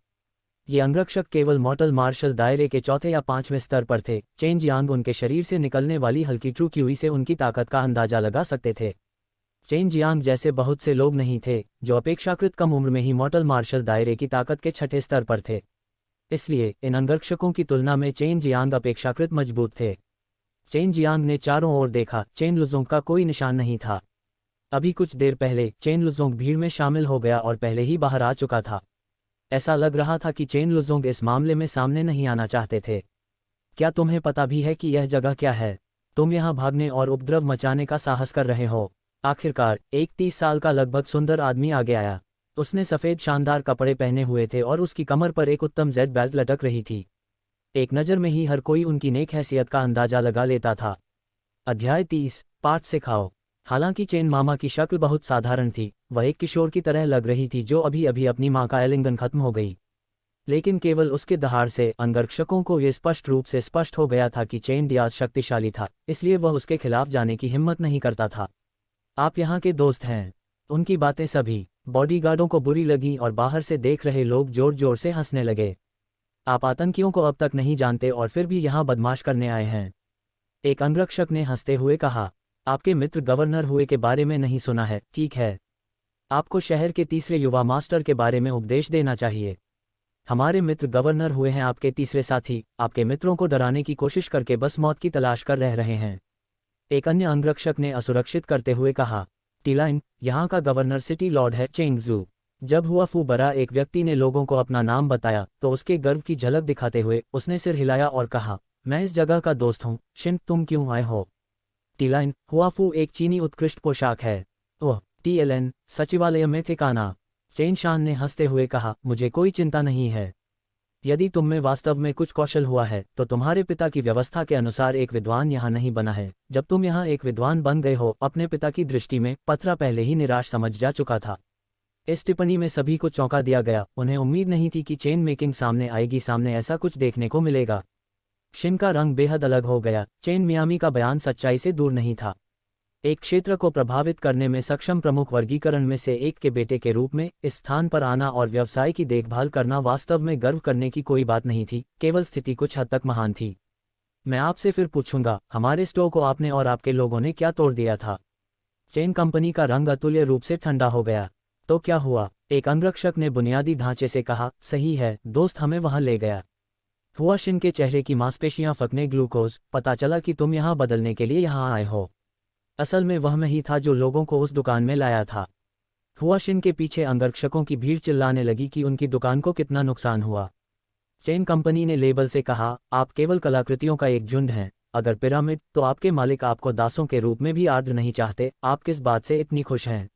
ये अंगरक्षक केवल मॉर्टल मार्शल दायरे के 4थे या 5वें स्तर पर थे। चेन जियांग उनके शरीर से निकलने वाली हल्की ट्रू QE से उनकी ताकत का अंदाजा लगा सकते थे। चेन जियांग जैसे बहुत से लोग नहीं थे जो अपेक्षाकृत कम उम्र में ही मॉर्टल मार्शल दायरे की ताकत के 6ठे स्तर पर थे। इसलिए इन अंगरक्षकों की तुलना में चेन जियांग अपेक्षाकृत मजबूत थे। चेन जियांग ने चारों ओर देखा। चेन लुजोंग का कोई निशान नहीं था। अभी कुछ देर पहले चेन लुजोंग भीड़ में शामिल हो गया और पहले ही बाहर आ चुका था। ऐसा लग रहा था कि चेन लुजोंग इस मामले में सामने नहीं आना चाहते थे। क्या तुम्हें पता भी है कि यह जगह क्या है? तुम यहाँ भागने और उपद्रव मचाने का साहस कर रहे हो। आखिरकार एक 30 साल का लगभग सुंदर आदमी आगे आया। उसने सफ़ेद शानदार कपड़े पहने हुए थे और उसकी कमर पर एक उत्तम जेड बेल्ट लटक रही थी। एक नज़र में ही हर कोई उनकी नेक हैसियत का अंदाजा लगा लेता था। अध्याय 30, पाठ से खाओ। हालांकि चेन मामा की शक्ल बहुत साधारण थी, वह एक किशोर की तरह लग रही थी जो अभी अभी अपनी माँ का आलिंगन खत्म हो गई। लेकिन केवल उसके दहाड़ से अंगरक्षकों को यह स्पष्ट रूप से स्पष्ट हो गया था कि चेन डियाज शक्तिशाली था, इसलिए वह उसके खिलाफ जाने की हिम्मत नहीं करता था। आप यहाँ के दोस्त हैं। उनकी बातें सभी बॉडीगार्डों को बुरी लगी और बाहर से देख रहे लोग जोर जोर से हंसने लगे। आप आतंकियों को अब तक नहीं जानते और फिर भी यहाँ बदमाश करने आए हैं। एक अंगरक्षक ने हंसते हुए कहा, आपके मित्र गवर्नर हुए के बारे में नहीं सुना है, ठीक है। आपको शहर के तीसरे युवा मास्टर के बारे में उपदेश देना चाहिए। हमारे मित्र गवर्नर हुए हैं आपके तीसरे साथी, आपके मित्रों को डराने की कोशिश करके बस मौत की तलाश कर रह रहे हैं। एक अन्य अंगरक्षक ने असुरक्षित करते हुए कहा, टीलाइन, यहाँ का गवर्नर सिटी लॉर्ड है चेंगजू। जब हुआफू बरा एक व्यक्ति ने लोगों को अपना नाम बताया तो उसके गर्व की झलक दिखाते हुए उसने सिर हिलाया और कहा, मैं इस जगह का दोस्त हूँ। शिन, तुम क्यों आए हो? टीलाइन, हुआफू एक चीनी उत्कृष्ट पोशाक है। ओह, टीएलएन, सचिवालय में ठिकाना। चेन शान ने हंसते हुए कहा, मुझे कोई चिंता नहीं है। यदि तुम में वास्तव में कुछ कौशल हुआ है तो तुम्हारे पिता की व्यवस्था के अनुसार एक विद्वान यहाँ नहीं बना है। जब तुम यहाँ एक विद्वान बन गए हो, अपने पिता की दृष्टि में पथरा पहले ही निराश समझ जा चुका था। इस टिप्पणी में सभी को चौंका दिया गया। उन्हें उम्मीद नहीं थी कि चेन मेकिंग सामने आएगी, सामने ऐसा कुछ देखने को मिलेगा। शिन का रंग बेहद अलग हो गया। चेन मियामी का बयान सच्चाई से दूर नहीं था। एक क्षेत्र को प्रभावित करने में सक्षम प्रमुख वर्गीकरण में से एक के बेटे के रूप में इस स्थान पर आना और व्यवसाय की देखभाल करना वास्तव में गर्व करने की कोई बात नहीं थी, केवल स्थिति कुछ हद तक महान थी। मैं आपसे फिर पूछूंगा, हमारे स्टोव को आपने और आपके लोगों ने क्या तोड़ दिया था? चेन कंपनी का रंग अतुल्य रूप से ठंडा हो गया। तो क्या हुआ? एक अंगरक्षक ने बुनियादी ढांचे से कहा, सही है दोस्त, हमें वहां ले गया। हुआ शिन के चेहरे की मांसपेशियां फकने, ग्लूकोज, पता चला कि तुम यहाँ बदलने के लिए यहाँ आए हो। असल में वह मैं ही था जो लोगों को उस दुकान में लाया था। हुआ शिन के पीछे अंगरक्षकों की भीड़ चिल्लाने लगी कि उनकी दुकान को कितना नुकसान हुआ। चेन कंपनी ने लेबल से कहा, आप केवल कलाकृतियों का एक झुंड हैं। अगर पिरामिड, तो आपके मालिक आपको दासों के रूप में भी आर्द्र नहीं चाहते। आप किस बात से इतनी खुश हैं?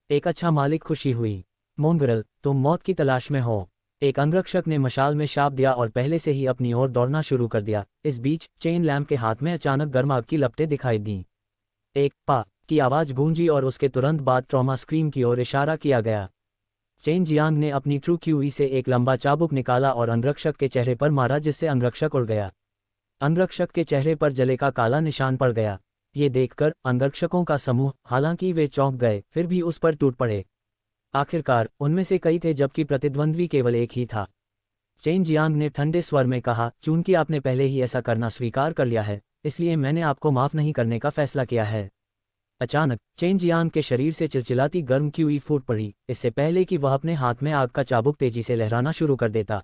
एक अच्छा मालिक खुशी हुई। मोंगरल, तुम मौत की तलाश में हो। एक अंगरक्षक ने मशाल में शाप दिया और पहले से ही अपनी ओर दौड़ना शुरू कर दिया। इस बीच चेन लैम्प के हाथ में अचानक गर्म आग की लपटें दिखाई दीं। एक पा की आवाज गूंजी और उसके तुरंत बाद ट्रॉमा स्क्रीम की ओर इशारा किया गया। चेन जियांग ने अपनी ट्रू क्यूई से एक लंबा चाबुक निकाला और अंगरक्षक के चेहरे पर मारा, जिससे अंगरक्षक उड़ गया। अंगरक्षक के चेहरे पर जले का काला निशान पड़ गया। ये देखकर अंगरक्षकों का समूह, हालांकि वे चौंक गए, फिर भी उस पर टूट पड़े। आखिरकार उनमें से कई थे, जबकि प्रतिद्वंद्वी केवल एक ही था। चेन जियांग ने ठंडे स्वर में कहा, चूंकि आपने पहले ही ऐसा करना स्वीकार कर लिया है, इसलिए मैंने आपको माफ नहीं करने का फैसला किया है। अचानक चेन जियांग के शरीर से चिलचिलाती गर्म क्यूई फूट पड़ी, इससे पहले कि वह अपने हाथ में आग का चाबुक तेजी से लहराना शुरू कर देता।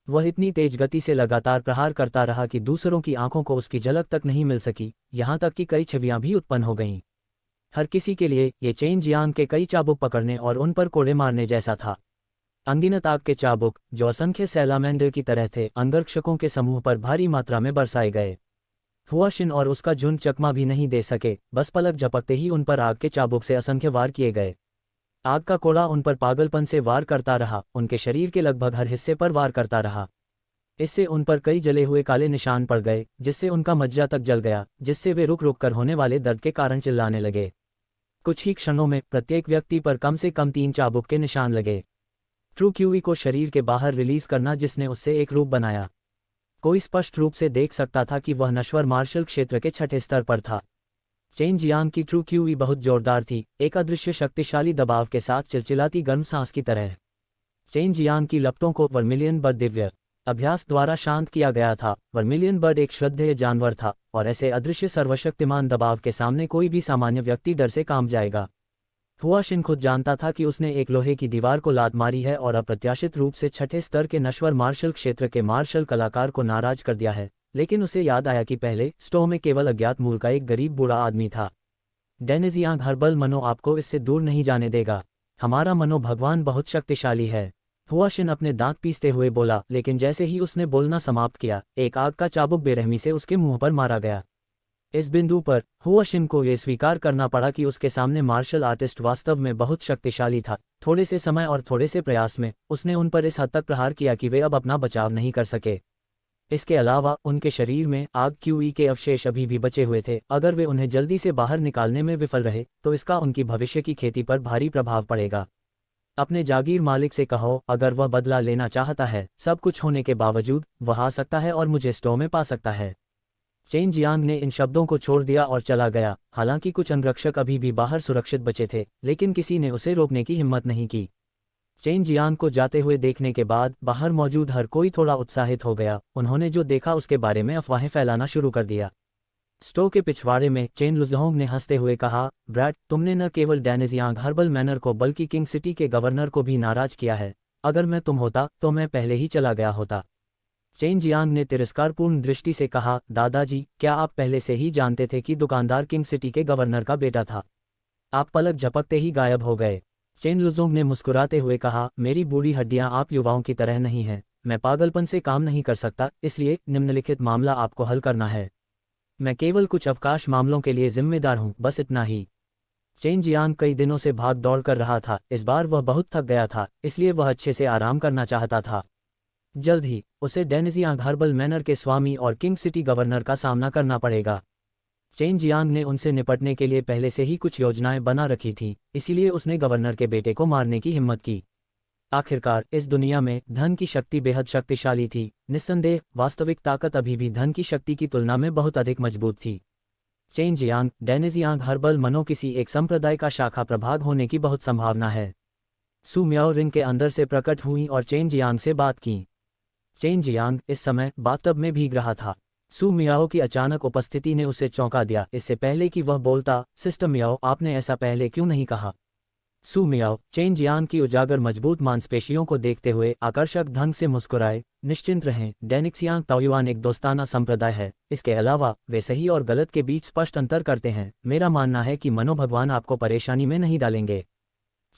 वह इतनी तेज गति से लगातार प्रहार करता रहा कि दूसरों की आंखों को उसकी झलक तक नहीं मिल सकी, यहाँ तक कि कई छवियां भी उत्पन्न हो गईं। हर किसी के लिए ये चेन जियांग के कई चाबुक पकड़ने और उन पर कोड़े मारने जैसा था। अनगिनत आग के चाबुक, जो असंख्य सैलामेंडर की तरह थे, अंगरक्षकों के समूह पर भारी मात्रा में बरसाए गए। हुआ शिन और उसका झुंड चकमा भी नहीं दे सके, बस पलक झपकते ही उन पर आग के चाबुक से असंख्य वार किए गए। आग का कोड़ा उन पर पागलपन से वार करता रहा, उनके शरीर के लगभग हर हिस्से पर वार करता रहा। इससे उन पर कई जले हुए काले निशान पड़ गए, जिससे उनका मज्जा तक जल गया, जिससे वे रुक रुक कर होने वाले दर्द के कारण चिल्लाने लगे। कुछ ही क्षणों में प्रत्येक व्यक्ति पर कम से कम 3 चाबुक के निशान लगे। ट्रू क्यूई को शरीर के बाहर रिलीज करना, जिसने उससे एक रूप बनाया। कोई स्पष्ट रूप से देख सकता था कि वह नश्वर मार्शल क्षेत्र के 6ठे स्तर पर था। चेन जियांग की ट्रू क्यूई बहुत जोरदार थी, एक अदृश्य शक्तिशाली दबाव के साथ चिलचिलाती गर्म सांस की तरह। चेन जियांग की लपटों को वर्मिलियन बर्ड दिव्य अभ्यास द्वारा शांत किया गया था। वर्मिलियन बर्ड एक श्रद्धेय जानवर था और ऐसे अदृश्य सर्वशक्तिमान दबाव के सामने कोई भी सामान्य व्यक्ति डर से कांप जाएगा। हुआ शिन खुद जानता था कि उसने एक लोहे की दीवार को लात मारी है और अप्रत्याशित रूप से 6ठे स्तर के नश्वर मार्शल क्षेत्र के मार्शल कलाकार को नाराज कर दिया है, लेकिन उसे याद आया कि पहले स्टोव में केवल अज्ञात मूल का एक गरीब बूढ़ा आदमी था। डेनेजियांग, हर्बल मनो आपको इससे दूर नहीं जाने देगा। हमारा मनो भगवान बहुत शक्तिशाली है। हुआ शिन अपने दांत पीसते हुए बोला, लेकिन जैसे ही उसने बोलना समाप्त किया, एक आग का चाबुक बेरहमी से उसके मुंह पर मारा गया। इस बिंदु पर हुआ शिन को यह स्वीकार करना पड़ा कि उसके सामने मार्शल आर्टिस्ट वास्तव में बहुत शक्तिशाली था। थोड़े से समय और थोड़े से प्रयास में उसने उन पर इस हद तक प्रहार किया कि वे अब अपना बचाव नहीं कर सके। इसके अलावा उनके शरीर में आग क्यूई के अवशेष अभी भी बचे हुए थे। अगर वे उन्हें जल्दी से बाहर निकालने में विफल रहे तो इसका उनकी भविष्य की खेती पर भारी प्रभाव पड़ेगा। अपने जागीर मालिक से कहो, अगर वह बदला लेना चाहता है, सब कुछ होने के बावजूद वह आ सकता है और मुझे स्टो में पा सकता है। चेन जियांग ने इन शब्दों को छोड़ दिया और चला गया। हालांकि कुछ अंगरक्षक अभी भी बाहर सुरक्षित बचे थे, लेकिन किसी ने उसे रोकने की हिम्मत नहीं की। चेन जियांग को जाते हुए देखने के बाद बाहर मौजूद हर कोई थोड़ा उत्साहित हो गया। उन्होंने जो देखा उसके बारे में अफवाहें फैलाना शुरू कर दिया। स्टो के पिछवाड़े में चेन लुजहोंग ने हंसते हुए कहा, ब्रैड, तुमने न केवल डैनिजियांग हर्बल मैनर को बल्कि किंग सिटी के गवर्नर को भी नाराज किया है। अगर मैं तुम होता तो मैं पहले ही चला गया होता। चेन जियांग ने तिरस्कारपूर्ण दृष्टि से कहा, दादाजी, क्या आप पहले से ही जानते थे कि दुकानदार किंग सिटी के गवर्नर का बेटा था? आप पलक झपकते ही गायब हो गए। चेन लुजोंग ने मुस्कुराते हुए कहा, मेरी बूढ़ी हड्डियां आप युवाओं की तरह नहीं हैं। मैं पागलपन से काम नहीं कर सकता, इसलिए निम्नलिखित मामला आपको हल करना है। मैं केवल कुछ अवकाश मामलों के लिए जिम्मेदार हूं, बस इतना ही। चेन जियांग कई दिनों से भाग दौड़ कर रहा था। इस बार वह बहुत थक गया था, इसलिए वह अच्छे से आराम करना चाहता था। जल्द ही उसे डैनिजियांग हर्बल मैनर के स्वामी और किंग सिटी गवर्नर का सामना करना पड़ेगा। चेन जियांग ने उनसे निपटने के लिए पहले से ही कुछ योजनाएं बना रखी थीं, इसीलिए उसने गवर्नर के बेटे को मारने की हिम्मत की। आखिरकार इस दुनिया में धन की शक्ति बेहद शक्तिशाली थी। निस्संदेह वास्तविक ताकत अभी भी धन की शक्ति की तुलना में बहुत अधिक मजबूत थी। चेन जियांग डैनिजियांग हर्बल मनो किसी एक संप्रदाय का शाखा प्रभाग होने की बहुत संभावना है। सू म्याओ रिंग के अंदर से प्रकट हुई और चेन जियांग से बात की। चेन जियांग इस समय बाथटब में भीग रहा था। सू मियाओ की अचानक उपस्थिति ने उसे चौंका दिया। इससे पहले कि वह बोलता, सिस्टर मियाओ, आपने ऐसा पहले क्यों नहीं कहा? सू मियाओ चेन जियांग की उजागर मजबूत मांसपेशियों को देखते हुए आकर्षक ढंग से मुस्कुराए। निश्चिंत रहें, डैनिक्सियांग ताओयुआन एक दोस्ताना संप्रदाय है। इसके अलावा वे सही और गलत के बीच स्पष्ट अंतर करते हैं। मेरा मानना है कि मनो भगवान आपको परेशानी में नहीं डालेंगे।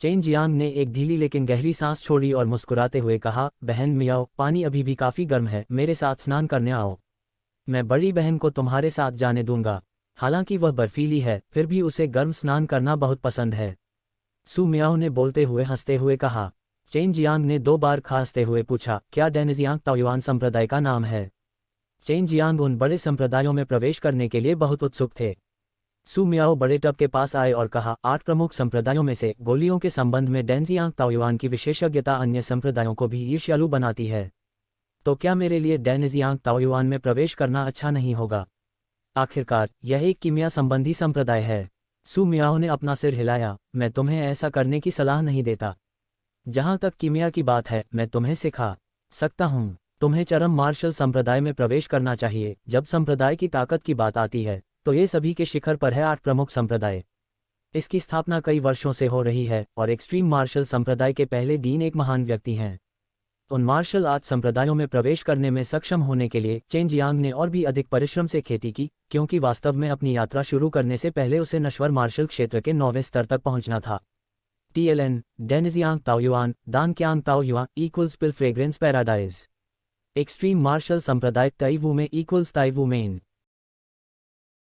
चेन जियांग ने एक ढीली लेकिन गहरी सांस छोड़ी और मुस्कुराते हुए कहा, बहन मियाओ, पानी अभी भी काफ़ी गर्म है, मेरे साथ स्नान करने आओ। मैं बड़ी बहन को तुम्हारे साथ जाने दूंगा। हालांकि वह बर्फीली है, फिर भी उसे गर्म स्नान करना बहुत पसंद है। सू मियाओ ने बोलते हुए हंसते हुए कहा। चेन जियांग ने 2 बार खांसते हुए पूछा, क्या डैनिजियांग ताओयुआन संप्रदाय का नाम है? चेन जियांग उन बड़े संप्रदायों में प्रवेश करने के लिए बहुत उत्सुक थे। सू मियाओ बड़े टब के पास आए और कहा, 8 प्रमुख संप्रदायों में से गोलियों के संबंध में डैनिजियांग ताओयुआन की विशेषज्ञता अन्य संप्रदायों को भी ईर्ष्यालु बनाती है। तो क्या मेरे लिए डैनिजियांग ताओयुआन में प्रवेश करना अच्छा नहीं होगा? आखिरकार यह एक कीमिया संबंधी संप्रदाय है। सू मियाओ ने अपना सिर हिलाया। मैं तुम्हें ऐसा करने की सलाह नहीं देता। जहां तक कीमिया की बात है, मैं तुम्हें सिखा सकता हूं। तुम्हें चरम मार्शल संप्रदाय में प्रवेश करना चाहिए। जब संप्रदाय की ताकत की बात आती है तो ये सभी के शिखर पर है 8 प्रमुख संप्रदाय। इसकी स्थापना कई वर्षों से हो रही है और एक्सट्रीम मार्शल संप्रदाय के पहले डीन एक महान व्यक्ति हैं। उन मार्शल आर्ट संप्रदायों में प्रवेश करने में सक्षम होने के लिए चेन जियांग ने और भी अधिक परिश्रम से खेती की, क्योंकि वास्तव में अपनी यात्रा शुरू करने से पहले उसे नश्वर मार्शल क्षेत्र के 9वें स्तर तक पहुंचना था। TLN डैनिजियांग ताओयुआन दानक्यांग ताओयुआ पिल फ्रेग्रेंस पैराडाइज। एक्सट्रीम मार्शल संप्रदाय ताइवू में ताइवू मेन।